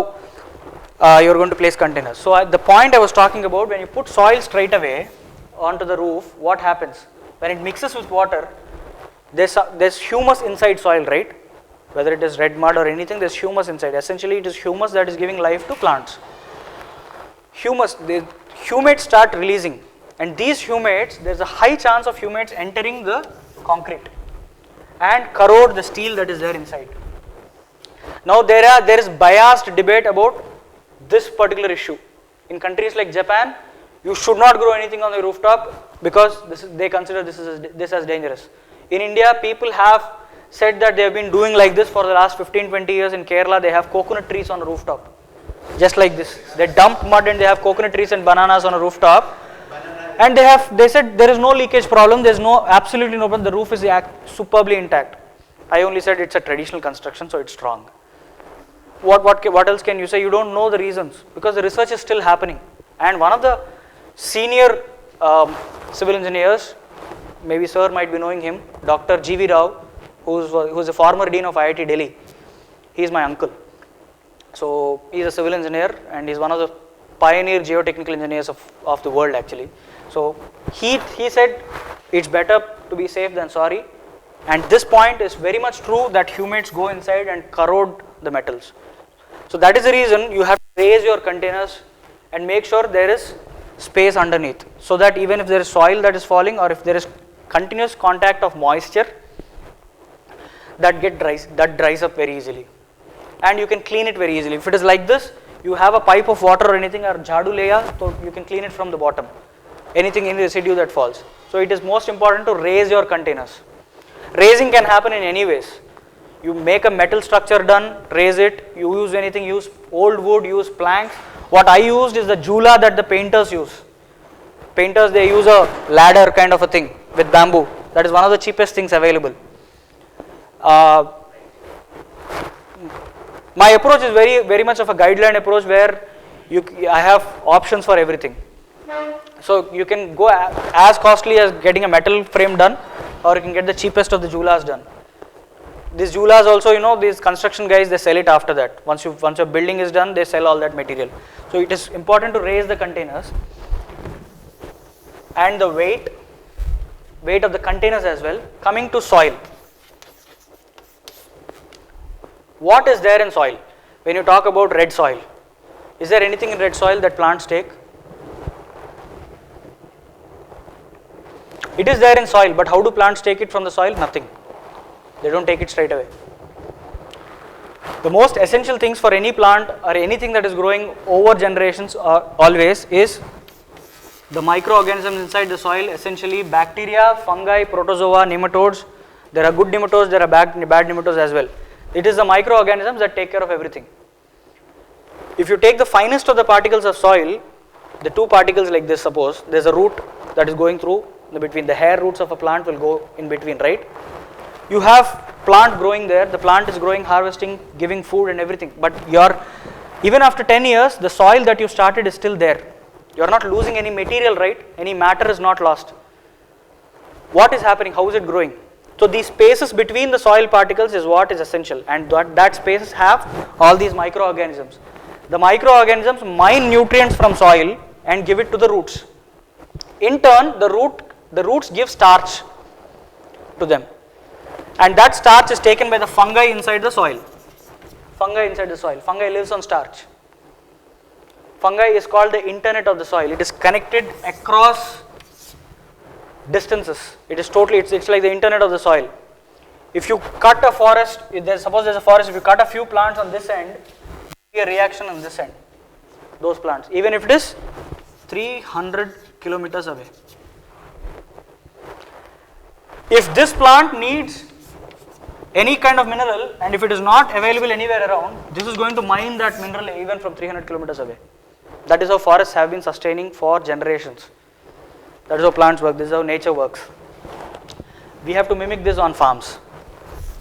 how you're going to place containers. So the point I was talking about, when you put soil straight away onto the roof, what happens? When it mixes with water, there's humus inside soil, right? Whether it is red mud or anything, there's humus inside. Essentially, it is humus that is giving life to plants. The humates start releasing, and these humates, there's a high chance of humates entering the concrete and corrode the steel that is there inside. Now there is biased debate about this particular issue. In countries like Japan, you should not grow anything on the rooftop because they consider this as dangerous. In India, people have said that they have been doing like this for the last 15-20 years. In Kerala, they have coconut trees on the rooftop, just like this. They dump mud and they have coconut trees and bananas on a rooftop, and they said there is no leakage problem. There is absolutely no problem. The roof is superbly intact. I only said it's a traditional construction, so it's strong. What else can you say? You don't know the reasons because the research is still happening. And one of the senior civil engineers, maybe sir might be knowing him, Dr. G.V. Rao, who's a former dean of IIT Delhi. He's my uncle. So he's a civil engineer and he's one of the pioneer geotechnical engineers of the world actually. So he said it's better to be safe than sorry. And this point is very much true that humates go inside and corrode the metals. So that is the reason you have to raise your containers and make sure there is space underneath, so that even if there is soil that is falling or if there is continuous contact of moisture, that dries up very easily, and you can clean it very easily. If it is like this, you have a pipe of water or anything or jhadu leya, so you can clean it from the bottom, anything in residue that falls. So it is most important to raise your containers. Raising can happen in any ways. You make a metal structure done, raise it, you use anything, use old wood, use planks. What I used is the jula that the painters use. Painters, they use a ladder kind of a thing with bamboo. That is one of the cheapest things available. My approach is very much of a guideline approach where I have options for everything. So you can go as costly as getting a metal frame done, or you can get the cheapest of the julas done. These julas also, these construction guys, they sell it after that. Once your building is done, they sell all that material. So it is important to raise the containers and the weight of the containers as well. Coming to soil. What is there in soil? When you talk about red soil, is there anything in red soil that plants take? It is there in soil, but how do plants take it from the soil? Nothing. They don't take it straight away. The most essential things for any plant or anything that is growing over generations always is the microorganisms inside the soil, essentially bacteria, fungi, protozoa, nematodes. There are good nematodes, there are bad nematodes as well. It is the microorganisms that take care of everything. If you take the finest of the particles of soil, the two particles like this, suppose there is a root that is going through between the hair roots of a plant will go in between, right? You have plant growing there, the plant is growing, harvesting, giving food and everything, but even after 10 years, the soil that you started is still there. You are not losing any material, right? Any matter is not lost. What is happening? How is it growing? So these spaces between the soil particles is what is essential, and that spaces have all these microorganisms. The microorganisms mine nutrients from soil and give it to the roots. In turn, the roots give starch to them. And that starch is taken by the fungi inside the soil. Fungi lives on starch. Fungi is called the internet of the soil. It is connected across distances. It's like the internet of the soil. If you cut a forest, suppose there's a forest, if you cut a few plants on this end, there will be a reaction on this end. Those plants, even if it is 300 kilometers away. If this plant needs any kind of mineral, and if it is not available anywhere around, this is going to mine that mineral even from 300 kilometers away. That is how forests have been sustaining for generations. That is how plants work. This is how nature works. We have to mimic this on farms,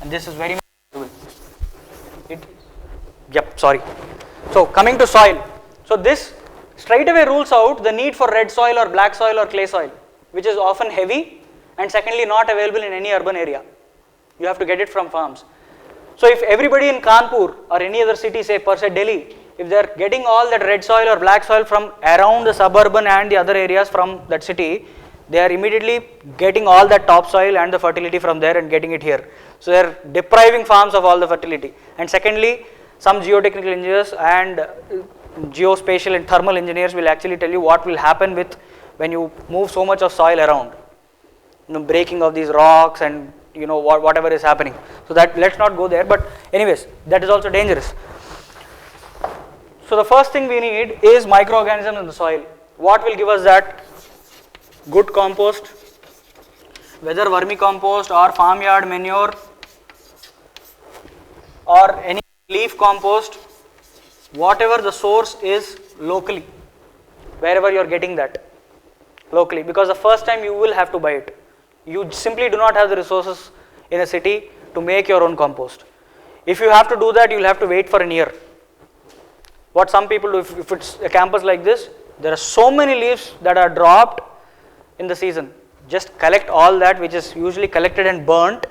and this is very much possible. So coming to soil. So this straight away rules out the need for red soil or black soil or clay soil. which is often heavy, and secondly not available in any urban area. You have to get it from farms. So if everybody in Kanpur or any other city, say per se Delhi, if they are getting all that red soil or black soil from around the suburban and the other areas from that city, they are immediately getting all that topsoil and the fertility from there and getting it here. So they are depriving farms of all the fertility. And secondly, some geotechnical engineers and geospatial and thermal engineers will actually tell you what will happen with when you move so much of soil around, breaking of these rocks and whatever is happening. So that, let's not go there, but anyways, that is also dangerous. So the first thing we need is microorganisms in the soil. What will give us that? Good compost, whether vermicompost or farmyard manure or any leaf compost, whatever the source is locally, wherever you are getting that locally, because the first time you will have to buy it. You simply do not have the resources in a city to make your own compost. If you have to do that, you will have to wait for a year. What some people do, if it's a campus like this, there are so many leaves that are dropped in the season. Just collect all that which is usually collected and burnt,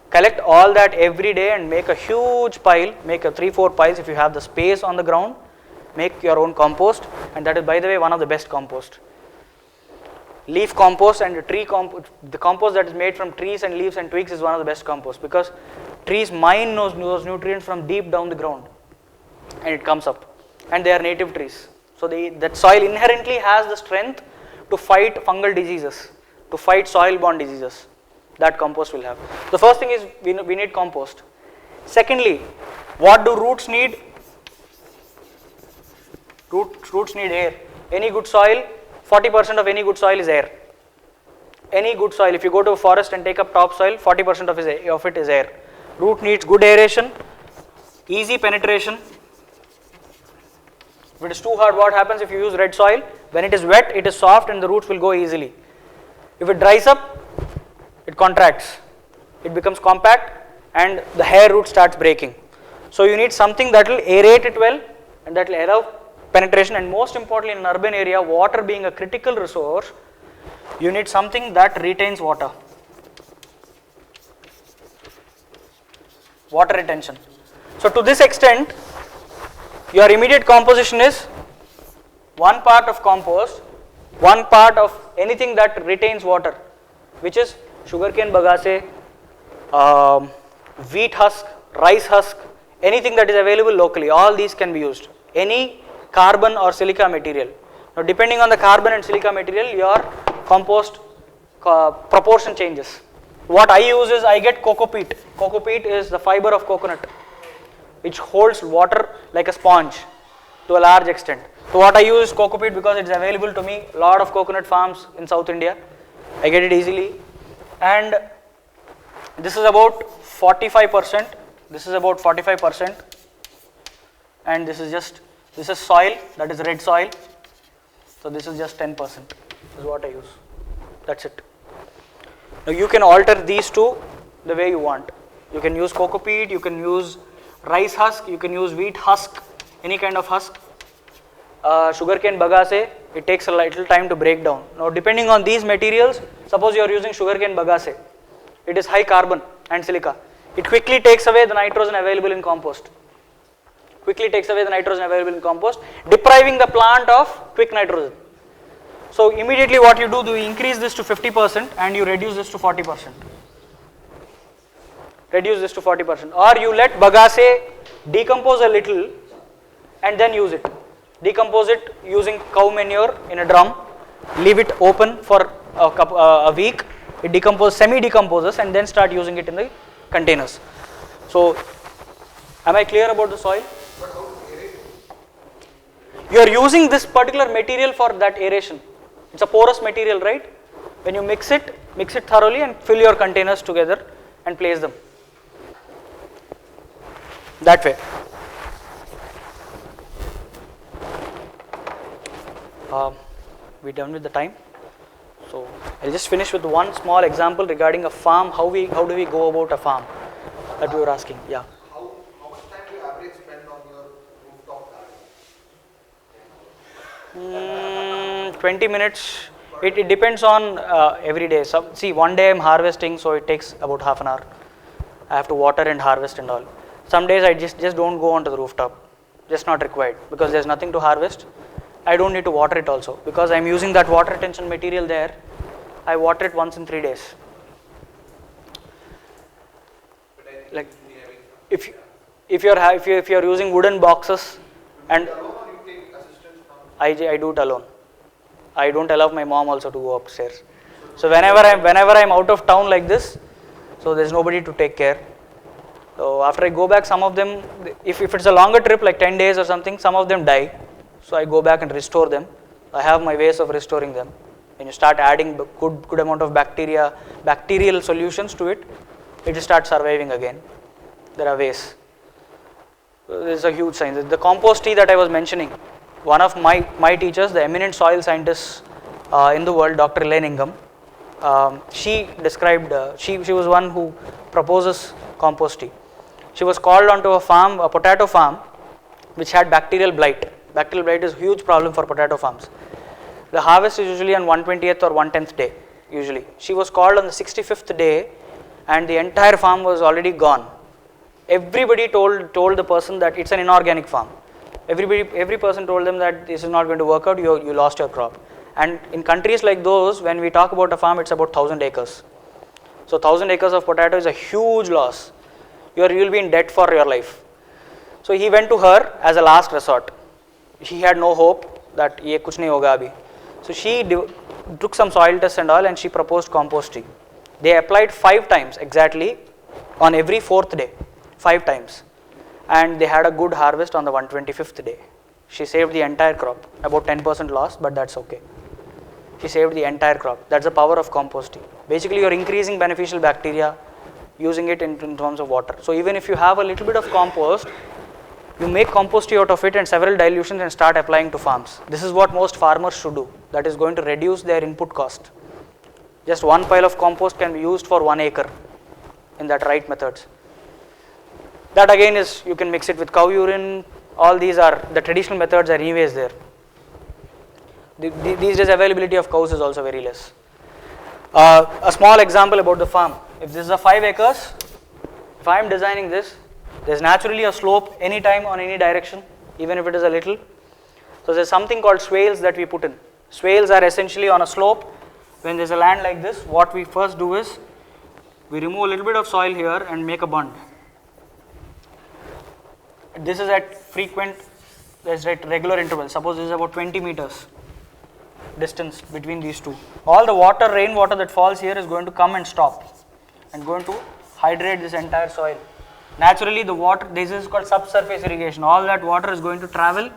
collect all that every day and make a huge pile, make a 3-4 piles if you have the space on the ground, make your own compost, and that is, by the way, one of the best compost. Leaf compost and tree compost, the compost that is made from trees and leaves and twigs is one of the best compost, because trees mine those nutrients from deep down the ground and it comes up, and they are native trees. So that soil inherently has the strength to fight fungal diseases, to fight soil borne diseases. That compost will have. The first thing is we need compost. Secondly, what do roots need? Roots need air. Any good soil, 40% of any good soil is air. Any good soil, if you go to a forest and take up topsoil, 40% of it is air. Root needs good aeration, easy penetration. If it is too hard, what happens if you use red soil? When it is wet, it is soft and the roots will go easily. If it dries up, it contracts, it becomes compact and the hair root starts breaking. So you need something that will aerate it well and that will allow penetration, and most importantly in an urban area, water being a critical resource, you need something that retains water. Water retention. So to this extent, your immediate composition is 1 part of compost, 1 part of anything that retains water, which is sugarcane bagasse, wheat husk, rice husk, anything that is available locally, all these can be used. Any carbon or silica material. Now depending on the carbon and silica material, your compost proportion changes. What I use is, I get coco peat. Coco peat is the fibre of coconut, which holds water like a sponge to a large extent. So what I use is coco peat because it is available to me, a lot of coconut farms in South India. I get it easily, and this is about 45%, this is about 45%, and this is soil, that is red soil, so this is just 10%, this is what I use, that's it. Now you can alter these two the way you want. You can use coco peat, you can use rice husk, you can use wheat husk, any kind of husk. Sugarcane bagasse, it takes a little time to break down. Now depending on these materials, suppose you are using sugarcane bagasse, it is high carbon and silica. It quickly takes away the nitrogen available in compost. Depriving the plant of quick nitrogen. So immediately what you do, you increase this to 50% and you reduce this to 40%. Or you let bagasse decompose a little and then use it. Decompose it using cow manure in a drum, leave it open for a week, it semi-decomposes and then start using it in the containers. So, am I clear about the soil? You are using this particular material for that aeration. It's a porous material, right? When you mix it thoroughly and fill your containers together and place them. That way. We're done with the time. So I'll just finish with one small example regarding a farm. How do we go about a farm? That we were asking. Yeah. How much time do you average spend on your rooftop garden? 20 minutes. It depends on every day. So see, one day I'm harvesting, so it takes about half an hour. I have to water and harvest and all. Some days I just don't go onto the rooftop, just not required, because there's nothing to harvest. I don't need to water it also, because I'm using that water retention material there. I water it once in 3 days. Like if you're using wooden boxes and I do it alone. I don't allow my mom also to go upstairs. So whenever I'm out of town like this, so there's nobody to take care. So after I go back, some of them, if it's a longer trip like 10 days or something, some of them die. So I go back and restore them. I have my ways of restoring them. When you start adding good amount of bacterial solutions to it, it will start surviving again. There are ways. This is a huge science. The compost tea that I was mentioning, one of my teachers, the eminent soil scientist in the world, Dr. Elaine Ingham, she described, she was one who proposes compost tea. She was called onto a farm, a potato farm, which had bacterial blight. Bacterial blight is a huge problem for potato farms. The harvest is usually on 120th or 110th day, usually. She was called on the 65th day and the entire farm was already gone. Everybody told the person that it's an inorganic farm. Every person told them that this is not going to work out, you lost your crop. And in countries like those, when we talk about a farm, it's about 1,000 acres. So 1,000 acres of potato is a huge loss. You will be in debt for your life. So he went to her as a last resort. She had no hope that ye kuch nahi hoga abhi. So she took some soil tests and all, and she proposed compost tea. They applied 5 times exactly on every 4th day, 5 times. And they had a good harvest on the 125th day. She saved the entire crop, about 10% loss, but that's okay. She saved the entire crop. That's the power of compost tea. Basically, you're increasing beneficial bacteria, using it in terms of water. So even if you have a little bit of compost, you make compost tea out of it and several dilutions and start applying to farms. This is what most farmers should do. That is going to reduce their input cost. Just one pile of compost can be used for 1 acre in that right methods. That again is, you can mix it with cow urine. All these are, the traditional methods are anyways there. These days availability of cows is also very less. A small example about the farm. If this is a 5 acres, if I am designing this, there's naturally a slope anytime on any direction, even if it is a little. So there's something called swales that we put in. Swales are essentially on a slope. When there's a land like this, what we first do is, we remove a little bit of soil here and make a bund. This is at frequent, there's at regular intervals. Suppose this is about 20 meters distance between these two. All the water, rainwater that falls here is going to come and stop and going to hydrate this entire soil. Naturally the water, this is called subsurface irrigation. All that water is going to travel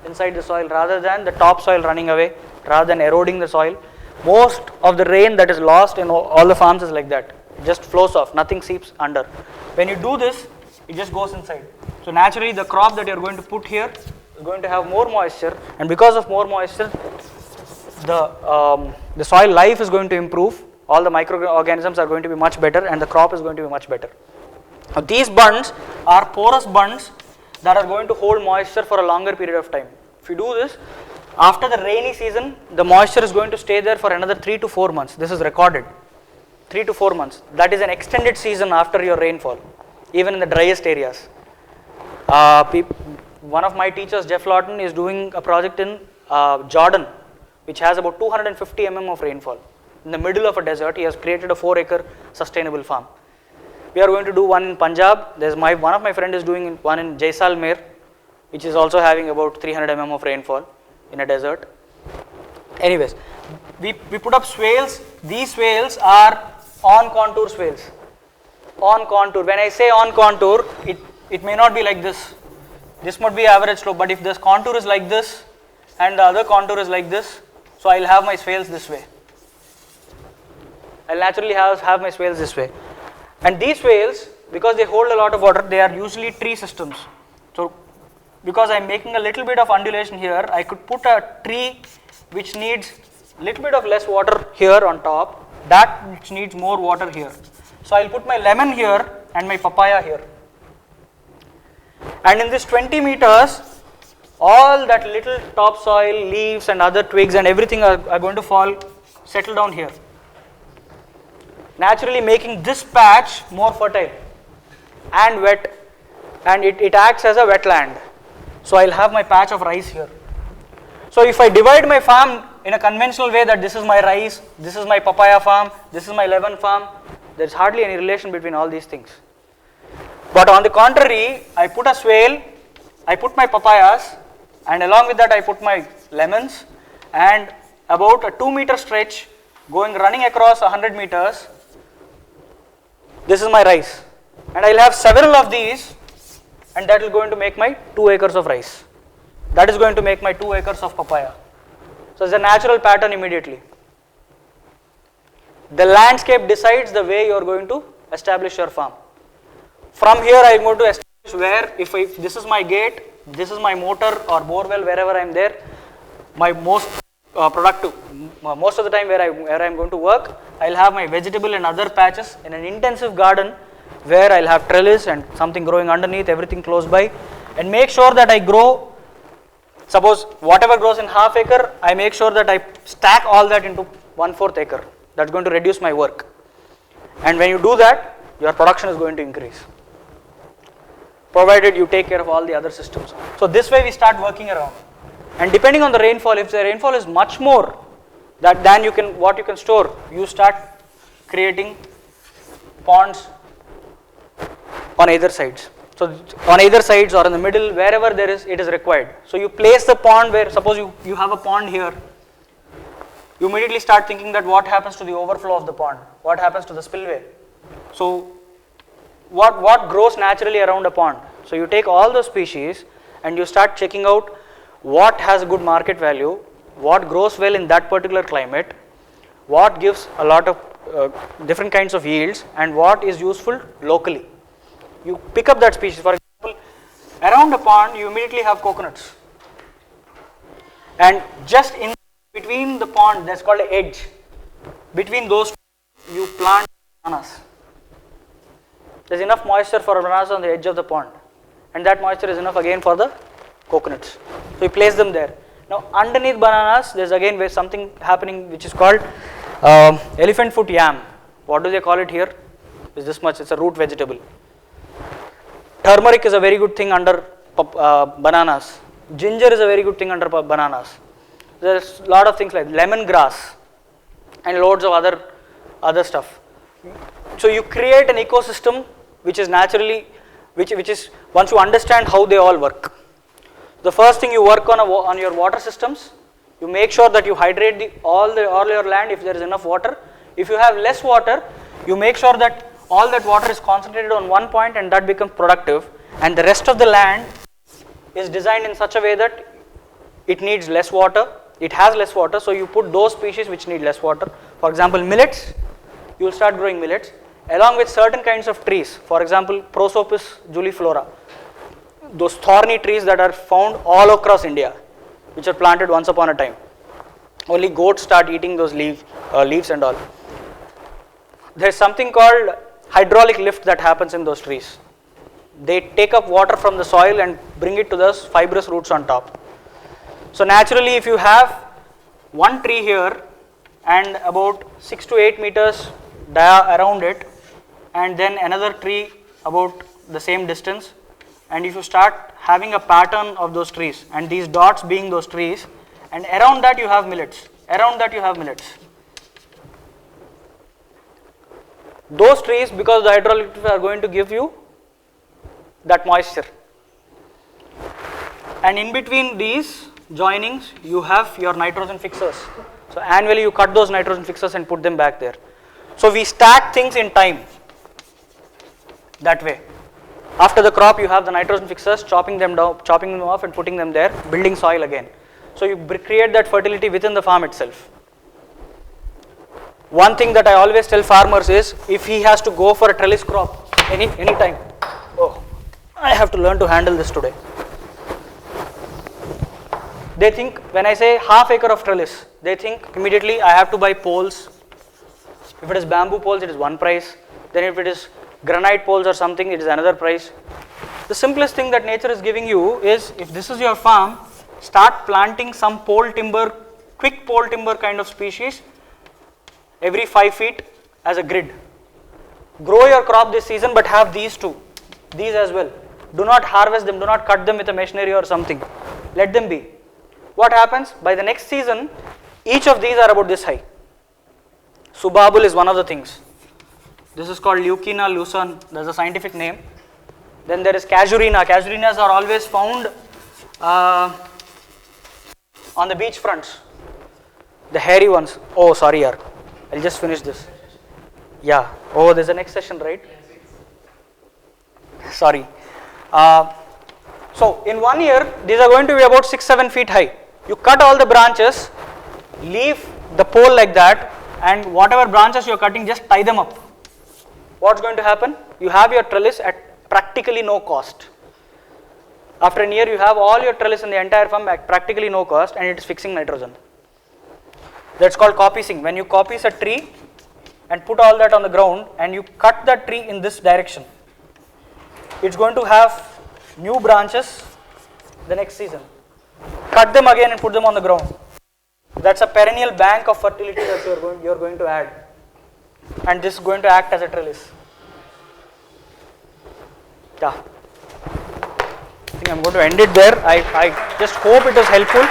inside the soil rather than the topsoil running away, rather than eroding the soil. Most of the rain that is lost in all the farms is like that. It just flows off, nothing seeps under. When you do this, it just goes inside. So naturally the crop that you are going to put here is going to have more moisture, and because of more moisture, the soil life is going to improve. All the microorganisms are going to be much better and the crop is going to be much better. Now these bunds are porous bunds that are going to hold moisture for a longer period of time. If you do this, after the rainy season, the moisture is going to stay there for another 3 to 4 months. This is recorded. 3 to 4 months. That is an extended season after your rainfall, even in the driest areas. One of my teachers, Jeff Lawton, is doing a project in Jordan, which has about 250 mm of rainfall. In the middle of a desert, he has created a 4-acre sustainable farm. We are going to do one in Punjab. One of my friends is doing one in Jaisalmer, which is also having about 300 mm of rainfall in a desert. Anyways, we put up swales. These swales are on contour swales. On contour. When I say on contour, it may not be like this. This might be average slope, but if this contour is like this and the other contour is like this, so I'll have my swales this way. I'll naturally have my swales this way. And these swales, because they hold a lot of water, they are usually tree systems. So because I'm making a little bit of undulation here, I could put a tree which needs a little bit of less water here on top, that which needs more water here. So I'll put my lemon here and my papaya here. And in this 20 meters all that little topsoil, leaves and other twigs and everything are going to settle down here, naturally making this patch more fertile and wet, and it acts as a wetland. So I'll have my patch of rice here. So if I divide my farm in a conventional way, that this is my rice, this is my papaya farm, this is my lemon farm, there's hardly any relation between all these things. But on the contrary, I put a swale, I put my papayas, and along with that I put my lemons, and about a 2-meter stretch running across 100 meters, this is my rice. And I'll have several of these, and that is going to make my 2 acres of rice. That is going to make my 2 acres of papaya. So it's a natural pattern immediately. The landscape decides the way you are going to establish your farm. From here I am going to establish where, if this is my gate, this is my motor or borewell, wherever I am there, my most productive, most of the time where I am going to work, I will have my vegetable and other patches in an intensive garden where I will have trellis and something growing underneath, everything close by, and make sure that I grow. Suppose whatever grows in half acre, I make sure that I stack all that into 1/4 acre. That's going to reduce my work. And when you do that, your production is going to increase, provided you take care of all the other systems. So this way we start working around. And depending on the rainfall, if the rainfall is much more than what you can store, you start creating ponds on either sides. So on either sides or in the middle, wherever it is required. So you place the pond where, suppose you have a pond here, you immediately start thinking that what happens to the overflow of the pond, what happens to the spillway. So what grows naturally around a pond. So you take all the species and you start checking out what has a good market value, what grows well in that particular climate, what gives a lot of different kinds of yields, and what is useful locally. You pick up that species. For example, around a pond you immediately have coconuts, and just in between the pond, that's called an edge, between those you plant bananas. There's enough moisture for bananas on the edge of the pond, and that moisture is enough again for the coconuts. So you place them there. Now underneath bananas, there's again something happening which is called elephant foot yam. What do they call it here? It's this much. It's a root vegetable. Turmeric is a very good thing under bananas. Ginger is a very good thing under bananas. There's a lot of things like lemongrass and loads of other stuff. So you create an ecosystem which is naturally, which is, once you understand how they all work. The first thing you work on your water systems. You make sure that you hydrate all your land if there is enough water. If you have less water, you make sure that all that water is concentrated on one point and that becomes productive, and the rest of the land is designed in such a way that it needs less water, it has less water, so you put those species which need less water. For example, millets, you will start growing millets along with certain kinds of trees. For example, Prosopis juliflora, those thorny trees that are found all across India, which are planted once upon a time. Only goats start eating those leaves and all. There is something called hydraulic lift that happens in those trees. They take up water from the soil and bring it to those fibrous roots on top. So naturally, if you have one tree here and about 6 to 8 meters around it, and then another tree about the same distance, and if you start having a pattern of those trees and these dots being those trees, and around that you have millets, those trees, because the hydraulic are going to give you that moisture, and in between these joinings you have your nitrogen fixers. So annually you cut those nitrogen fixers and put them back there. So we stack things in time that way. After the crop you have the nitrogen fixers, chopping them off and putting them there, building soil again. So you create that fertility within the farm itself. One thing that I always tell farmers is, if he has to go for a trellis crop any time, I have to learn to handle this today. They think, when I say half acre of trellis, they think immediately I have to buy poles. If it is bamboo poles, it is one price. Then if it is granite poles or something, it is another price. The simplest thing that nature is giving you is, if this is your farm, start planting some pole timber, quick pole timber kind of species every 5 feet as a grid. Grow your crop this season, but have these two, these as well. Do not harvest them, do not cut them with a machinery or something. Let them be. What happens? By the next season, each of these are about this high. Subabul is one of the things. This is called Leucina lucerne, that's a scientific name. Then there is Casuarina. Casuarinas are always found on the beach fronts. The hairy ones. Oh, sorry, yaar. I'll just finish this. Yeah. Oh, there's a next session, right? Sorry. So, in 1 year, these are going to be about 6-7 feet high. You cut all the branches, leave the pole like that, and whatever branches you are cutting, just tie them up. What's going to happen? You have your trellis at practically no cost. After a year, you have all your trellis in the entire farm at practically no cost, and it is fixing nitrogen. That's called coppicing. When you coppice a tree and put all that on the ground, and you cut that tree in this direction, it's going to have new branches the next season. Cut them again and put them on the ground. That's a perennial bank of fertility that you're going to add, and this is going to act as a trellis. Yeah. I think I'm going to end it there. I just hope it is helpful,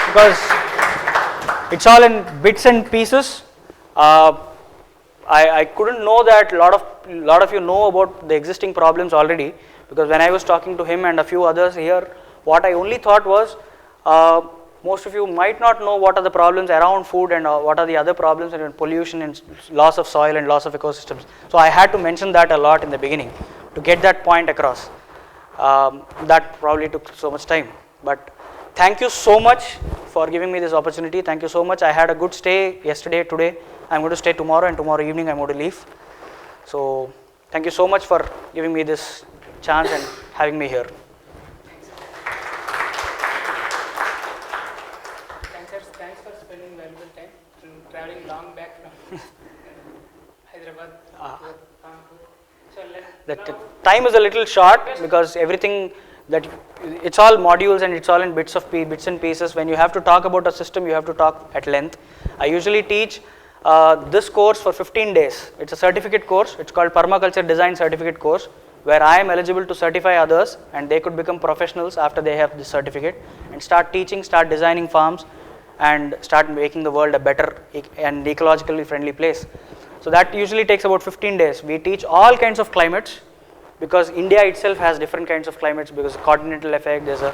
because it's all in bits and pieces. I couldn't know that a lot of you know about the existing problems already, because when I was talking to him and a few others here, what I only thought was most of you might not know what are the problems around food and what are the other problems and pollution and loss of soil and loss of ecosystems. So I had to mention that a lot in the beginning to get that point across. That probably took so much time, but thank you so much for giving me this opportunity. Thank you so much. I had a good stay yesterday, today. I'm going to stay tomorrow, and tomorrow evening I'm going to leave. So thank you so much for giving me this chance and having me here. Thanks for spending valuable time traveling long back from Hyderabad to Kanpur. So The time is a little short because everything that it's all modules and it's all in bits and pieces. When you have to talk about a system, you have to talk at length. I usually teach this course for 15 days. It's a certificate course. It's called Permaculture Design Certificate course, where I am eligible to certify others, and they could become professionals after they have this certificate and start teaching, start designing farms, and start making the world a better and ecologically friendly place. So that usually takes about 15 days. We teach all kinds of climates, because India itself has different kinds of climates, because continental effect, there's a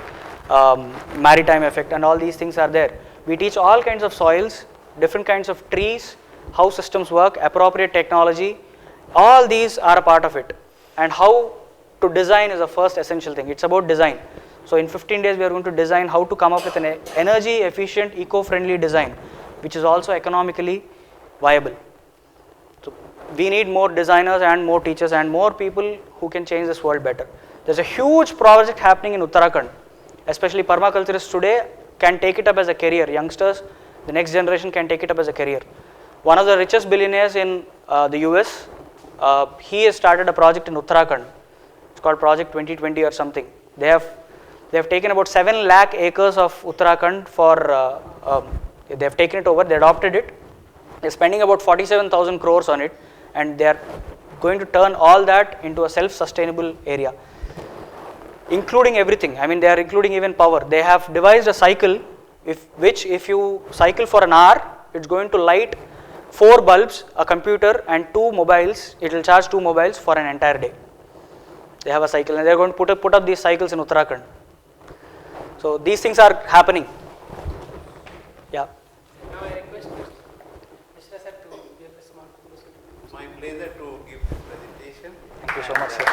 maritime effect, and all these things are there. We teach all kinds of soils, different kinds of trees, how systems work, appropriate technology, all these are a part of it. And how to design is the first essential thing. It's about design. So in 15 days we are going to design how to come up with an energy efficient, eco-friendly design, which is also economically viable. So we need more designers and more teachers and more people who can change this world better. There's a huge project happening in Uttarakhand, especially permaculturists today can take it up as a career. Youngsters, the next generation can take it up as a career. One of the richest billionaires in the US, he has started a project in Uttarakhand. It's called Project 2020 or something. They have taken about 7 lakh acres of Uttarakhand for, they have taken it over, they adopted it. They're spending about 47,000 crores on it, and they are going to turn all that into a self-sustainable area, including everything. I mean, they are including even power. They have devised a cycle, which if you cycle for an hour, it's going to light 4 bulbs, a computer, and 2 mobiles. It will charge 2 mobiles for an entire day. They have a cycle, and they are going to put up these cycles in Uttarakhand. So these things are happening. Yeah. now I request Mr. Sir to give a small presentation. It's my pleasure to give this presentation. Thank you so much, sir.